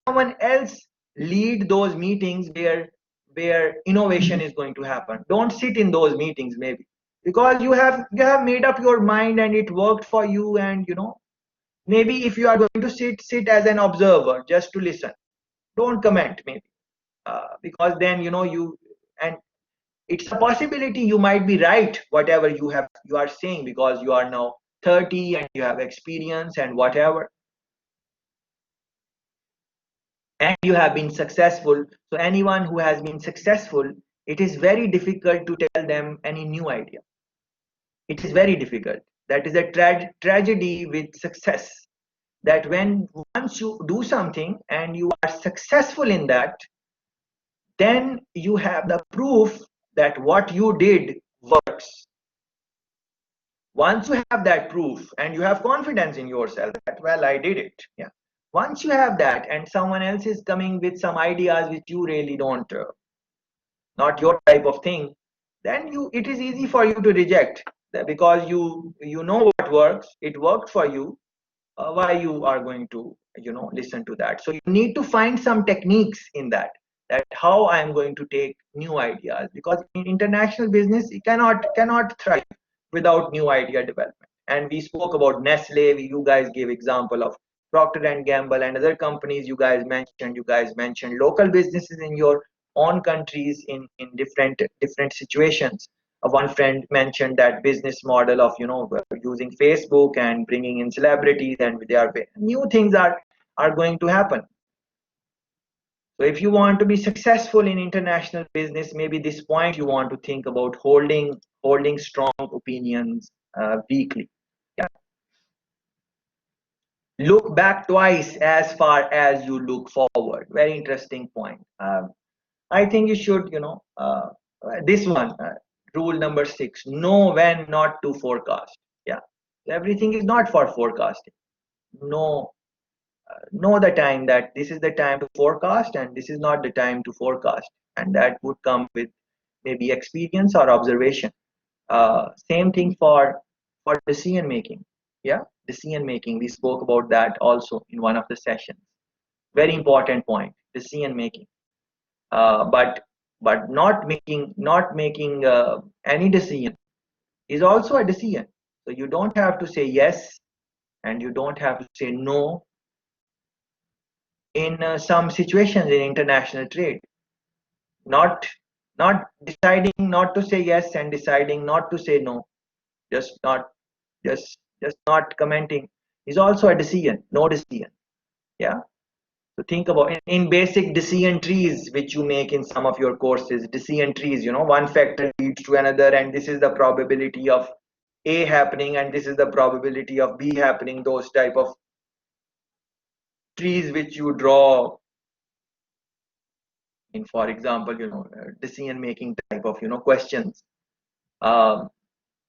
someone else lead those meetings where innovation is going to happen. Don't sit in those meetings, maybe because you have made up your mind and it worked for you. And maybe if you are going to sit as an observer just to listen, don't comment, maybe because then you and it's a possibility you might be right whatever you are saying, because you are now 30 and you have experience and whatever, and you have been successful. So anyone who has been successful, it is very difficult to tell them any new idea. It is very difficult. That is a tragedy with success, that when once you do something and you are successful in that, then you have the proof that what you did works. Once you have that proof and you have confidence in yourself that, well, I did it. Yeah. Once you have that and someone else is coming with some ideas which you really don't, not your type of thing, then it is easy for you to reject that, because you know what works, it worked for you. Why you are going to listen to that? So you need to find some techniques in that how I am going to take new ideas, because in international business it cannot thrive without new idea development. And we spoke about Nestle, you guys gave example of Procter and Gamble and other companies. You guys mentioned local businesses in your own countries in different situations. One friend mentioned that business model of using Facebook and bringing in celebrities, and they are new things are going to happen. So if you want to be successful in international business, maybe this point you want to think about holding strong opinions weekly. Yeah. Look back twice as far as you look forward. Very interesting point. I think you should, this one, rule number 6, know when not to forecast. Yeah. Everything is not for forecasting. Know, know the time that this is the time to forecast and this is not the time to forecast. And that would come with maybe experience or observation. Same thing for decision making. Yeah. Decision making. We spoke about that also in one of the sessions. Very important point, decision making. But not making any decision is also a decision. So you don't have to say yes and you don't have to say no in some situations in international trade. Not deciding not to say yes and deciding not to say no, just not just not commenting is also a decision. No decision. Yeah. So think about in basic decision trees which you make in some of your courses, decision trees, one factor leads to another, and this is the probability of A happening and this is the probability of B happening. Those type of trees which you draw in, for example, decision making type of questions. Um,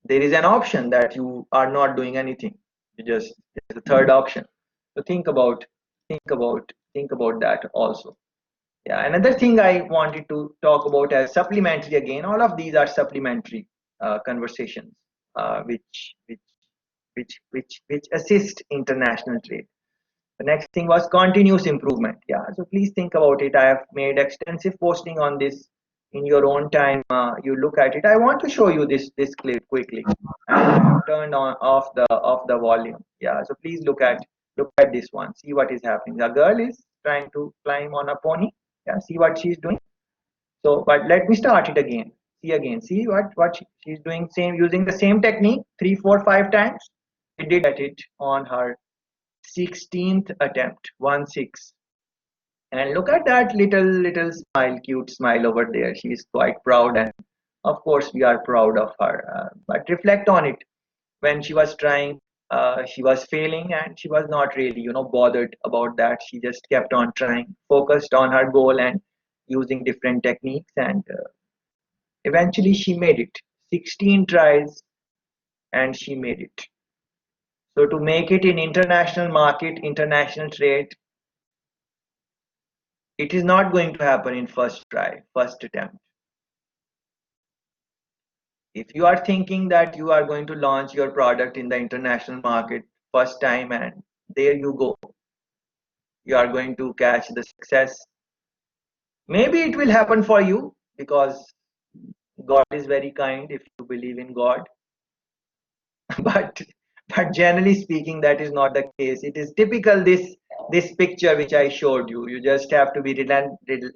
there is an option that you are not doing anything. You just the third option. So think about that also. Yeah, another thing I wanted to talk about as supplementary, again, all of these are supplementary conversations, which assist international trade. The next thing was continuous improvement. Yeah, so please think about it. I have made extensive posting on this in your own time. You look at it. I want to show you this clip quickly. And I have turned on off the volume. Yeah, so please look at this one. See what is happening. The girl is trying to climb on a pony. Yeah, see what she's doing. So, but let me start it again. See again. See what she's doing. Same using the same technique 3, 4, 5 times. She did at it on her 16th attempt, 1-6. And look at that little smile, cute smile over there. She is quite proud, and of course we are proud of her. But reflect on it. When she was trying, she was failing, and she was not really, bothered about that. She just kept on trying, focused on her goal, and using different techniques, and eventually she made it. 16 tries, and she made it. So to make it in international market, international trade, it is not going to happen in first try, first attempt. If you are thinking that you are going to launch your product in the international market first time and there you go, you are going to catch the success. Maybe it will happen for you because God is very kind if you believe in God. but but generally speaking, that is not the case. It is typical this picture which I showed you. You just have to be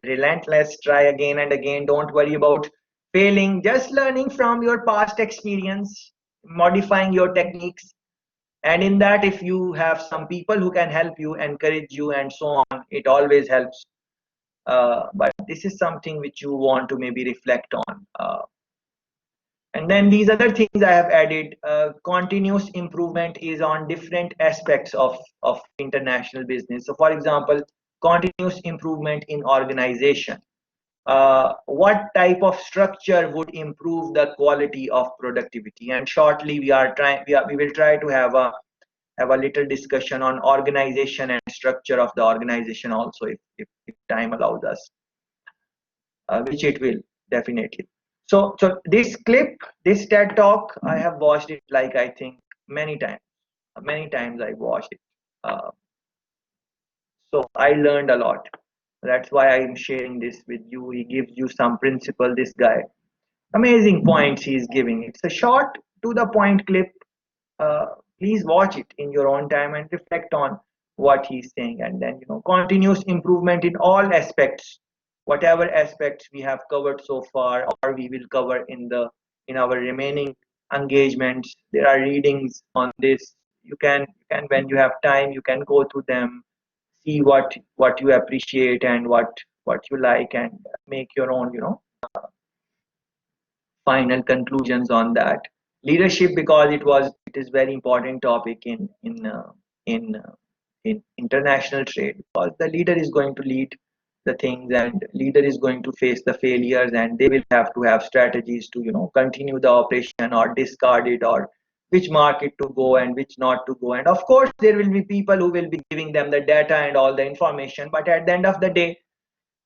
relentless, try again and again. Don't worry about failing, just learning from your past experience, modifying your techniques. And in that, if you have some people who can help you, encourage you, and so on, it always helps. But this is something which you want to maybe reflect on. And then these other things I have added. Continuous improvement is on different aspects of international business. So for example, continuous improvement in organization. What type of structure would improve the quality of productivity? And shortly we will try to have a little discussion on organization and structure of the organization also, if time allows us, which it will definitely. So this clip, this TED talk, I have watched it like I think many times. Many times I watched it. So I learned a lot. That's why I'm sharing this with you. He gives you some principle. This guy, amazing points he's giving. It's a short to the point clip. Uh, Please watch it in your own time and reflect on what he's saying, and then continuous improvement in all aspects, whatever aspects we have covered so far or we will cover in our remaining engagements. There are readings on this. You can when you have time, you can go through them, see what you appreciate and what you like, and make your own final conclusions on that. Leadership, because it is very important topic in in international trade, because the leader is going to lead the things, and leader is going to face the failures, and they will have to have strategies to continue the operation or discard it, or which market to go and which not to go. And of course there will be people who will be giving them the data and all the information, but at the end of the day,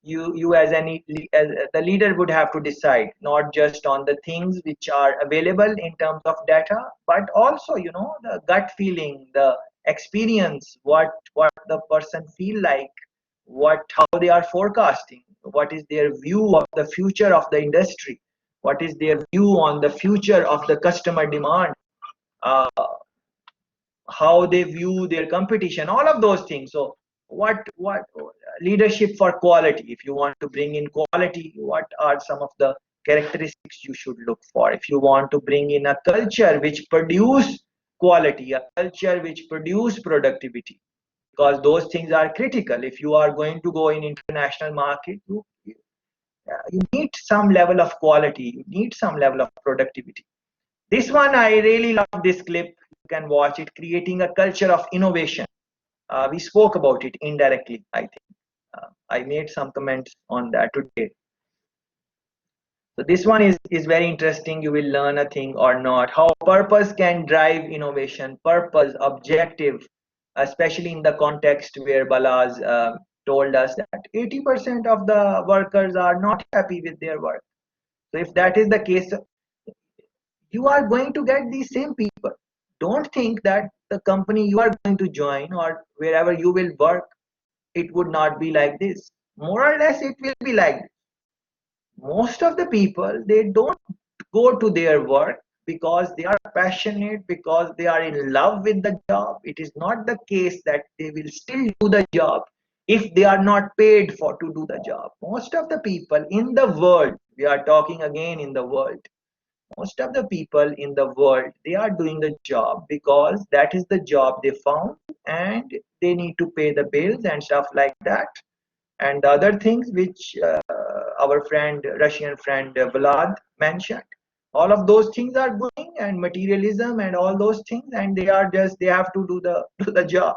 you as the leader would have to decide not just on the things which are available in terms of data, but also the gut feeling, the experience, what the person feel like, how they are forecasting, what is their view of the future of the industry, what is their view on the future of the customer demand, uh, how they view their competition, all of those things. So what leadership for quality, if you want to bring in quality, what are some of the characteristics you should look for? If you want to bring in a culture which produce quality, a culture which produce productivity, because those things are critical. If you are going to go in international market, you need some level of quality, you need some level of productivity. This one, I really love this clip. You can watch it, creating a culture of innovation. We spoke about it indirectly, I think. I made some comments on that today. So this one is very interesting. You will learn a thing or not. How purpose can drive innovation. Purpose, objective, especially in the context where Balaz told us that 80% of the workers are not happy with their work. So if that is the case, you are going to get these same people. Don't think that the company you are going to join or wherever you will work, it would not be like this. More or less, it will be like this. Most of the people, they don't go to their work because they are passionate, because they are in love with the job. It is not the case that they will still do the job if they are not paid for to do the job. Most of the people in the world, we are talking again in the world, most of the people in the world, they are doing the job because that is the job they found, and they need to pay the bills and stuff like that. And the other things which our friend, Russian friend Vlad mentioned, all of those things are going, and materialism and all those things, and they are just, they have to do the do the job.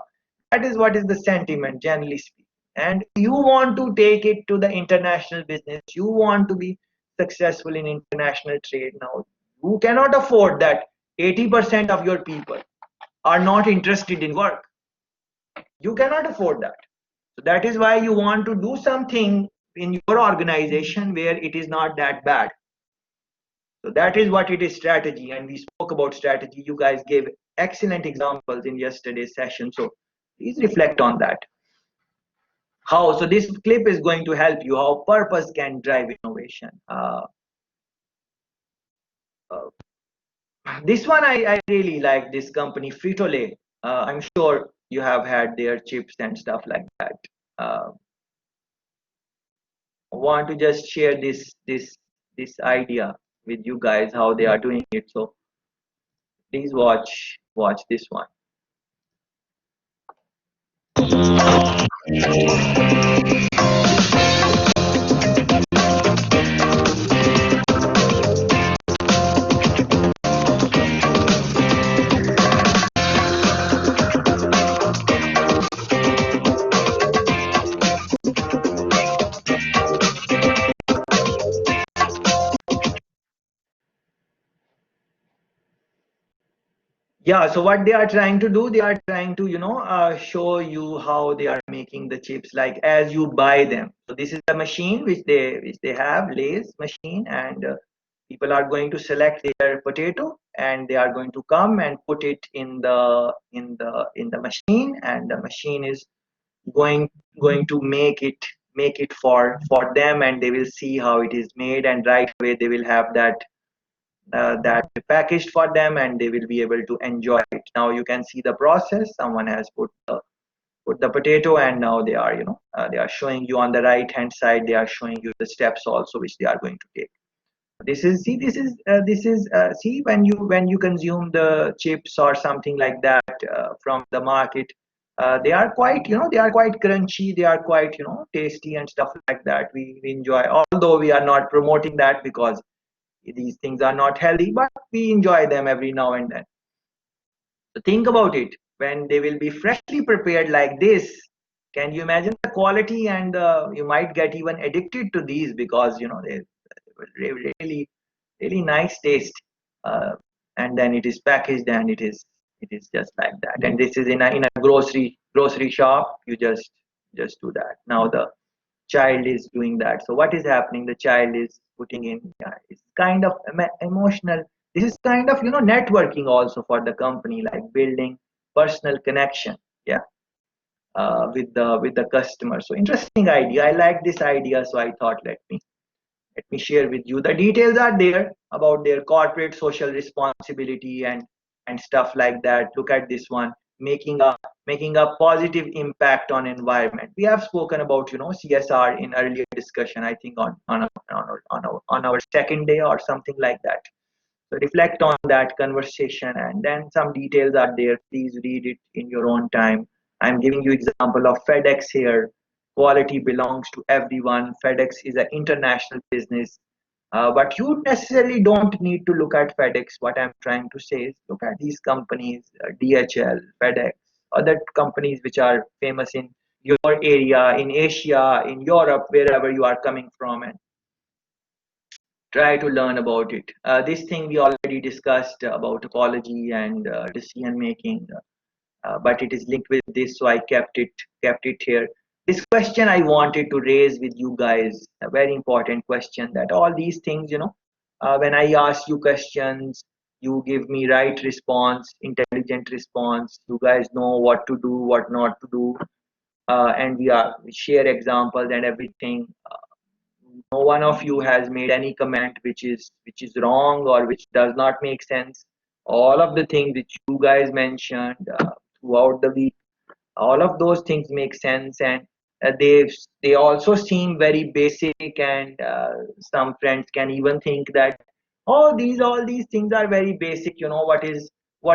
That is what is the sentiment, generally speaking. And you want to take it to the international business, you want to be successful in international trade. Now you cannot afford that 80% of your people are not interested in work. You cannot afford that. So that is why you want to do something in your organization where it is not that bad. So that is what it is, strategy. And we spoke about strategy. You guys gave excellent examples in yesterday's session. So please reflect on that. How? So this clip is going to help you how purpose can drive innovation. This one I really like, this company Frito-Lay. I'm sure you have had their chips and stuff like that. Want to just share this idea with you guys how they are doing it. So please watch this one. Yeah, so what they are trying to do, they are trying to, show you how they are making the chips, like as you buy them. So this is the machine which they have, Lay's machine, and people are going to select their potato, and they are going to come and put it in the machine, and the machine is going to make it for them, and they will see how it is made, and right away they will have that packaged for them, and they will be able to enjoy it. Now you can see the process. Someone has put the potato, and now they are they are showing you on the right hand side, they are showing you the steps also which they are going to take. This is see, when you consume the chips or something like that from the market, they are quite, they are quite crunchy, they are quite, tasty and stuff like that. We enjoy, although we are not promoting that because these things are not healthy, but we enjoy them every now and then. So think about it, when they will be freshly prepared like this, can you imagine the quality? And you might get even addicted to these because they really really nice taste. And then it is packaged, and it is just like that. And this is in a grocery shop. You just do that. Now the child is doing that. So what is happening? The child is putting in, it's kind of emotional. This is kind of networking also for the company, like building personal connection, yeah, with the customer. So interesting idea. I like this idea, so I thought let me share with you. The details are there about their corporate social responsibility and stuff like that. Look at this one, making a positive impact on environment. We have spoken about CSR in earlier discussion, I think on our second day or something like that. So reflect on that conversation, and then some details are there. Please read it in your own time. I'm giving you example of FedEx here. Quality belongs to everyone. FedEx is an international business, but you necessarily don't need to look at FedEx. What I'm trying to say is look at these companies, DHL, FedEx, other companies which are famous in your area, in Asia, in Europe, wherever you are coming from, and try to learn about it. This thing we already discussed about topology and decision making, but it is linked with this, so I kept it here. This question I wanted to raise with you guys, a very important question, that all these things, when I ask you questions, you give me right response, intelligent response. You guys know what to do, what not to do, and we share examples and everything. No one of you has made any comment which is wrong or which does not make sense. All of the things which you guys mentioned throughout the week, all of those things make sense, and they also seem very basic, and some friends can even think that, oh, these all these things are very basic. What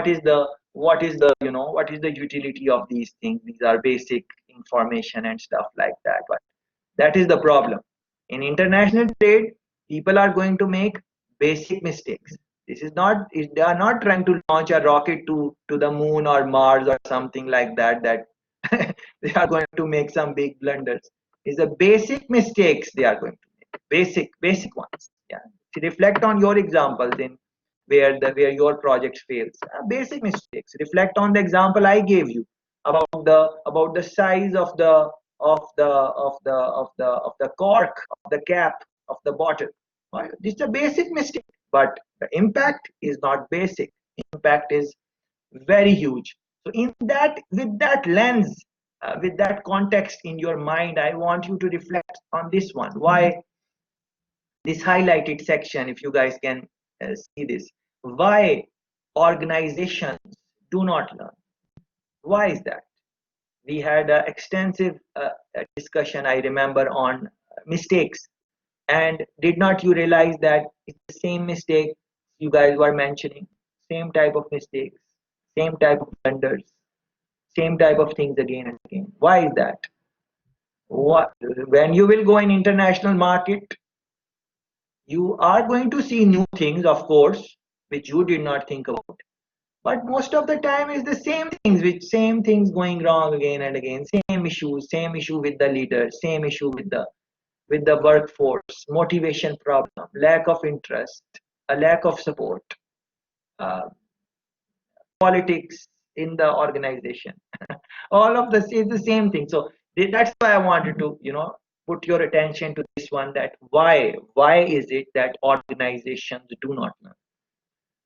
is the utility of these things? These are basic information and stuff like that. But that is the problem. In international trade, people are going to make basic mistakes. This is not, they are not trying to launch a rocket to the moon or Mars or something like that, that they are going to make some big blunders. It's the basic mistakes they are going to make. Basic ones. Yeah. To reflect on your examples in where your project fails. Basic mistakes. Reflect on the example I gave you about the size of the cork of the cap of the bottle. Well, this is a basic mistake, but the impact is not basic. Impact is very huge. So with that lens, with that context in your mind, I want you to reflect on this one. Why this highlighted section, if you guys can see this, why organizations do not learn? Why is that? We had an extensive discussion, I remember, on mistakes. And did not you realize that it's the same mistake you guys were mentioning? Same type of mistakes, same type of blunders, same type of things again and again. Why is that? When you will go in international market, you are going to see new things, of course, which you did not think about. But most of the time is the same things going wrong again and again. Same issue with the leader, same issue with the workforce, motivation problem, lack of interest, a lack of support, uh, politics in the organization. All of this is the same thing. So that's why I wanted to, put your attention to this one. That why is it that organizations do not learn?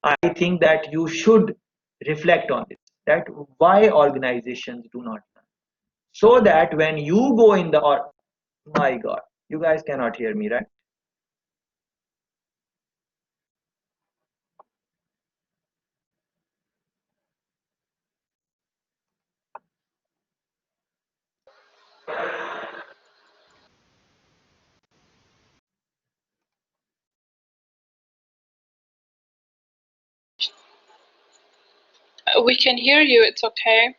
I think that you should reflect on this. That why organizations do not learn, so that when you go in the my God, you guys cannot hear me, right? We can hear you, it's okay.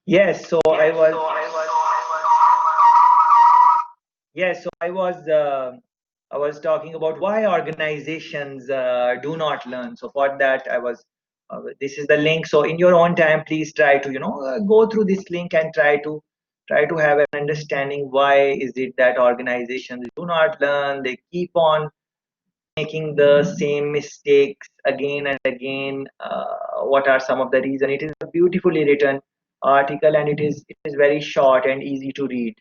Yes, so I was. Yes, so I was talking about why organizations do not learn. So for that, I was. This is the link. So in your own time, please try to go through this link and try to have an understanding why is it that organizations do not learn. They keep on making the same mistakes again and again. What are some of the reasons? It is a beautifully written article, and it is very short and easy to read.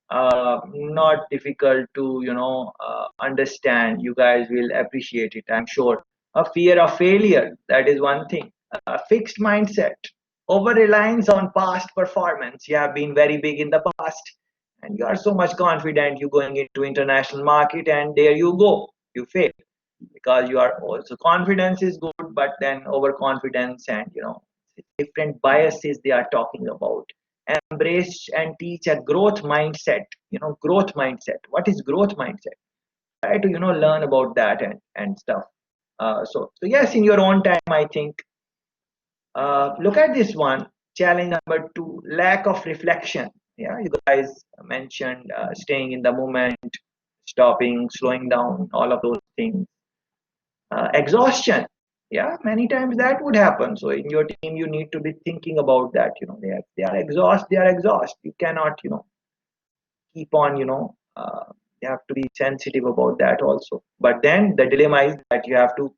Not difficult to understand. You guys will appreciate it, I'm sure. A fear of failure, that is one thing. A fixed mindset, over reliance on past performance. You have been very big in the past, and you are so much confident you going into international market, and there you go, you fail because you are also confidence is good, but then overconfidence and different biases they are talking about. Embrace and teach a growth mindset. Growth mindset. What is growth mindset? Try to learn about that and stuff. So yes, in your own time, I think. Look at this one. Challenge number 2: lack of reflection. Yeah, you guys mentioned staying in the moment, stopping, slowing down, all of those things. Exhaustion, yeah, many times that would happen. So in your team you need to be thinking about that. They are exhaust. You cannot keep on you have to be sensitive about that also. But then the dilemma is that you have to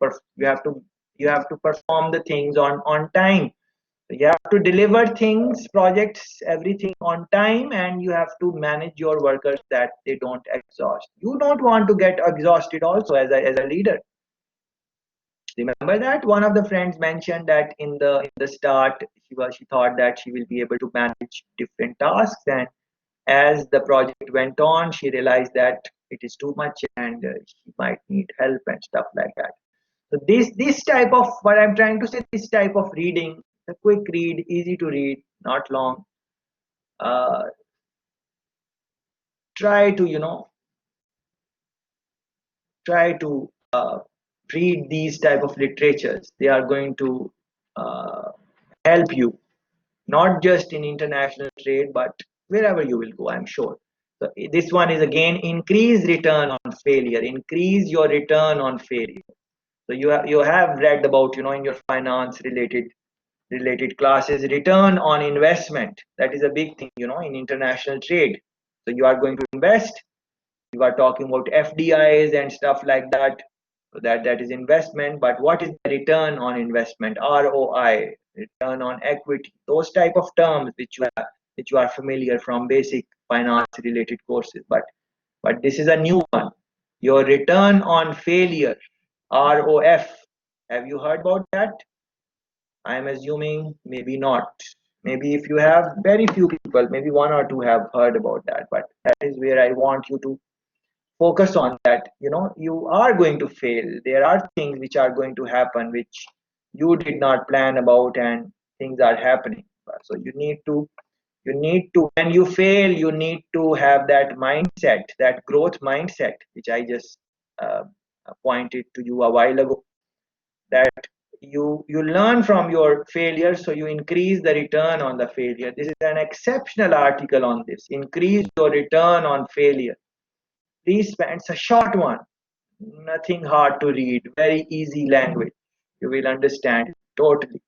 perform the things on time. So you have to deliver things, projects, everything on time, and you have to manage your workers that they don't exhaust. You don't want to get exhausted also as a leader. Remember that one of the friends mentioned that in the start she thought that she will be able to manage different tasks, and as the project went on she realized that it is too much, and she might need help and stuff like that. So this type of, what I'm trying to say, this type of reading, a quick read, easy to read, not long. uh, Try to read these type of literatures. They are going to uh, help you, not just in international trade, but wherever you will go, I'm sure. So this one is again, increase return on failure. Increase your return on failure. So you have read about, in your finance related classes, return on investment. That is a big thing, in international trade. So you are going to invest, you are talking about FDIs and stuff like that. So that is investment, but what is the return on investment? ROI, return on equity, those type of terms which you are familiar from basic finance related courses. But this is a new one. Your return on failure, ROF. Have you heard about that? I am assuming maybe not. Maybe if you have, very few people, maybe one or two have heard about that. But that is where I want you to focus on that. You are going to fail. There are things which are going to happen which you did not plan about, and things are happening. So you need to when you fail, you need to have that mindset, that growth mindset, which I just uh, pointed to you a while ago, that you learn from your failure, so you increase the return on the failure. This is an exceptional article on this. Increase your return on failure. Please spend, it's a short one, nothing hard to read, very easy language. You will understand totally.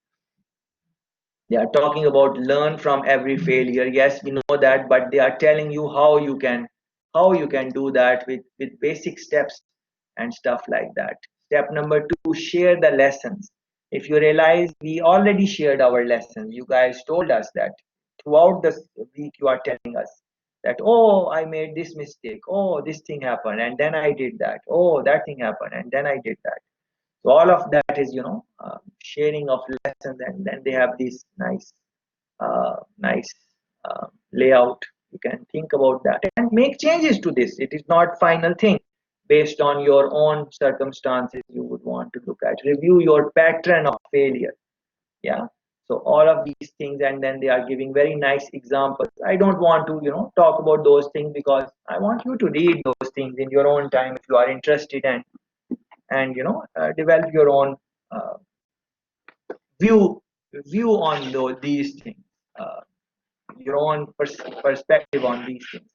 They are talking about learn from every failure. Yes, we know that, but they are telling you how you can do that with basic steps and stuff like that. Step number 2: share the lessons. If you realize, we already shared our lessons. You guys told us that throughout the week. You are telling us that, oh, I made this mistake, oh, this thing happened and then I did that, oh, that thing happened and then I did that. So all of that is sharing of lessons, and then they have this nice layout. You can think about that and make changes to this. It is not final thing. Based on your own circumstances, you would want to look at, review your pattern of failure. Yeah. So all of these things, and then they are giving very nice examples. I don't want to talk about those things, because I want you to read those things in your own time if you are interested, and develop your own uh, view on these things. uh, your own perspective on these things.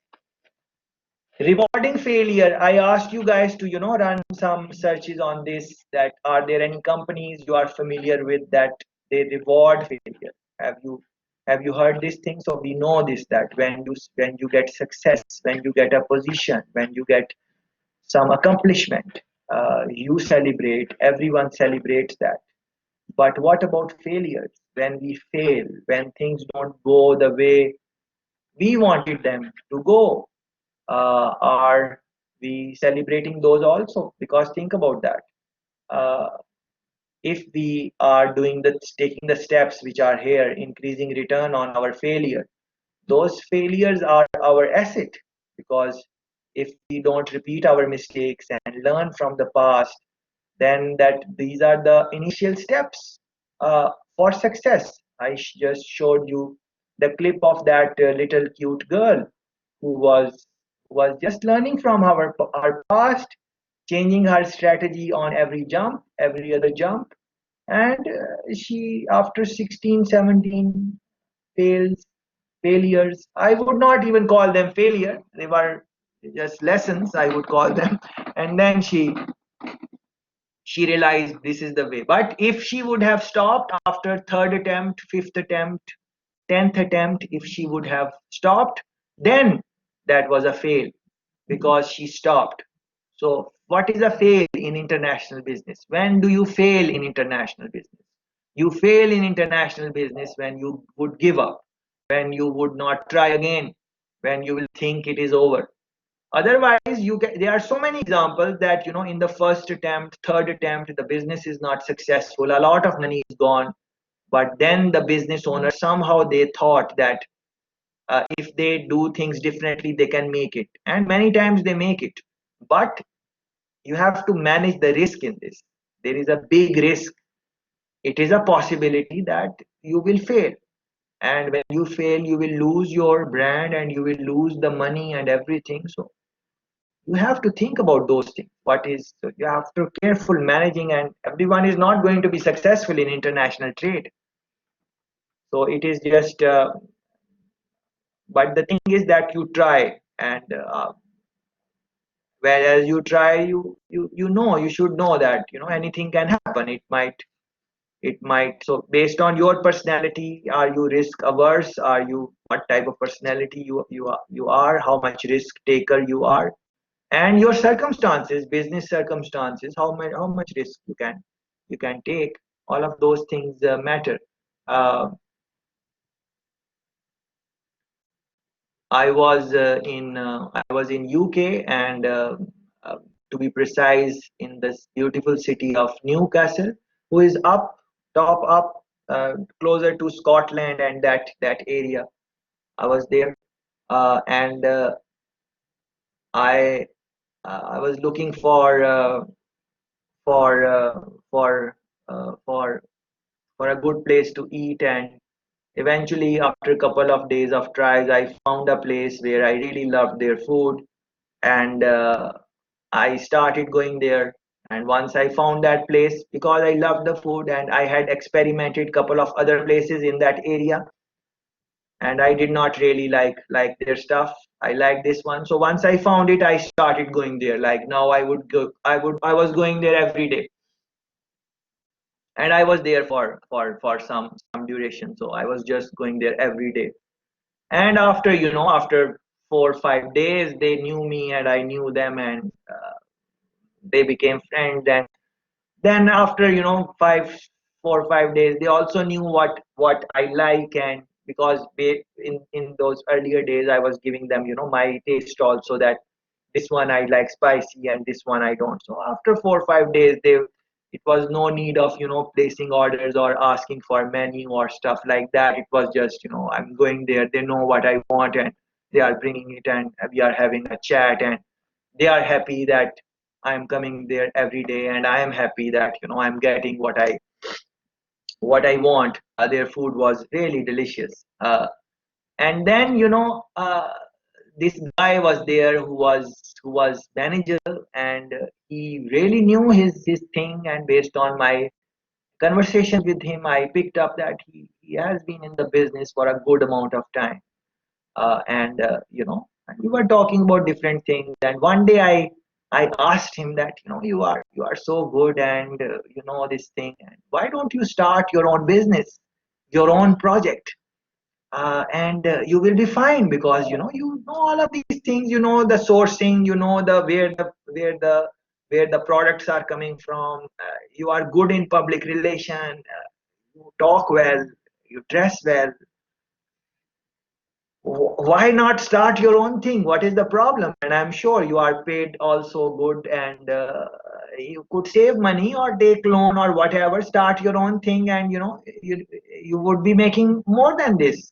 Rewarding failure. I asked you guys to run some searches on this. That are there any companies you are familiar with that they reward failure? Have you heard this thing? So we know this, that when you get success, when you get a position, when you get some accomplishment, you celebrate. Everyone celebrates that. But what about failures? When we fail, when things don't go the way we wanted them to go, are we celebrating those also? Because think about that. Uh, if we are taking the steps which are here, increasing return on our failure, those failures are our asset. Because if we don't repeat our mistakes and learn from the past, then that these are the initial steps for success. Just showed you the clip of that little cute girl who was just learning from our past, changing her strategy on every jump, every other jump, and she, after 16, 17 failures, I would not even call them failure, they were just lessons, I would call them. And then she realized this is the way. But if she would have stopped after third attempt, fifth attempt, 10th attempt, if she would have stopped, then that was a fail, because she stopped. So what is a fail in international business? When do you fail in international business? You fail in international business when you would give up, when you would not try again, when you will think it is over. Otherwise, there are so many examples that in the first attempt, third attempt, the business is not successful, a lot of money is gone, but then the business owner, somehow they thought that if they do things differently, they can make it, and many times they make it. But you have to manage the risk in this. There is a big risk. It is a possibility that you will fail, and when you fail, you will lose your brand and you will lose the money and everything. So you have to think about those things. So you have to careful managing, and everyone is not going to be successful in international trade. So it is just but the thing is that you try, and whereas you try, you should know that anything can happen. It might. So based on your personality, are you risk averse? Are you, what type of personality you are, how much risk taker you are, and your circumstances, business circumstances, how much risk you can take. All of those things matter. uh, I was in UK, and uh, to be precise, in this beautiful city of Newcastle, who is top up, closer to Scotland and that area. I was there, and I I was looking for uh, for for for a good place to eat, and eventually, after a couple of days of tries, I found a place where I really loved their food, and I started going there. And once I found that place, because I loved the food and I had experimented couple of other places in that area, and I did not really like their stuff. I liked this one. So once I found it, I started going there. Like now I was going there every day. And I was there for some duration. So I was just going there every day. And after 4 or 5 days, they knew me and I knew them, and they became friends. And then after 4 or 5 days, they also knew what I like. And because in those earlier days, I was giving them my taste also, that this one I like spicy and this one I don't. So after 4 or 5 days, it was no need of placing orders or asking for menu or stuff like that. It was just I'm going there, they know what I want, and they are bringing it, and we are having a chat, and they are happy that I'm coming there every day, and I am happy that I'm getting what I want. Their food was really delicious. And then this guy was there who was manager, and he really knew his thing. And based on my conversations with him, I picked up that he has been in the business for a good amount of time. and we were talking about different things. And one day I asked him that, you are so good, and this thing, and why don't you start your own business, your own project, and you will be fine, because you know all of these things, the sourcing, the where the products are coming from, you are good in public relation, you talk well, you dress well. Why not start your own thing? What is the problem? And I'm sure you are paid also good, and you could save money or take loan or whatever, start your own thing, and you would be making more than this.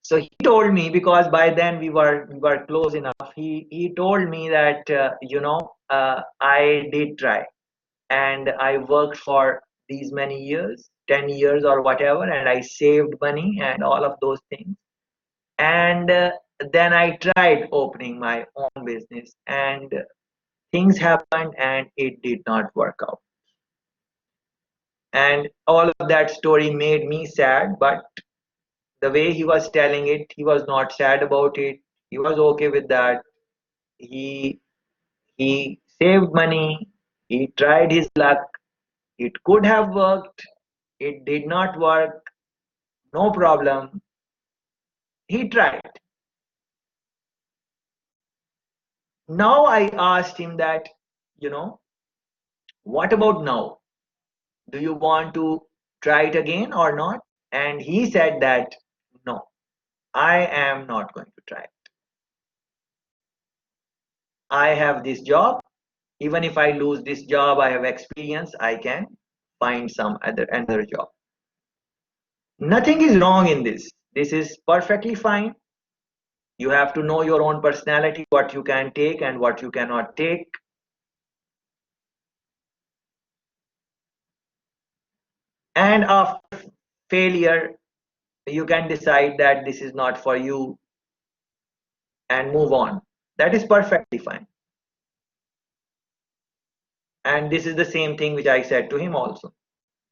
So he told me, because by then we were close enough, he told me that I did try, and I worked for these many years, 10 years or whatever, and I saved money and all of those things. And then I tried opening my own business, and things happened and it did not work out. And all of that story made me sad, but the way he was telling it, he was not sad about it. He was okay with that. He saved money. He tried his luck. It could have worked. It did not work. No problem. He tried. Now I asked him that, what about now? Do you want to try it again or not? And he said that, no, I am not going to try it. I have this job. Even if I lose this job, I have experience. I can find some another job. Nothing is wrong in this. This is perfectly fine. You have to know your own personality, what you can take and what you cannot take. And after failure, you can decide that this is not for you and move on. That is perfectly fine. And this is the same thing which I said to him also,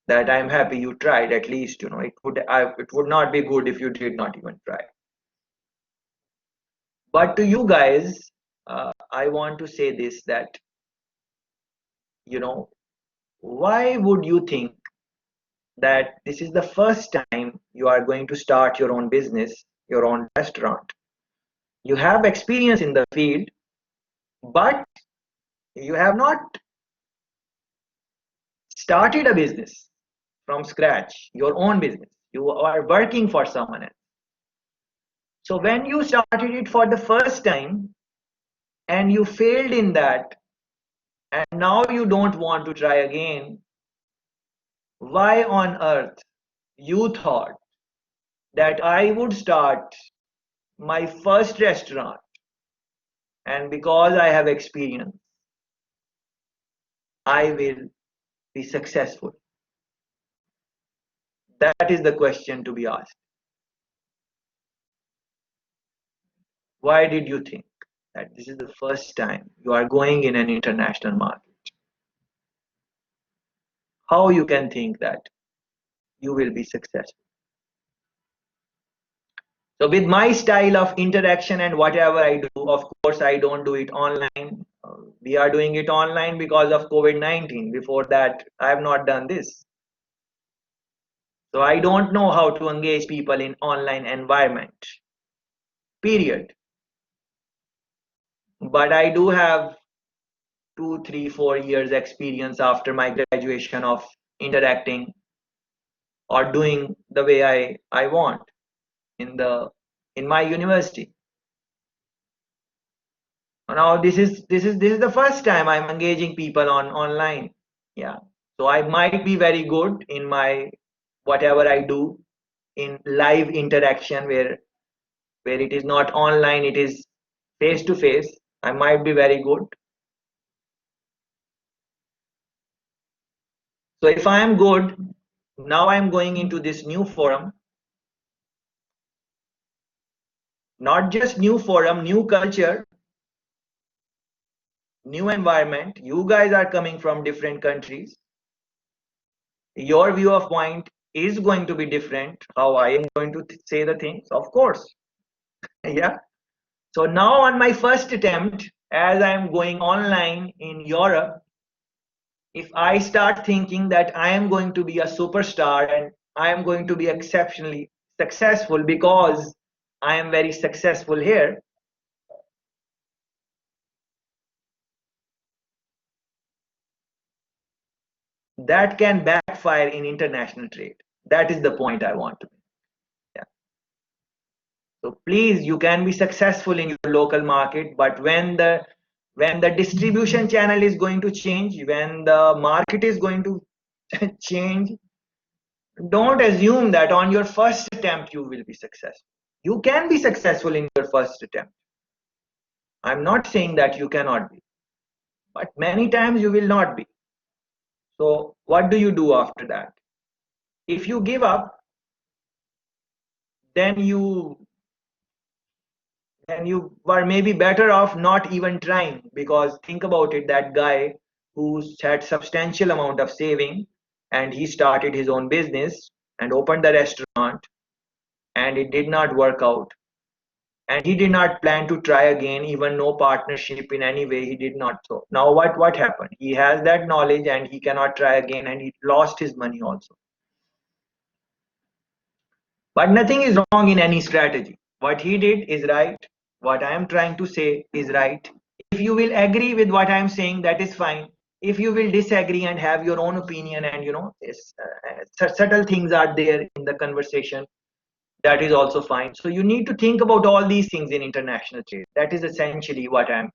that I'm happy you tried. At least it would not be good if you did not even try. But to you guys, I want to say this, that why would you think that this is the first time you are going to start your own business, your own restaurant? You have experience in the field, but you have not started a business from scratch, your own business. You are working for someone else. So when you started it for the first time and you failed in that, and now you don't want to try again, why on earth you thought that I would start my first restaurant, and because I have experience, I will be successful? That is the question to be asked. Why did you think that this is the first time you are going in an international market? How you can think that you will be successful? So with my style of interaction and whatever I do, of course, I don't do it online. We are doing it online because of COVID-19. Before that, I have not done this. So I don't know how to engage people in online environment, period. But I do have 2, 3, 4 years experience after my graduation of interacting or doing the way I want in my university. Now this is the first time I'm engaging people online. Yeah. So I might be very good in my whatever I do in live interaction, where it is not online, it is face to face. I might be very good. So if I am good, now I'm going into this new forum. Not just new forum, new culture, new environment. You guys are coming from different countries. Your view of point is going to be different, how I am going to say the things, of course. Yeah. So now on my first attempt, as I am going online in Europe, if I start thinking that I am going to be a superstar and I am going to be exceptionally successful because I am very successful here, that can backfire in international trade. That is the point I want to make. Yeah. So please, you can be successful in your local market, but when the distribution channel is going to change, when the market is going to change, don't assume that on your first attempt you will be successful. You can be successful in your first attempt. I'm not saying that you cannot be, but many times you will not be. So what do you do after that? If you give up, then you were maybe better off not even trying, because think about it, that guy who had substantial amount of saving and he started his own business and opened the restaurant, and it did not work out, and he did not plan to try again, even no partnership in any way, he did not. So now what happened? He has that knowledge and he cannot try again, and he lost his money also. But nothing is wrong in any strategy. What he did is right. What I am trying to say is right. If you will agree with what I am saying, that is fine. If you will disagree and have your own opinion, and subtle things are there in the conversation, that is also fine. So you need to think about all these things in international trade. That is essentially what I'm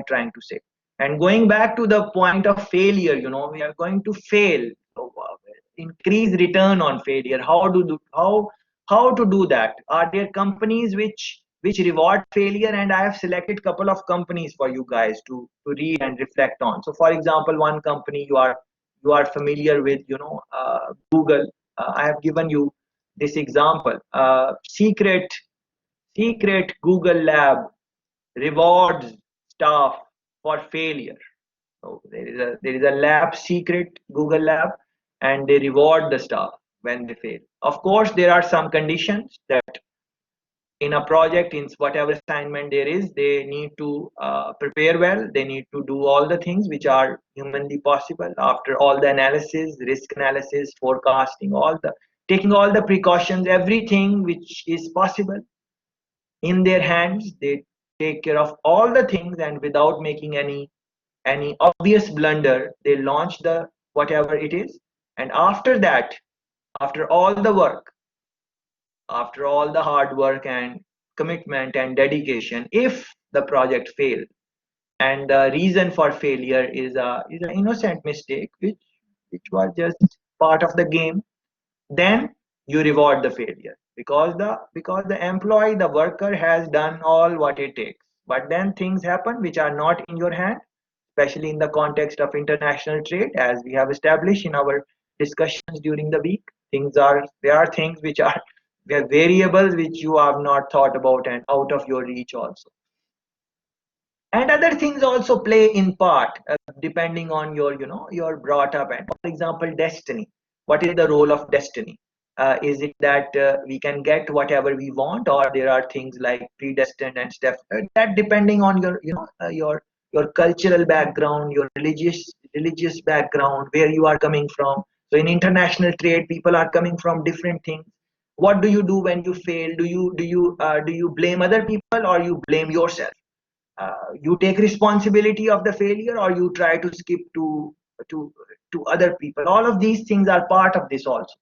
trying to say. And going back to the point of failure, we are going to fail. So, increase return on failure. How to do that? Are there companies which reward failure? And I have selected couple of companies for you guys to read and reflect on. So for example, one company you are familiar with, Google. I have given you this example. Secret Google lab rewards staff for failure. So there is a lab, secret Google lab, and they reward the staff when they fail. Of course, there are some conditions that in a project, in whatever assignment there is, they need to prepare well. They need to do all the things which are humanly possible. After all the analysis, risk analysis, forecasting, taking all the precautions, everything which is possible in their hands, they take care of all the things, and without making any obvious blunder, they launch the whatever it is. And after that, after all the work, after all the hard work and commitment and dedication, if the project failed, and the reason for failure is an innocent mistake which was just part of the game, then you reward the failure, because the employee, the worker, has done all what it takes. But then things happen which are not in your hand, especially in the context of international trade, as we have established in our discussions during the week. There are things which are variables which you have not thought about and out of your reach also. And other things also play in part, depending on your brought up. And for example, destiny. What is the role of destiny? Is it that we can get whatever we want, or there are things like predestined and stuff? That depending on your cultural background, your religious background, where you are coming from. So in international trade, people are coming from different things. What do you do when you fail? Do you blame other people, or you blame yourself? You take responsibility of the failure, or you try to skip to other people? All of these things are part of this also.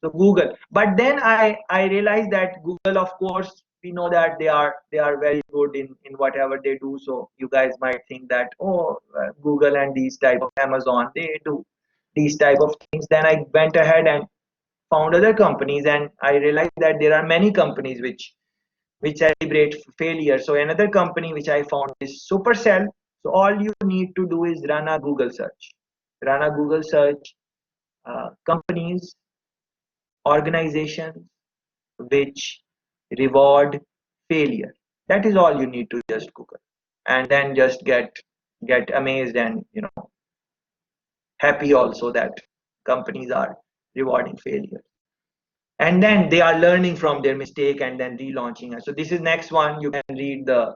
So Google, but then I realized that Google, of course, we know that they are very good in whatever they do. So you guys might think that, oh, Google and these type of Amazon, they do these type of things. Then I went ahead and found other companies, and I realized that there are many companies which celebrate failure. So another company which I found is Supercell. So all you need to do is run a Google search. Run a Google search, companies, organizations which reward failure. That is all you need to just Google, and then just get amazed and happy also that companies are rewarding failure. And then they are learning from their mistake and then relaunching it. So this is next one. You can read the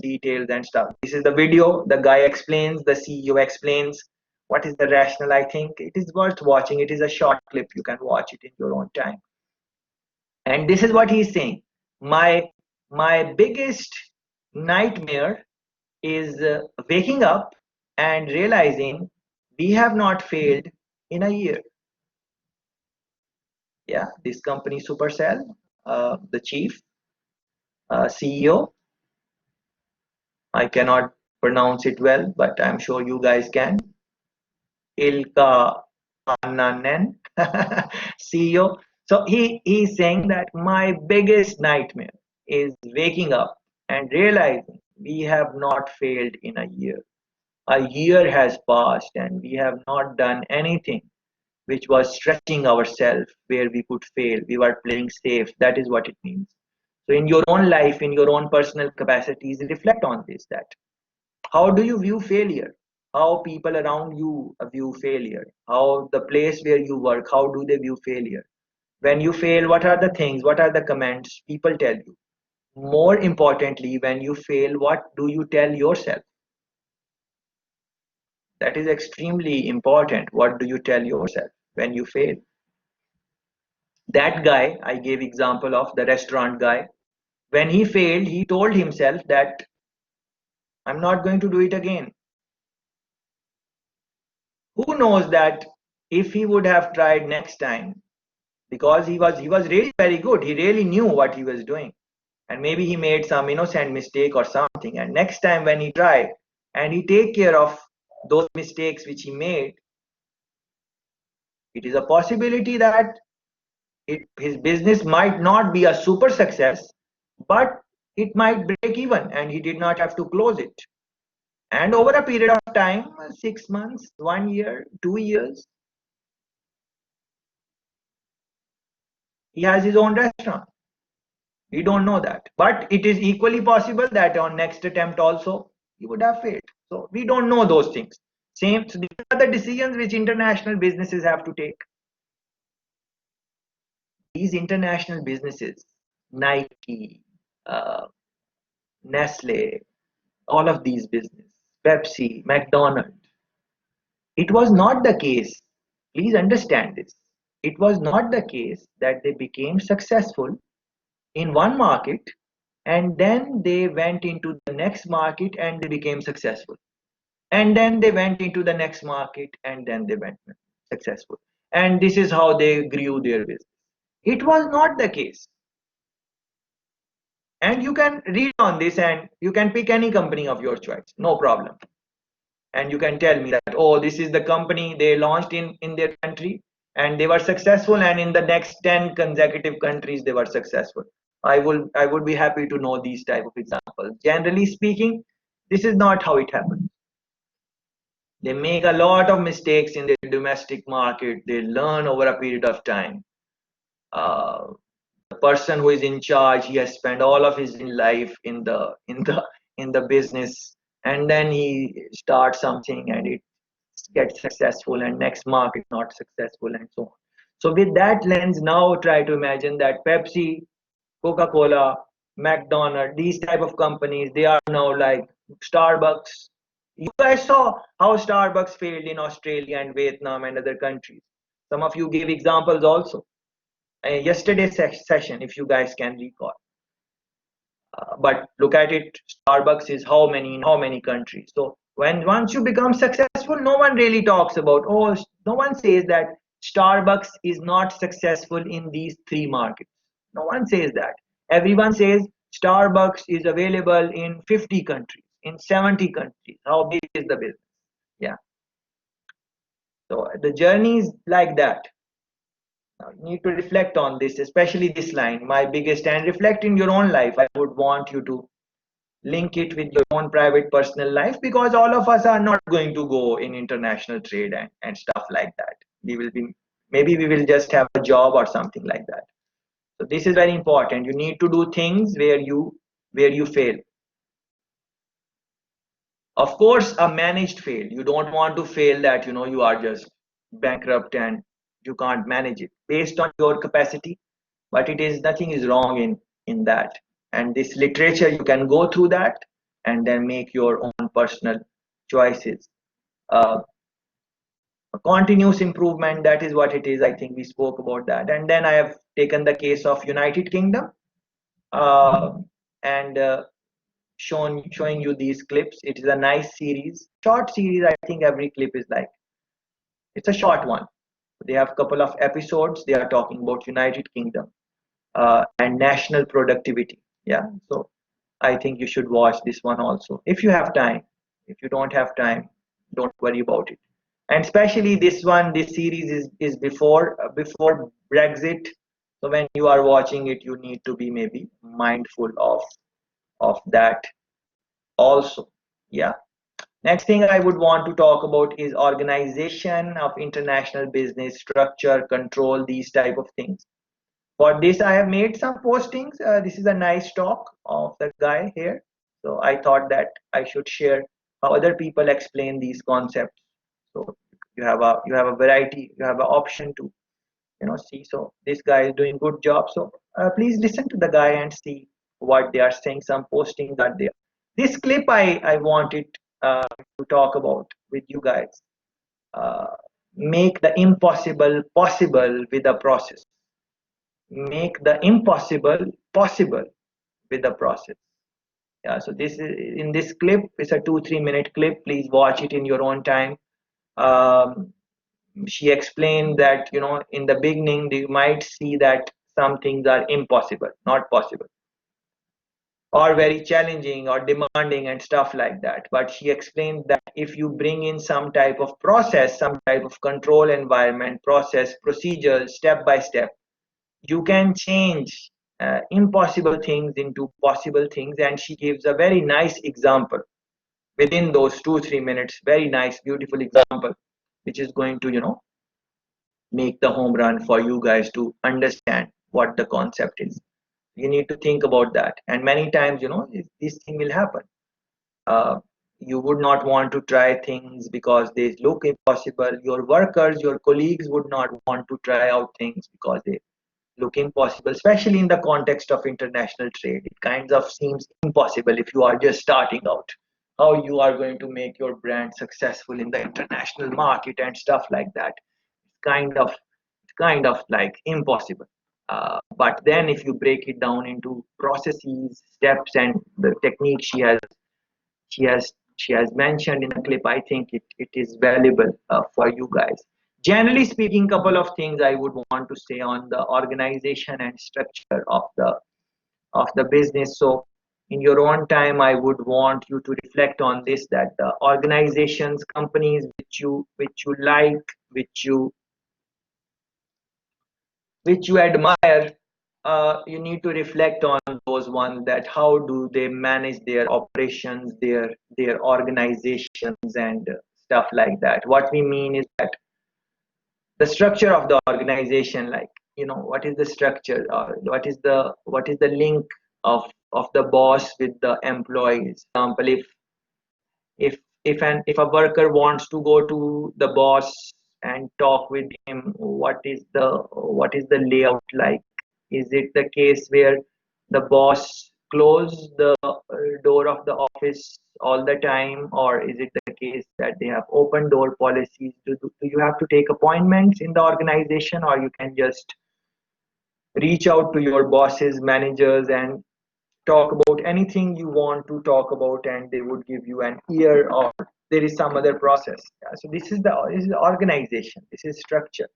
details and stuff. This is the video. The guy explains, the CEO explains what is the rationale. I think it is worth watching. It is a short clip. You can watch it in your own time. And this is what he's saying. My biggest nightmare is waking up and realizing we have not failed in a year. Yeah, this company Supercell, the chief CEO, I cannot pronounce it well, but I'm sure you guys can. Ilka Annanen, CEO. So he's saying that my biggest nightmare is waking up and realizing we have not failed in a year. A year has passed and we have not done anything which was stretching ourselves where we could fail. We were playing safe. That is what it means. So in your own life, in your own personal capacities, reflect on this, that how do you view failure? How people around you view failure? How the place where you work, how do they view failure? When you fail, what are the things, what are the comments people tell you? More importantly, when you fail, what do you tell yourself? That is extremely important. What do you tell yourself when you fail? That guy I gave example of, the restaurant guy, when he failed, he told himself that I'm not going to do it again. Who knows that if he would have tried next time, because he was really very good, he really knew what he was doing, and maybe he made some innocent mistake or something, and next time when he tried and he take care of those mistakes which he made, it is a possibility that his business might not be a super success, but it might break even and he did not have to close it. And over a period of time, 6 months, 1 year, 2 years, he has his own restaurant. We don't know that, but it is equally possible that on next attempt also he would have failed. So we don't know those things. Same, so these are the decisions which international businesses have to take. These international businesses, Nike, Nestle, all of these businesses, Pepsi, McDonald's, it was not the case. Please understand this. It was not the case that they became successful in one market and then they went into the next market and they became successful. And then they went into the next market and then they went successful. And this is how they grew their business. It was not the case. And you can read on this and you can pick any company of your choice, no problem. And you can tell me that, oh, this is the company they launched in their country and they were successful, and in the next 10 consecutive countries they were successful. I would be happy to know these type of examples. Generally speaking, this is not how it happens. They make a lot of mistakes in the domestic market. They learn over a period of time. The person who is in charge, he has spent all of his life in the business, and then he starts something and it gets successful, and next market not successful, and so on. So with that lens, now try to imagine that Pepsi, Coca-Cola, McDonald's, these type of companies, they are now like Starbucks. You guys saw how Starbucks failed in Australia and Vietnam and other countries. Some of you gave examples also. Yesterday's session, if you guys can recall. But look at it, Starbucks is how many in how many countries. So once you become successful, no one really talks about, oh, no one says that Starbucks is not successful in these 3 markets. No one says that. Everyone says Starbucks is available in 50 countries, in 70 countries. How big is the business? Yeah. So the journey is like that. You need to reflect on this, especially this line, my biggest, and reflect in your own life. I would want you to link it with your own private personal life, because all of us are not going to go in international trade and stuff like that. Maybe we will just have a job or something like that. So this is very important. You need to do things where you fail. Of course, a managed fail. You don't want to fail that you are just bankrupt and you can't manage it based on your capacity, but it is nothing is wrong in that. And this literature, you can go through that and then make your own personal choices. uh, Continuous improvement, that is what it is. I think we spoke about that. And then I have taken the case of United Kingdom, uh, and showing you these clips. It is a nice series, short series. I think every clip is like, it's a short one. They have a couple of episodes. They are talking about United Kingdom and national productivity. Yeah, so I think you should watch this one also if you have time. If you don't have time, don't worry about it. And especially this one, this series is before Brexit. So when you are watching it, you need to be maybe mindful of that also. Yeah. Next thing I would want to talk about is organization of international business, structure, control, these type of things. For this, I have made some postings. This is a nice talk of the guy here. So I thought that I should share how other people explain these concepts. So you have a variety, you have an option to see. So this guy is doing good job. So please listen to the guy and see what they are saying. Some postings are there. This clip I wanted to talk about with you guys. Uh, Make the impossible possible with a process. Make the impossible possible with the process. Yeah, so this is in this clip. It's a 2-3 minute clip. Please watch it in your own time. um, she explained that in the beginning you might see that some things are impossible, not possible, or very challenging or demanding and stuff like that. But she explained that if you bring in some type of process, some type of control environment, process, procedures, step by step, you can change impossible things into possible things. And she gives a very nice example within those 2-3 minutes, very nice beautiful example, which is going to make the home run for you guys to understand what the concept is. You need to think about that. And many times this thing will happen. uh, you would not want to try things because they look impossible. Your workers, your colleagues would not want to try out things because they look impossible, especially in the context of international trade. It kind of seems impossible if you are just starting out, how you are going to make your brand successful in the international market and stuff like that. It's kind of like impossible. But then if you break it down into processes, steps, and the technique she has mentioned in the clip, I think it is valuable for you guys. Generally speaking, couple of things I would want to say on the organization and structure of the business. So in your own time, I would want you to reflect on this, that the organizations, companies which you like, which you admire, you need to reflect on those ones, that how do they manage their operations, their organizations, and stuff like that. What we mean is that the structure of the organization, like what is the structure, or what is the link of the boss with the employees. For example, if a worker wants to go to the boss and talk with him, what is the layout like? Is it the case where the boss close the door of the office all the time, or is it the case that they have open door policies? Do you have to take appointments in the organization, or you can just reach out to your bosses, managers, and talk about anything you want to talk about, and they would give you an ear, or there is some other process? Yeah, so this is the organization, this is structure.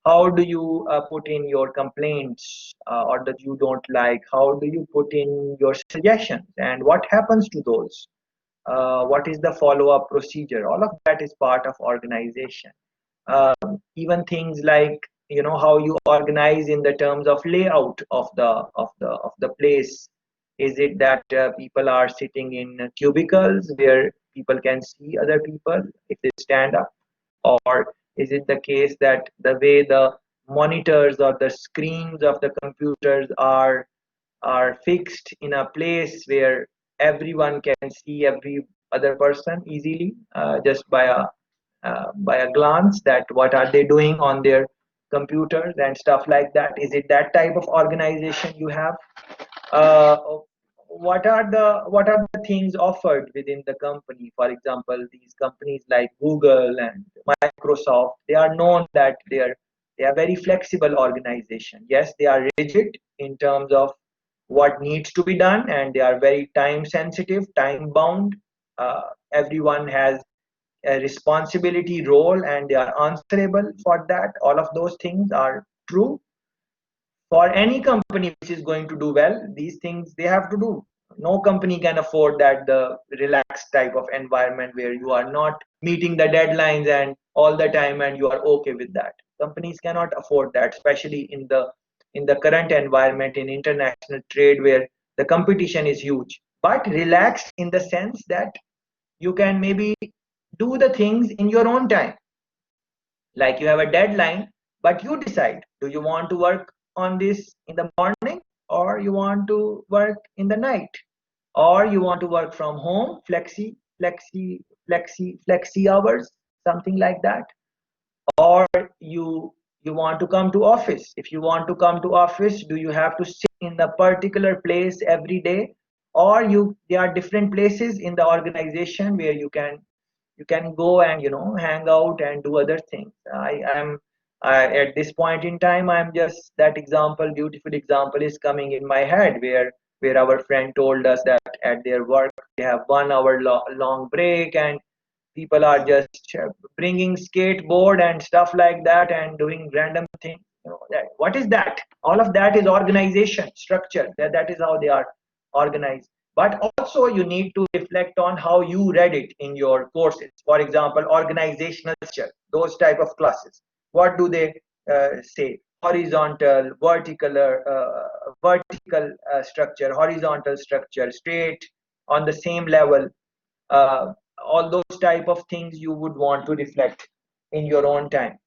How do you put in your complaints, or that you don't like? How do you put in your suggestions, and what happens to those? What is the follow-up procedure? All of that is part of organization. Even things like how you organize in the terms of layout of the place. Is it that people are sitting in cubicles where people can see other people if they stand up, or is it the case that the way the monitors or the screens of the computers are fixed in a place where everyone can see every other person easily, just by a glance, that what are they doing on their computers and stuff like that? Is it that type of organization you have? uh, what are the things offered within the company? For example, these companies like Google and Microsoft, they are known that they are very flexible organization. Yes, they are rigid in terms of what needs to be done, and they are very time sensitive, time bound. Everyone has a responsibility role and they are answerable for that. All of those things are true. For any company which is going to do well, these things they have to do. No company can afford that, the relaxed type of environment where you are not meeting the deadlines and all the time and you are okay with that. Companies cannot afford that, especially in the current environment in international trade where the competition is huge. But relaxed in the sense that you can maybe do the things in your own time. Like you have a deadline, but you decide, do you want to work on this in the morning, or you want to work in the night, or you want to work from home, flexi hours, something like that, or you want to come to office. If you want to come to office, do you have to sit in a particular place every day, or there are different places in the organization where you can go and hang out and do other things. At this point in time, I'm just that example, beautiful example is coming in my head, where our friend told us that at their work they have 1 hour long break, and people are just bringing skateboard and stuff like that and doing random things. What is that? All of that is organization structure. That is how they are organized. But also you need to reflect on how you read it in your courses. For example, organizational structure, those type of classes, what do they say? Horizontal, vertical structure, horizontal structure, straight, on the same level. All those type of things you would want to reflect in your own time.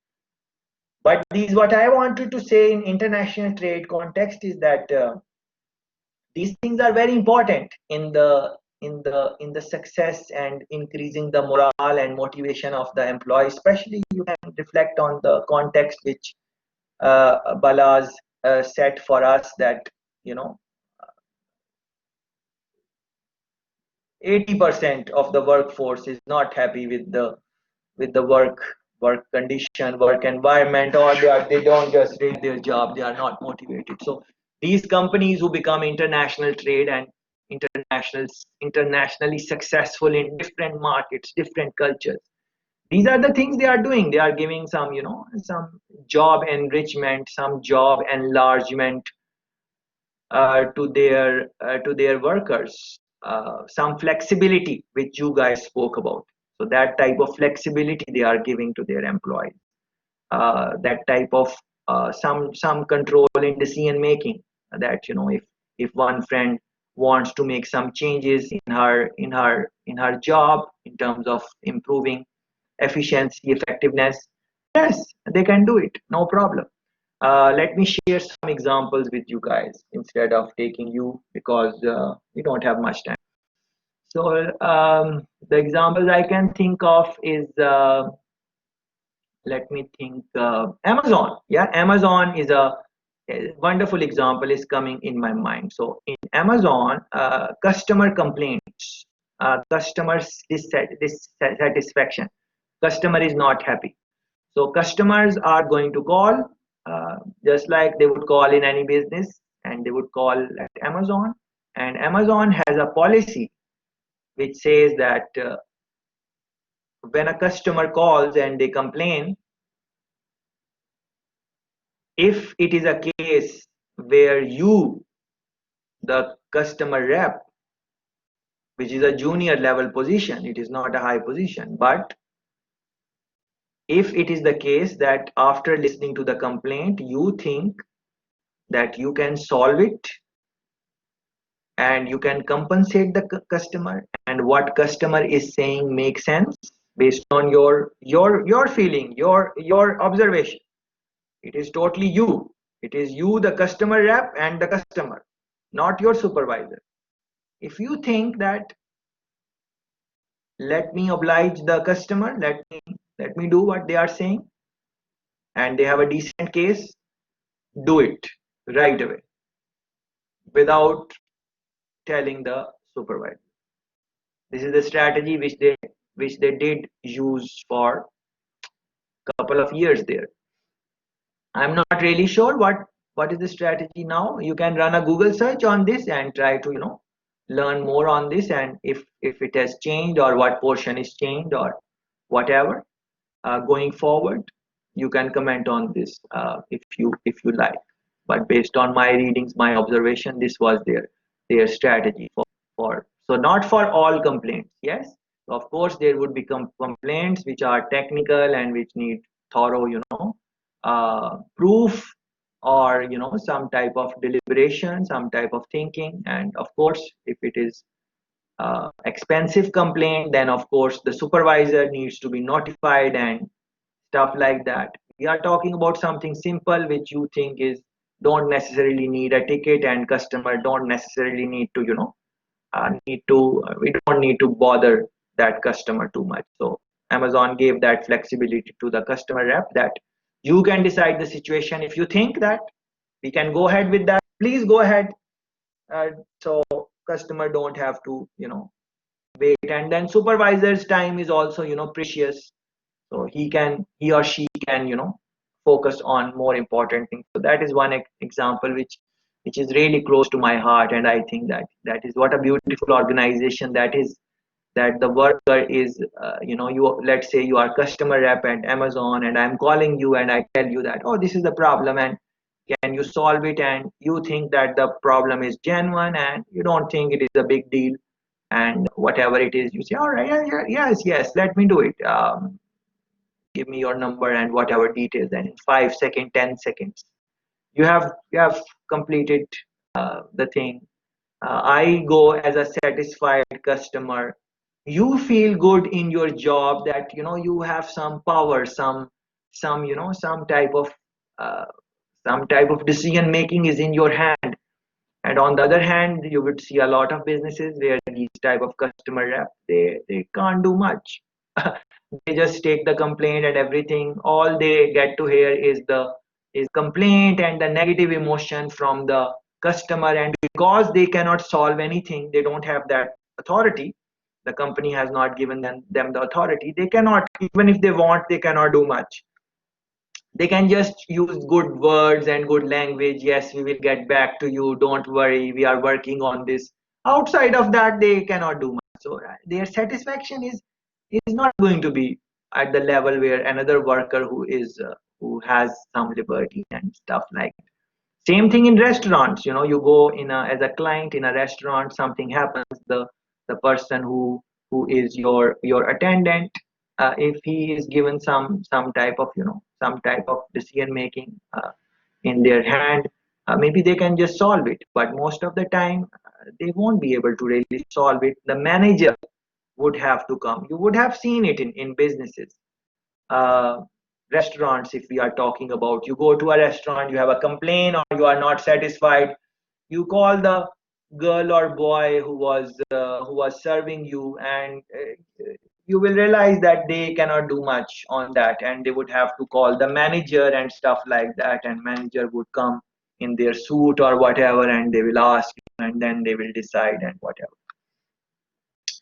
But these, what I wanted to say in international trade context is that these things are very important in the success and increasing the morale and motivation of the employee. Especially you can reflect on the context which Balaz set for us, that you know 80% of the workforce is not happy with the work condition, work environment, or they don't just rate their job, they are not motivated. So these companies who become international trade and internationally successful in different markets, different cultures, these are the things they are doing. They are giving some job enrichment, some job enlargement to their workers, some flexibility which you guys spoke about. So that type of flexibility they are giving to their employees, that type of some control in decision making, that if one friend wants to make some changes in her job in terms of improving efficiency, effectiveness, yes, they can do it, no problem. Let me share some examples with you guys instead of taking you, because we don't have much time. So the examples I can think of is, let me think, Amazon. Yeah, Amazon is a wonderful example is coming in my mind. So in Amazon, customer complaints, customers dissatisfaction, customer is not happy. So customers are going to call, just like they would call in any business, and they would call at Amazon. And Amazon has a policy which says that when a customer calls and they complain, if it is a case where you, the customer rep, which is a junior level position, it is not a high position, but if it is the case that after listening to the complaint, you think that you can solve it and you can compensate the customer, and what customer is saying makes sense based on your feeling, your observation. It is totally you. It is you, the customer rep, and the customer, not your supervisor. If you think that, let me oblige the customer, let me do what they are saying, and they have a decent case, do it right away without telling the supervisor. This is the strategy which they did use for a couple of years there. I'm not really sure what is the strategy now. You can run a Google search on this and try to learn more on this, and if it has changed or what portion is changed or whatever going forward, you can comment on this if you like. But based on my readings, my observation, this was their strategy for so not for all complaints. Yes, of course there would be complaints which are technical and which need thorough proof, or some type of deliberation, some type of thinking. And of course if it is expensive complaint, then of course the supervisor needs to be notified and stuff like that. We are talking about something simple which you think is don't necessarily need a ticket, and customer don't necessarily need to we don't need to bother that customer too much. So Amazon gave that flexibility to the customer rep that you can decide the situation. If you think that we can go ahead with that, please go ahead. So customer don't have to wait. And then supervisor's time is also precious, so he or she can focus on more important things. So that is one example which is really close to my heart, and I think that is what a beautiful organization that is, that the worker is you, let's say you are customer rep at Amazon, and I'm calling you and I tell you that, oh, this is the problem and can you solve it, and you think that the problem is genuine and you don't think it is a big deal, and whatever it is you say, all right, yes, let me do it. Give me your number and whatever details, and in 5 seconds, 10 seconds you have completed the thing. I go as a satisfied customer. You feel good in your job that you have some power, some uh, some type of decision making is in your hand. And on the other hand, you would see a lot of businesses where these type of customer rep, they can't do much. They just take the complaint and everything. All they get to hear is complaint and the negative emotion from the customer. And because they cannot solve anything, they don't have that authority. The company has not given them the authority. They cannot, even if they want, they cannot do much. They can just use good words and good language. Yes, we will get back to you, don't worry, we are working on this. Outside of that, they cannot do much. So their satisfaction is not going to be at the level where another worker who has some liberty and stuff like that. Same thing in restaurants. You go as a client in a restaurant, something happens, the person who is your attendant, if he is given some type of some type of decision making in their hand, maybe they can just solve it, but most of the time they won't be able to really solve it. The manager would have to come. You would have seen it in businesses, uh, restaurants. If we are talking about, you go to a restaurant, you have a complaint or you are not satisfied, you call the girl or boy who was serving you, and you will realize that they cannot do much on that, and they would have to call the manager and stuff like that, and manager would come in their suit or whatever, and they will ask you, and then they will decide and whatever.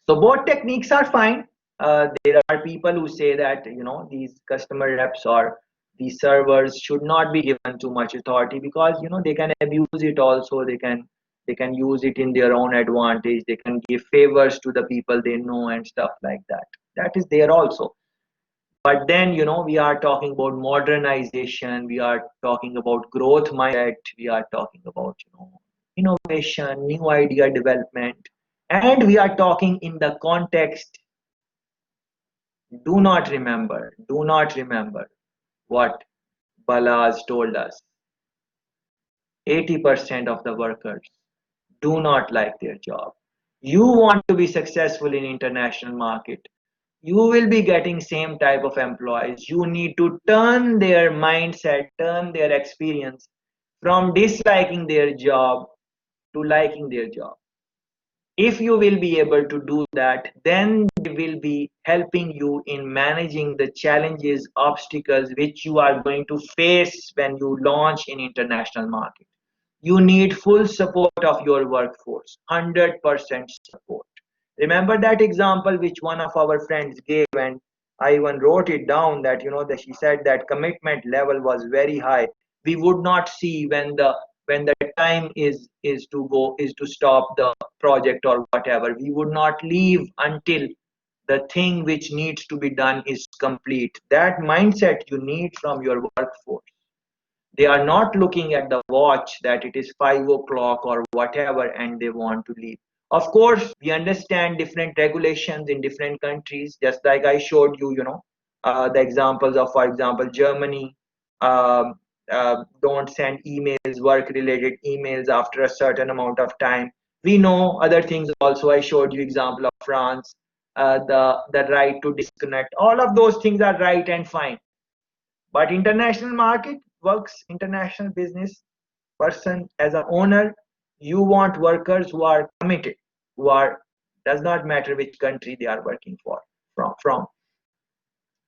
So both techniques are fine. There are people who say that these customer reps or these servers should not be given too much authority, because they can abuse it also. They can use it in their own advantage. They can give favors to the people they know and stuff like that. That is there also. But then we are talking about modernization. We are talking about growth mindset. We are talking about innovation, new idea development, and we are talking in the context. Do not remember what Balaz told us. 80% of the workers do not like their job. You want to be successful in international market, you will be getting same type of employees. You need to turn their mindset, turn their experience from disliking their job to liking their job. If you will be able to do that, then they will be helping you in managing the challenges, obstacles which you are going to face when you launch in international market. You need full support of your workforce, 100% support. Remember that example which one of our friends gave, and I even wrote it down, that that she said that commitment level was very high. We would not see when the time is to go, is to stop the project or whatever. We would not leave until the thing which needs to be done is complete. That mindset you need from your workforce. They are not looking at the watch that it is 5 o'clock or whatever and they want to leave. Of course, we understand different regulations in different countries, just like I showed you, the examples of, for example, Germany. um, don't send emails, work related emails, after a certain amount of time. We know other things also. I showed you example of France, the right to disconnect. All of those things are right and fine, but international market works, international business person as an owner, you want workers who are committed, who are, does not matter which country they are working for, from.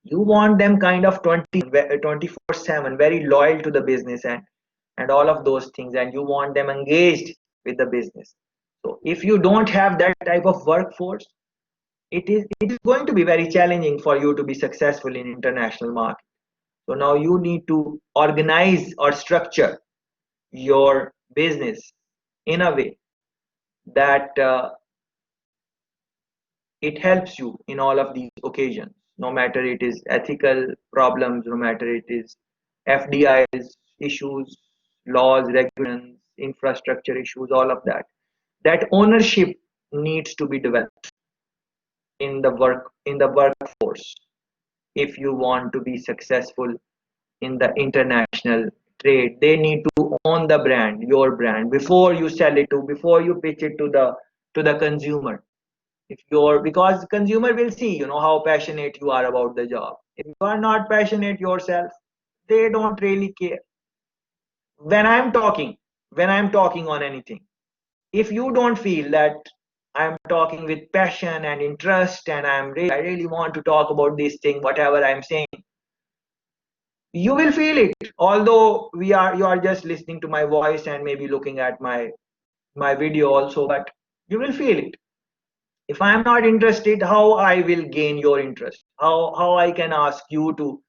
You want them kind of 24/7, very loyal to the business, and all of those things, and you want them engaged with the business. So if you don't have that type of workforce, it is going to be very challenging for you to be successful in international market. So now you need to organize or structure your business in a way that it helps you in all of these occasions, no matter it is ethical problems, no matter it is FDIs issues, laws, regulations, infrastructure issues, all of that. That ownership needs to be developed in the workforce if you want to be successful in the international trade. They need to own the brand, your brand, before you sell it to, before you pitch it to the consumer. If you're, because consumer will see, how passionate you are about the job. If you are not passionate yourself, they don't really care. When I'm talking on anything, if you don't feel that I'm talking with passion and interest, and I really want to talk about this thing, whatever I'm saying, you will feel it. Although you are just listening to my voice and maybe looking at my video also, but you will feel it. If I am not interested, how I will gain your interest? How I can ask you to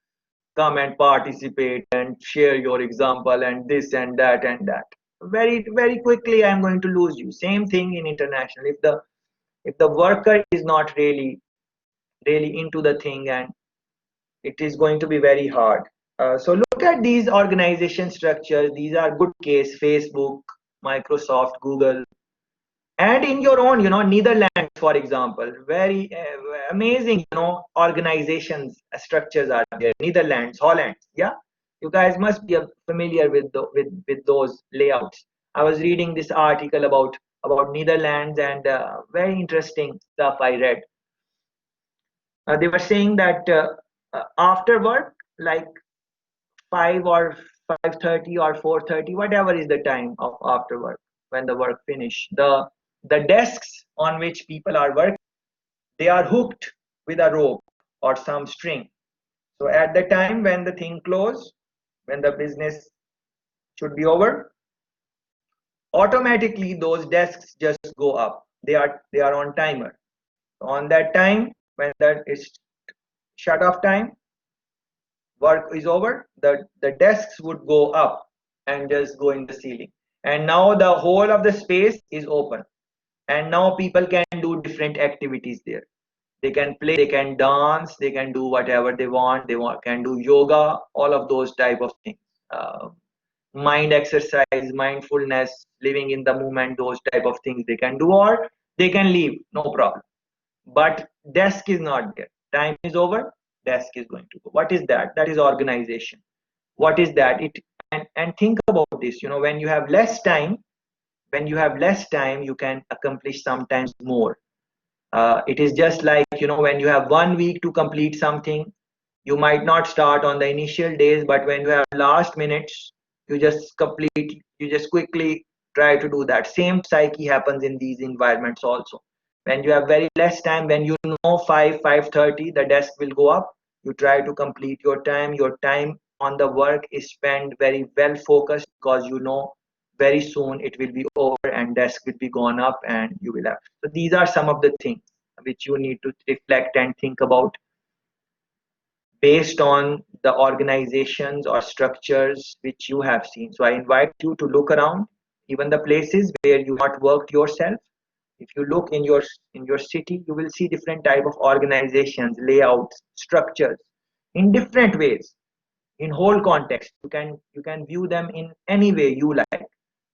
come and participate and share your example and this and that and that? Very, very quickly I am going to lose you. Same thing in international. If the worker is not really into the thing, and it is going to be very hard. So look at these organization structures. These are good case: Facebook, Microsoft, Google. And in your own, Netherlands, for example, very amazing, organizations, structures are there. Netherlands, Holland, yeah. You guys must be familiar with those layouts. I was reading this article about Netherlands, and very interesting stuff I read. They were saying that after work, like 5 or 5:30 or 4:30, whatever is the time of after work, when the work finish, the desks on which people are working, they are hooked with a rope or some string. So at the time when the thing close, when the business should be over, automatically those desks just go up. They are on timer. So on that time, when that is shut off time, work is over, the desks would go up and just go in the ceiling, and now the whole of the space is open, and now people can do different activities there. They can play, they can dance, they can do whatever they want. Can do yoga, all of those type of things. Mind exercise, mindfulness, living in the moment, those type of things they can do, or they can leave, no problem. But desk is not there. Time is over, desk is going to go. What is that? That is organization. What is that? And think about this. When you have less time, you can accomplish sometimes more. It is just like, when you have 1 week to complete something, you might not start on the initial days, but when you have last minutes, you just quickly Try to do that. Same psyche happens in these environments also. When you have very less time, when you know 5:30 the desk will go up, you try to complete your time. Your time on the work is spent very well focused, because you know very soon it will be over and desk will be gone up and you will have. So these are some of the things which you need to reflect and think about based on the organizations or structures which you have seen. So I invite you to look around, even the places where you not worked yourself. If you look in your city, you will see different type of organizations, layouts, structures in different ways, in whole context. You can view them in any way you like,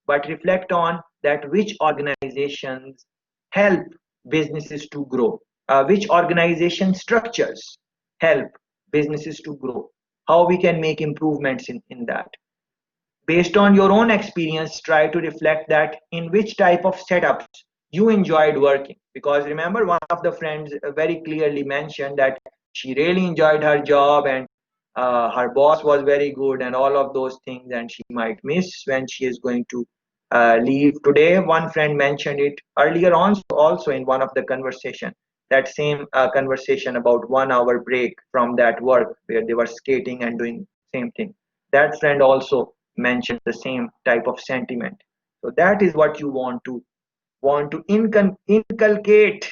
but reflect on that which organizations help businesses to grow, which organization structures help businesses to grow, how we can make improvements in that. Based on your own experience, try to reflect that in which type of setups you enjoyed working. Because remember, one of the friends very clearly mentioned that she really enjoyed her job, and her boss was very good and all of those things, and she might miss when she is going to leave. Today one friend mentioned it earlier on also in one of the conversation, that same conversation about 1 hour break from that work where they were skating and doing same thing. That friend also mentioned the same type of sentiment. So that is what you want to inculcate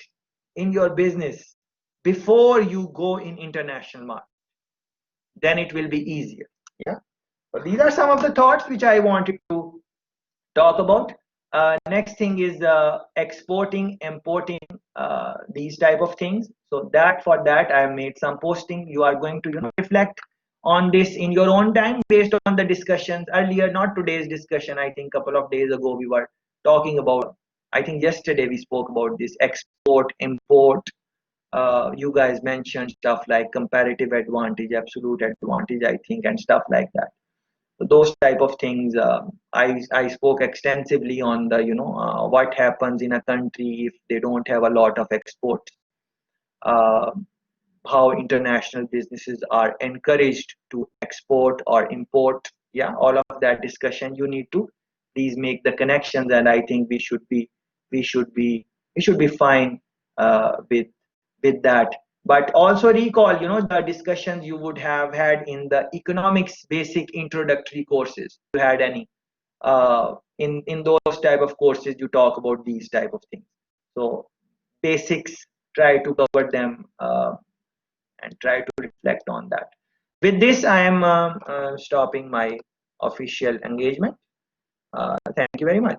in your business before you go in international market. Then it will be easier. Yeah. So these are some of the thoughts which I wanted to talk about. Next thing is exporting, importing, these type of things. So that for that I have made some posting. You are going to reflect on this in your own time based on the discussions earlier, not today's discussion. I think couple of days ago we were talking about. I think yesterday we spoke about this export, import. You guys mentioned stuff like comparative advantage, absolute advantage, I think, and stuff like that. So those type of things, I spoke extensively on the what happens in a country if they don't have a lot of exports, uh, how international businesses are encouraged to export or import. Yeah, all of that discussion you need to please make the connections, and I think we should be we should be fine with that. But also recall, the discussions you would have had in the economics basic introductory courses. If you had any in those type of courses, you talk about these type of things. So basics, try to cover them, and try to reflect on that. With this, I am stopping my official engagement. Thank you very much.